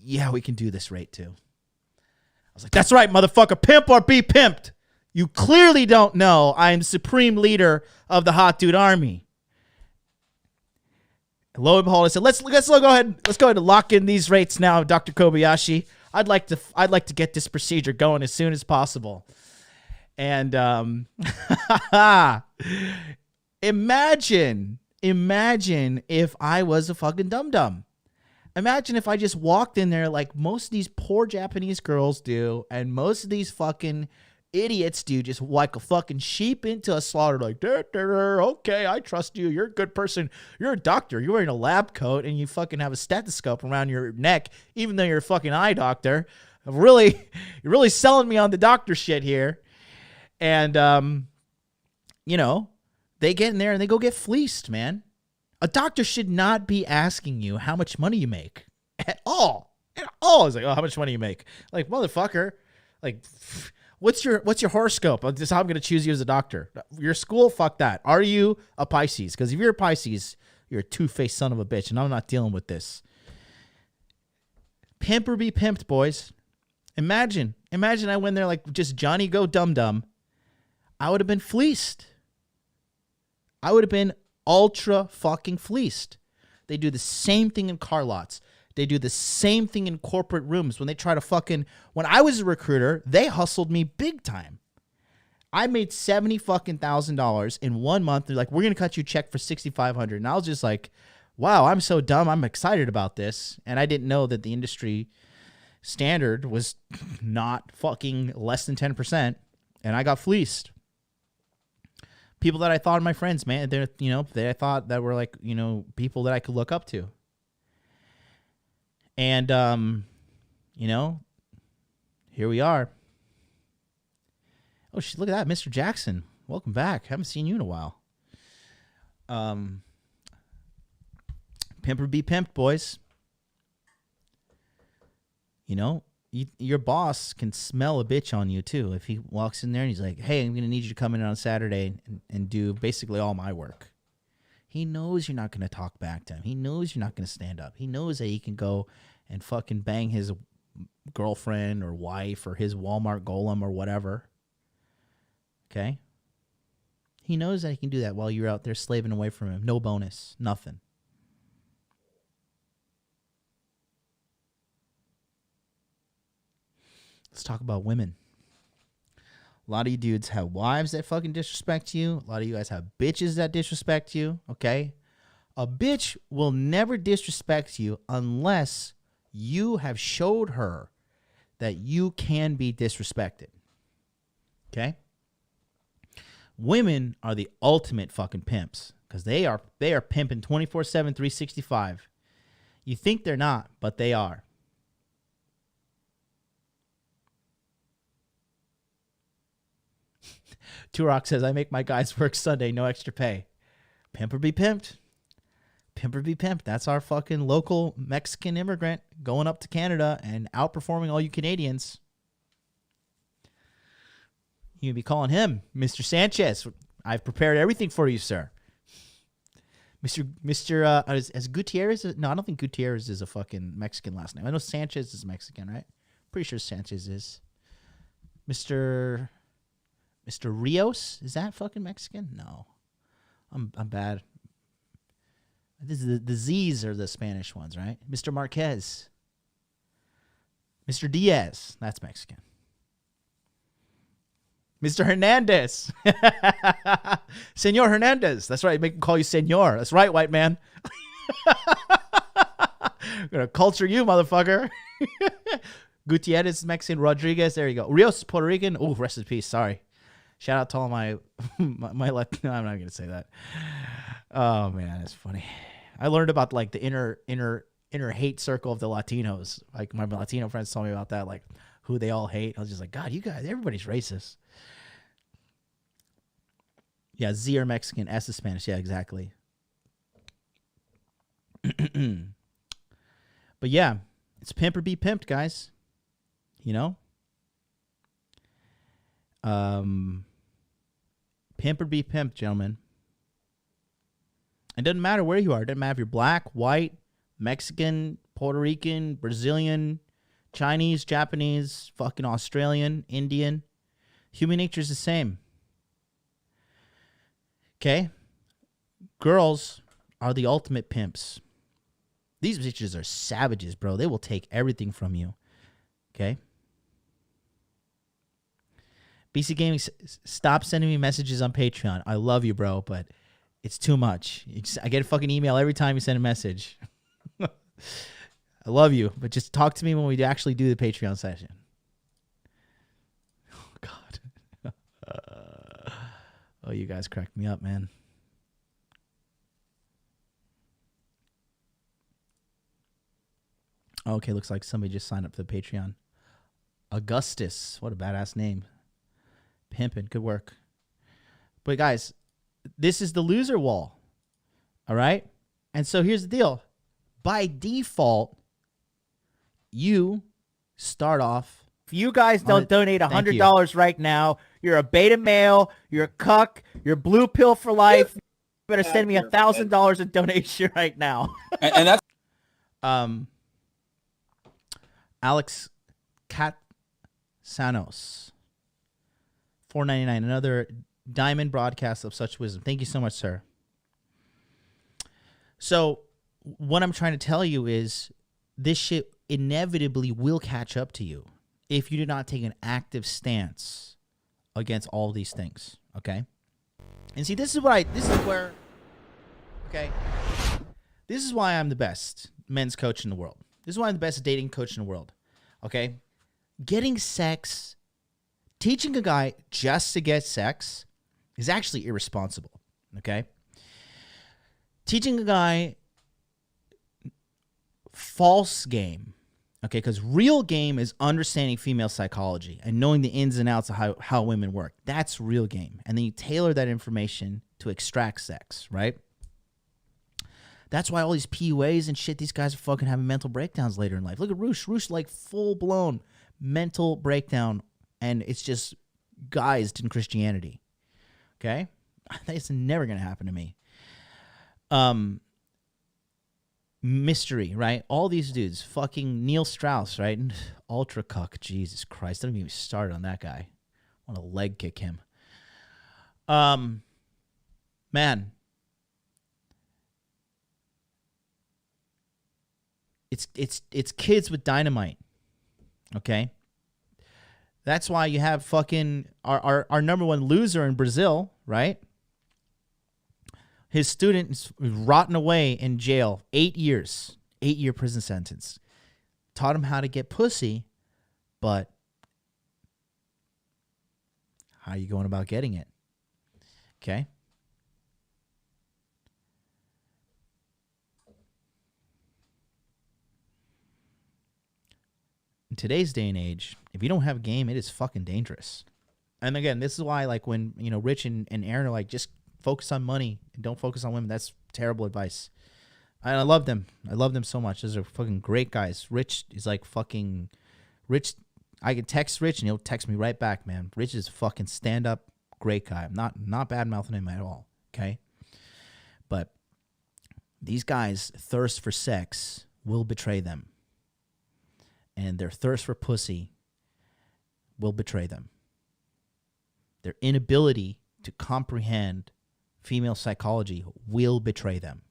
yeah, we can do this rate too. I was like, that's right, motherfucker. Pimp or be pimped. You clearly don't know I'm supreme leader of the hot dude army. Lo and behold, I said, let's go ahead and lock in these rates now, Dr. Kobayashi. I'd like to get this procedure going as soon as possible. And imagine if I was a fucking dum-dum. Imagine if I just walked in there like most of these poor Japanese girls do, and most of these fucking idiots do, just like a fucking sheep into a slaughter, like, okay, I trust you. You're a good person. You're a doctor. You're wearing a lab coat and you fucking have a stethoscope around your neck, even though you're a fucking eye doctor. You're really selling me on the doctor shit here. And, they get in there and they go get fleeced, man. A doctor should not be asking you how much money you make at all. At all. I was like, oh, how much money you make? Like, motherfucker. Like, what's your horoscope? This is how I'm going to choose you as a doctor. Your school, fuck that. Are you a Pisces? Because if you're a Pisces, you're a two-faced son of a bitch, and I'm not dealing with this. Pimp or be pimped, boys. Imagine I went there like just Johnny go dum-dum. I would have been fleeced. I would have been ultra fucking fleeced. They do the same thing in car lots. They do the same thing in corporate rooms when they try to fucking... When I was a recruiter, they hustled me big time. I made $70,000 in 1 month. They're like, we're going to cut you a check for $6,500. And I was just like, wow, I'm so dumb. I'm excited about this. And I didn't know that the industry standard was not fucking less than 10%. And I got fleeced. People that I thought were my friends, man, I thought that were like, people that I could look up to. And, here we are. Oh, look at that, Mr. Jackson. Welcome back. Haven't seen you in a while. Pimp or be pimped, boys. You your boss can smell a bitch on you too. If he walks in there and he's like, hey, I'm going to need you to come in on Saturday and do basically all my work. He knows you're not going to talk back to him. He knows you're not going to stand up. He knows that he can go and fucking bang his girlfriend or wife or his Walmart golem or whatever. Okay? He knows that he can do that while you're out there slaving away from him. No bonus. Nothing. Let's talk about women. A lot of you dudes have wives that fucking disrespect you. A lot of you guys have bitches that disrespect you, okay? A bitch will never disrespect you unless you have showed her that you can be disrespected, okay? Women are the ultimate fucking pimps because they are pimping 24/7, 365. You think they're not, but they are. Turok says, I make my guys work Sunday, no extra pay. Pimp or be pimped. Pimp or be pimped. That's our fucking local Mexican immigrant going up to Canada and outperforming all you Canadians. You can be calling him Mr. Sanchez. I've prepared everything for you, sir. Mr. As Gutierrez? No, I don't think Gutierrez is a fucking Mexican last name. I know Sanchez is Mexican, right? Pretty sure Sanchez is. Mr. Rios? Is that fucking Mexican? No. I'm bad. This is the Z's are the Spanish ones, right? Mr. Marquez. Mr. Diaz. That's Mexican. Mr. Hernandez. Senor Hernandez. That's right. Make him call you senor. That's right, white man. I'm going to culture you, motherfucker. Gutierrez, Mexican. Rodriguez. There you go. Rios, Puerto Rican. Oh, rest in peace. Sorry. Shout out to all my no, I'm not going to say that. Oh, man. That's funny. I learned about like the inner hate circle of the Latinos. Like my Latino friends told me about that, like who they all hate. I was just like, God, you guys, everybody's racist. Yeah, Z are Mexican, S is Spanish. Yeah, exactly. But yeah, it's pimp or be pimped, guys. You know? Pimp or be pimped, gentlemen. It doesn't matter where you are. It doesn't matter if you're black, white, Mexican, Puerto Rican, Brazilian, Chinese, Japanese, fucking Australian, Indian. Human nature is the same. Okay? Girls are the ultimate pimps. These bitches are savages, bro. They will take everything from you. Okay? BC Gaming, stop sending me messages on Patreon. I love you, bro, but it's too much. I get a fucking email every time you send a message. I love you, but just talk to me when we actually do the Patreon session. Oh, God. Oh, you guys cracked me up, man. Okay, looks like somebody just signed up for the Patreon. Augustus. What a badass name. Pimpin'. Good work. But, guys, this is the loser wall. All right? And so here's the deal. By default, you start off. If you guys don't donate $100 right now, you're a beta male, you're a cuck, you're blue pill for life. You better send me $1,000 in donation right now. And that's Alex Katsanos, $4.99. Another diamond broadcast of such wisdom. Thank you so much, sir. So what I'm trying to tell you is this shit inevitably will catch up to you if you do not take an active stance against all these things, okay? And see, this is where, okay? This is why I'm the best men's coach in the world. This is why I'm the best dating coach in the world, okay? Getting sex, teaching a guy just to get sex is actually irresponsible, okay? Teaching a guy false game, okay, because real game is understanding female psychology and knowing the ins and outs of how women work. That's real game. And then you tailor that information to extract sex, right? That's why all these PUAs and shit, these guys are fucking having mental breakdowns later in life. Look at Roosh. Roosh, like, full-blown mental breakdown, and it's just guised in Christianity. Okay? That's never going to happen to me. Mystery, right? All these dudes, fucking Neil Strauss, right? And Ultra Cuck, Jesus Christ. Don't even get me started on that guy. I want to leg kick him. Man. It's kids with dynamite. Okay? That's why you have fucking our number one loser in Brazil, right? His student is rotting away in jail, 8 years, 8-year prison sentence. Taught him how to get pussy, but how are you going about getting it? Okay? In today's day and age, if you don't have game, it is fucking dangerous. And again, this is why, like, when, you know, Rich and Aaron are like, just focus on money and don't focus on women. That's terrible advice. And I love them. I love them so much. Those are fucking great guys. Rich is like fucking Rich. I can text Rich and he'll text me right back, man. Rich is a fucking stand-up great guy. I'm not bad-mouthing him at all, okay? But these guys' thirst for sex will betray them. And their thirst for pussy will betray them. Their inability to comprehend female psychology will betray them,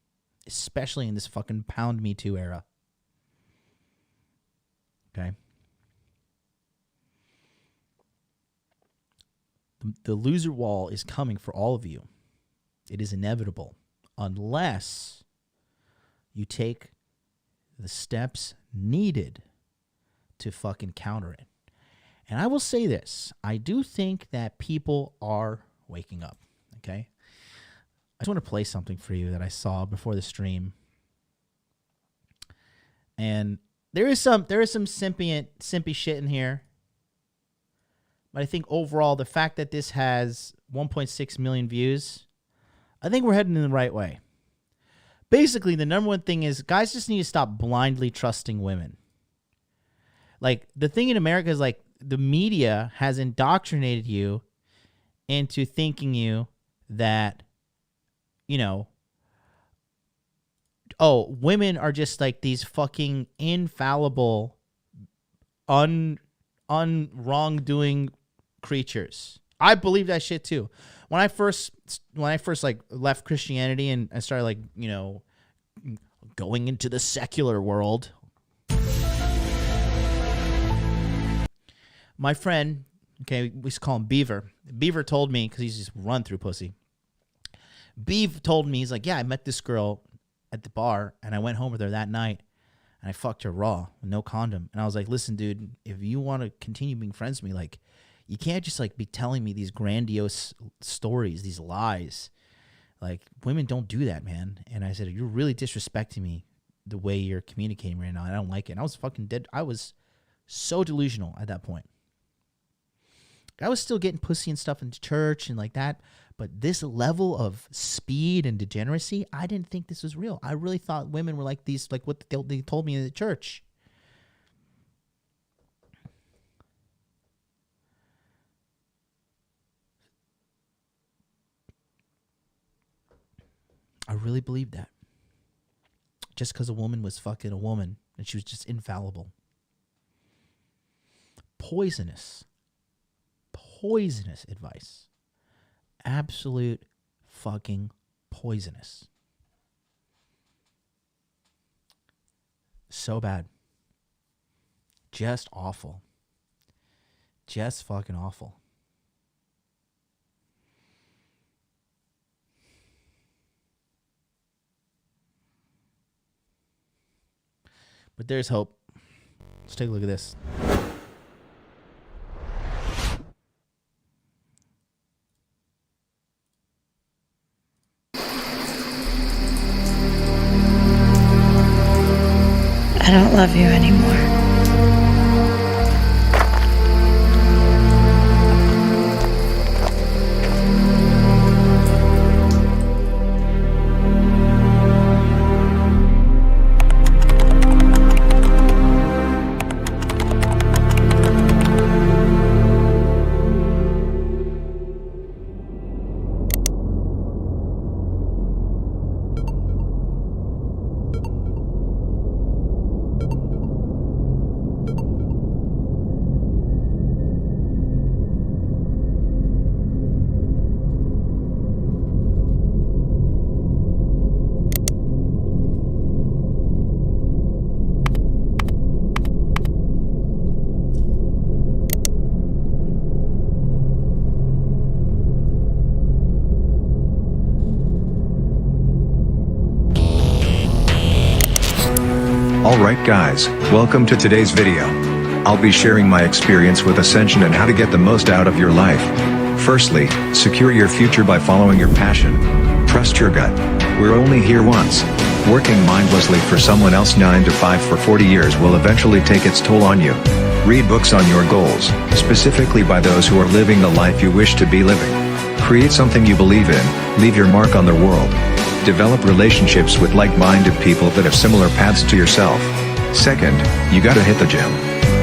especially in this fucking pound me too era. Okay? The loser wall is coming for all of you. It is inevitable unless you take the steps needed to fucking counter it. And I will say this. I do think that people are waking up. Okay? I just want to play something for you that I saw before the stream. And there is some simpy shit in here. But I think overall, the fact that this has 1.6 million views, I think we're heading in the right way. Basically, the number one thing is guys just need to stop blindly trusting women. Like, the thing in America is, like, the media has indoctrinated you into thinking you that, you know, oh, women are just like these fucking infallible, wrongdoing creatures. I believe that shit too. When I first like left Christianity and I started, like, you know, going into the secular world, my friend, okay, we used to call him Beaver. Beaver told me, because he's just run through pussy. Beav told me, he's like, yeah, I met this girl at the bar, and I went home with her that night, and I fucked her raw, with no condom. And I was like, listen, dude, if you want to continue being friends with me, like, you can't just, like, be telling me these grandiose stories, these lies. Like, women don't do that, man. And I said, you're really disrespecting me the way you're communicating right now. I don't like it. And I was fucking dead. I was so delusional at that point. I was still getting pussy and stuff into church and like that, but this level of speed and degeneracy, I didn't think this was real. I really thought women were like these, like what they told me in the church. I really believed that. Just because a woman was fucking a woman and she was just infallible. Poisonous advice. Absolute fucking poisonous. So bad. Just awful. Just fucking awful. But there's hope. Let's take a look at this. I don't love you anymore. Alright guys, welcome to today's video. I'll be sharing my experience with Ascension and how to get the most out of your life. Firstly, secure your future by following your passion. Trust your gut. We're only here once. Working mindlessly for someone else 9 to 5 for 40 years will eventually take its toll on you. Read books on your goals, specifically by those who are living the life you wish to be living. Create something you believe in, leave your mark on the world. Develop relationships with like-minded people that have similar paths to yourself. Second, you gotta hit the gym.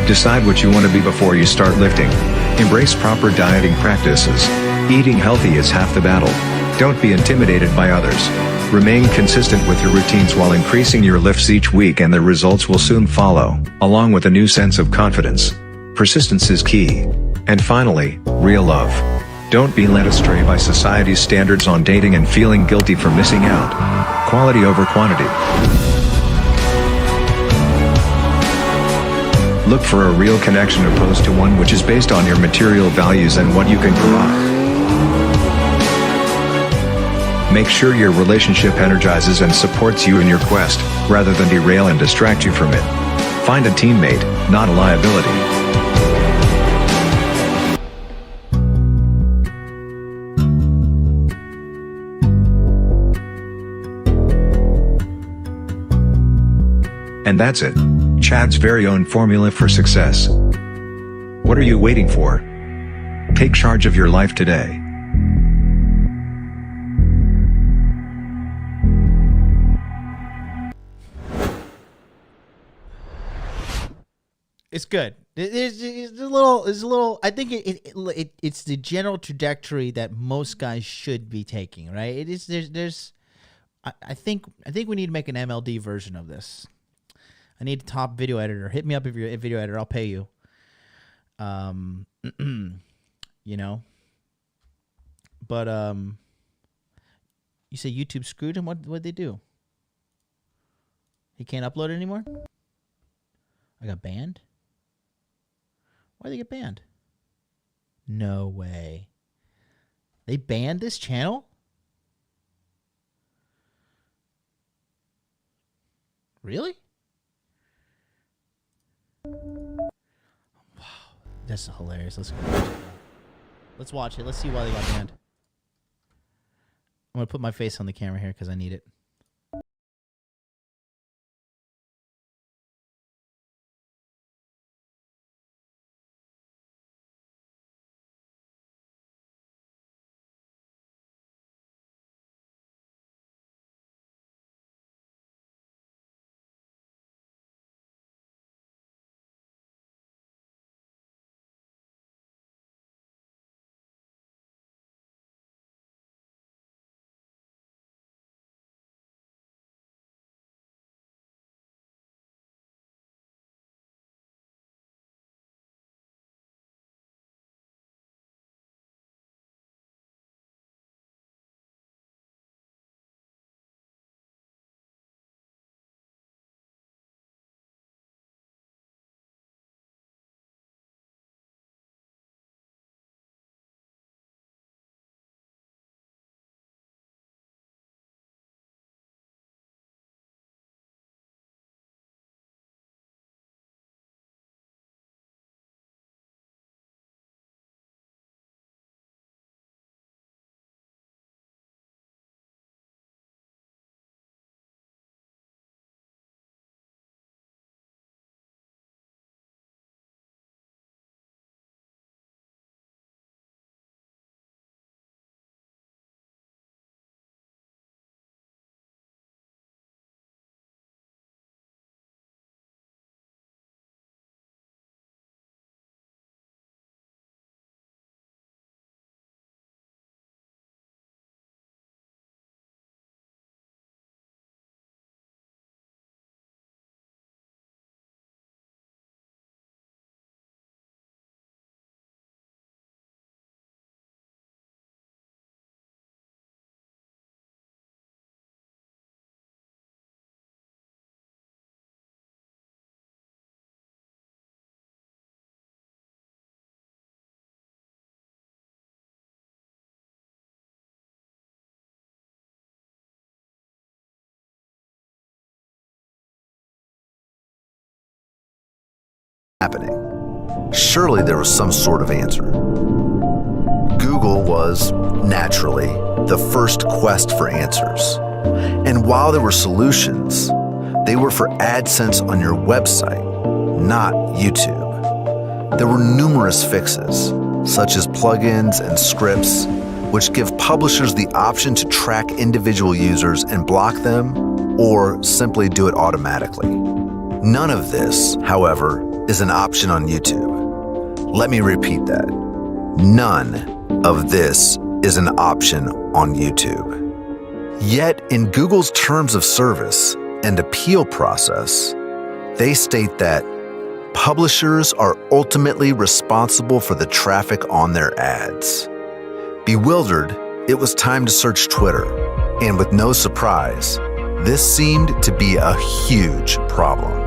Decide what you want to be before you start lifting. Embrace proper dieting practices. Eating healthy is half the battle. Don't be intimidated by others. Remain consistent with your routines while increasing your lifts each week and the results will soon follow, along with a new sense of confidence. Persistence is key. And finally, real love. Don't be led astray by society's standards on dating and feeling guilty for missing out. Quality over quantity. Look for a real connection opposed to one which is based on your material values and what you can provide. Make sure your relationship energizes and supports you in your quest, rather than derail and distract you from it. Find a teammate, not a liability. And that's it. Chad's very own formula for success. What are you waiting for? Take charge of your life today. It's good. It's a little. It's a little. I think it's the general trajectory that most guys should be taking. Right. It is. There's. I think we need to make an MLD version of this. I need a top video editor. Hit me up if you're a video editor. I'll pay you. You know. But you say YouTube screwed him. What'd they do? He can't upload it anymore. I got banned. Why did they get banned? No way. They banned this channel? Really? Wow. That's hilarious. Let's watch it. Let's see why they got banned. I'm going to put my face on the camera here because I need it. happening? Surely there was some sort of answer. Google was, naturally, the first quest for answers. And while there were solutions, they were for AdSense on your website, not YouTube. There were numerous fixes, such as plugins and scripts, which give publishers the option to track individual users and block them, or simply do it automatically. None of this, however, is an option on YouTube. Let me repeat that. None of this is an option on YouTube. Yet, in Google's terms of service and appeal process, they state that publishers are ultimately responsible for the traffic on their ads. Bewildered, it was time to search Twitter, and with no surprise, this seemed to be a huge problem.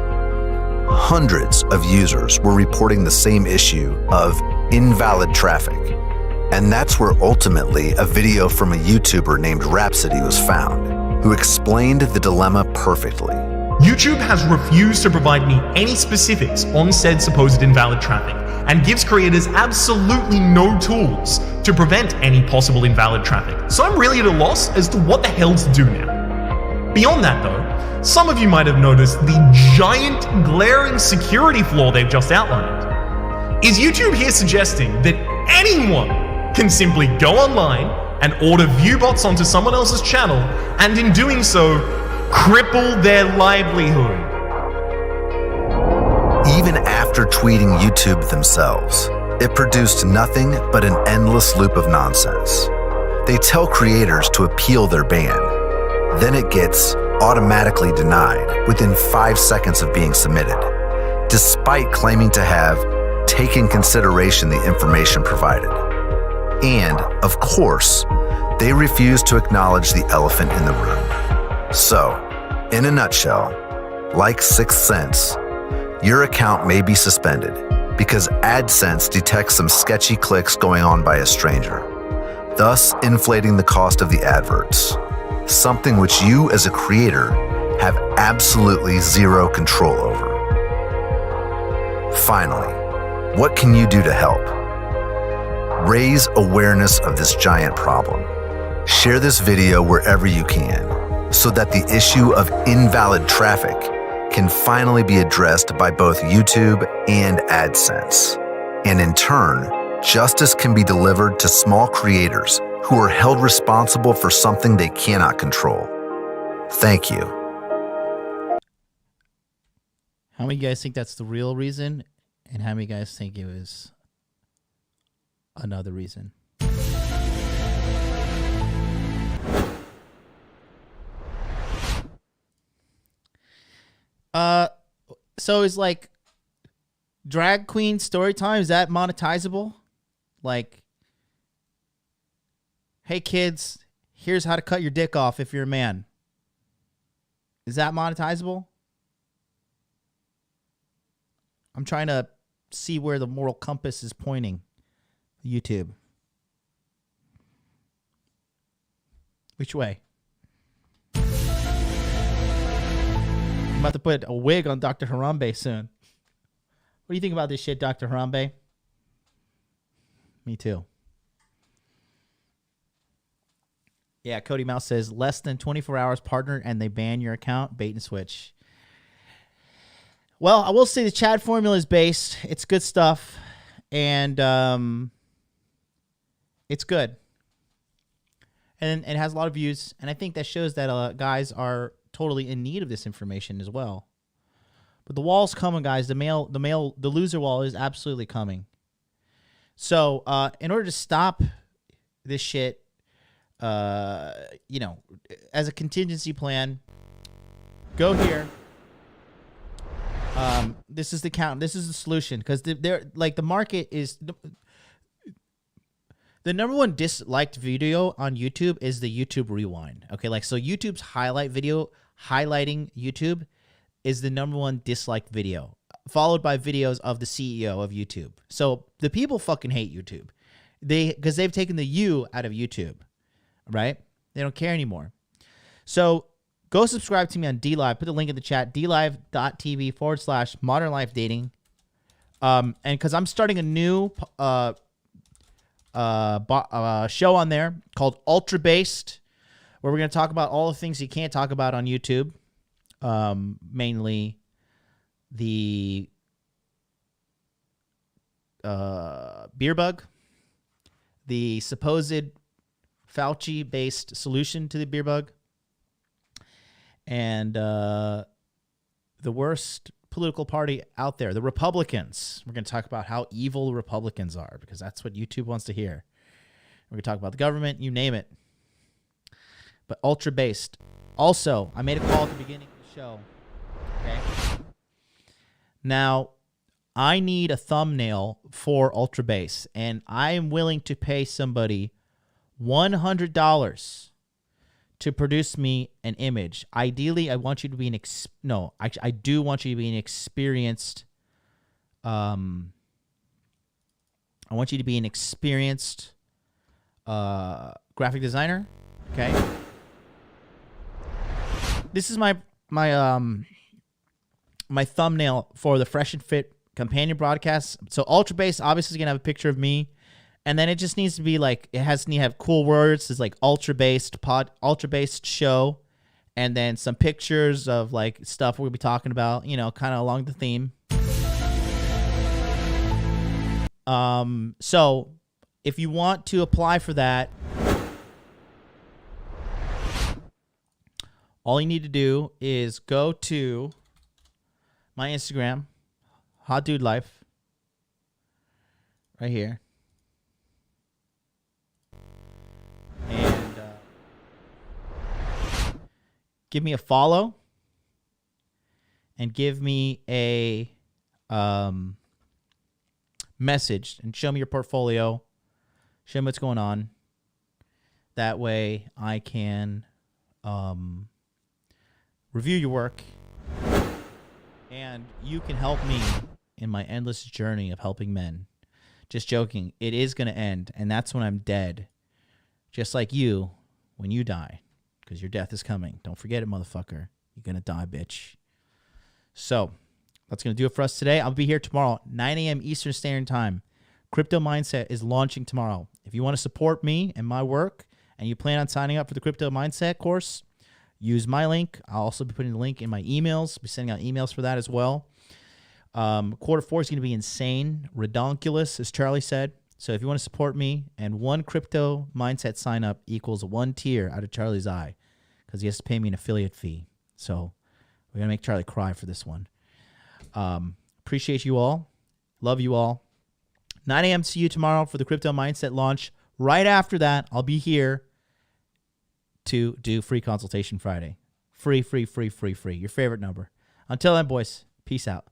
Hundreds of users were reporting the same issue of invalid traffic, and that's where ultimately a video from a YouTuber named Rhapsody was found, who explained the dilemma perfectly. YouTube has refused to provide me any specifics on said supposed invalid traffic, and gives creators absolutely no tools to prevent any possible invalid traffic. So I'm really at a loss as to what the hell to do now. Beyond that though, some of you might have noticed the giant glaring security flaw they've just outlined. Is YouTube here suggesting that anyone can simply go online and order view bots onto someone else's channel, and in doing so, cripple their livelihood? Even after tweeting YouTube themselves, it produced nothing but an endless loop of nonsense. They tell creators to appeal their ban. Then it gets automatically denied within 5 seconds of being submitted, despite claiming to have taken consideration the information provided. And, of course, they refuse to acknowledge the elephant in the room. So, in a nutshell, like Sixth Sense, your account may be suspended because AdSense detects some sketchy clicks going on by a stranger, thus inflating the cost of the adverts, something which you as a creator have absolutely zero control over. Finally, what can you do to help? Raise awareness of this giant problem. Share this video wherever you can, so that the issue of invalid traffic can finally be addressed by both YouTube and AdSense. And in turn, justice can be delivered to small creators who are held responsible for something they cannot control. Thank you. How many of you guys think that's the real reason? And how many of you guys think it was another reason? So is like drag queen story time, is that monetizable? Like, hey kids, here's how to cut your dick off if you're a man. Is that monetizable? I'm trying to see where the moral compass is pointing. YouTube. Which way? I'm about to put a wig on Dr. Harambe soon. What do you think about this shit, Dr. Harambe? Me too. Yeah, Cody Mouse says less than 24 hours partner and they ban your account. Bait and switch. Well, I will say the Chad formula is based. It's good stuff. And it's good. And it has a lot of views. And I think that shows that guys are totally in need of this information as well. But the wall's coming, guys. The loser wall is absolutely coming. So, in order to stop this shit, you know, as a contingency plan, go here. This is the count. This is the solution, because they're like the market is the number one disliked video on YouTube is the YouTube rewind. Okay, like so YouTube's highlight video highlighting YouTube is the number one disliked video, followed by videos of the CEO of YouTube. So the people fucking hate YouTube. Because they've taken the U out of YouTube, right? They don't care anymore. So go subscribe to me on DLive. Put the link in the chat, dlive.tv/modern life dating. And because I'm starting a new show on there called Ultra Based, where we're going to talk about all the things you can't talk about on YouTube, mainly the beer bug, the supposed Fauci-based solution to the beer bug, and the worst political party out there, the Republicans. We're going to talk about how evil the Republicans are, because that's what YouTube wants to hear. We're going to talk about the government, you name it. But ultra based. Also, I made a call at the beginning of the show. Okay. Now, I need a thumbnail for ultra base, and I am willing to pay somebody $100 to produce me an image. Ideally, I want you to be I do want you to be an experienced I want you to be an experienced graphic designer, okay? This is my thumbnail for the Fresh and Fit companion broadcast. So Ultra Base obviously is going to have a picture of me. And then it just needs to be like, it has to have cool words. It's like ultra based show. And then some pictures of like stuff we'll be talking about, kind of along the theme. So if you want to apply for that, all you need to do is go to my Instagram, Hot Dude Life, right here. And give me a follow and give me a message and show me your portfolio. Show me what's going on. That way I can review your work, and you can help me in my endless journey of helping men. Just joking. It is going to end, and that's when I'm dead. Just like you, when you die, because your death is coming. Don't forget it, motherfucker. You're going to die, bitch. So that's going to do it for us today. I'll be here tomorrow, 9 a.m. Eastern Standard Time. Crypto Mindset is launching tomorrow. If you want to support me and my work, and you plan on signing up for the Crypto Mindset course, use my link. I'll also be putting the link in my emails. I'll be sending out emails for that as well. Q4 is going to be insane, redonkulous, as Charlie said. So if you want to support me, and one Crypto Mindset sign up equals one tear out of Charlie's eye, because he has to pay me an affiliate fee. So we're going to make Charlie cry for this one. Appreciate you all. Love you all. 9 a.m. See you tomorrow for the Crypto Mindset launch. Right after that, I'll be here to do free consultation Friday. Free. Your favorite number. Until then, boys, peace out.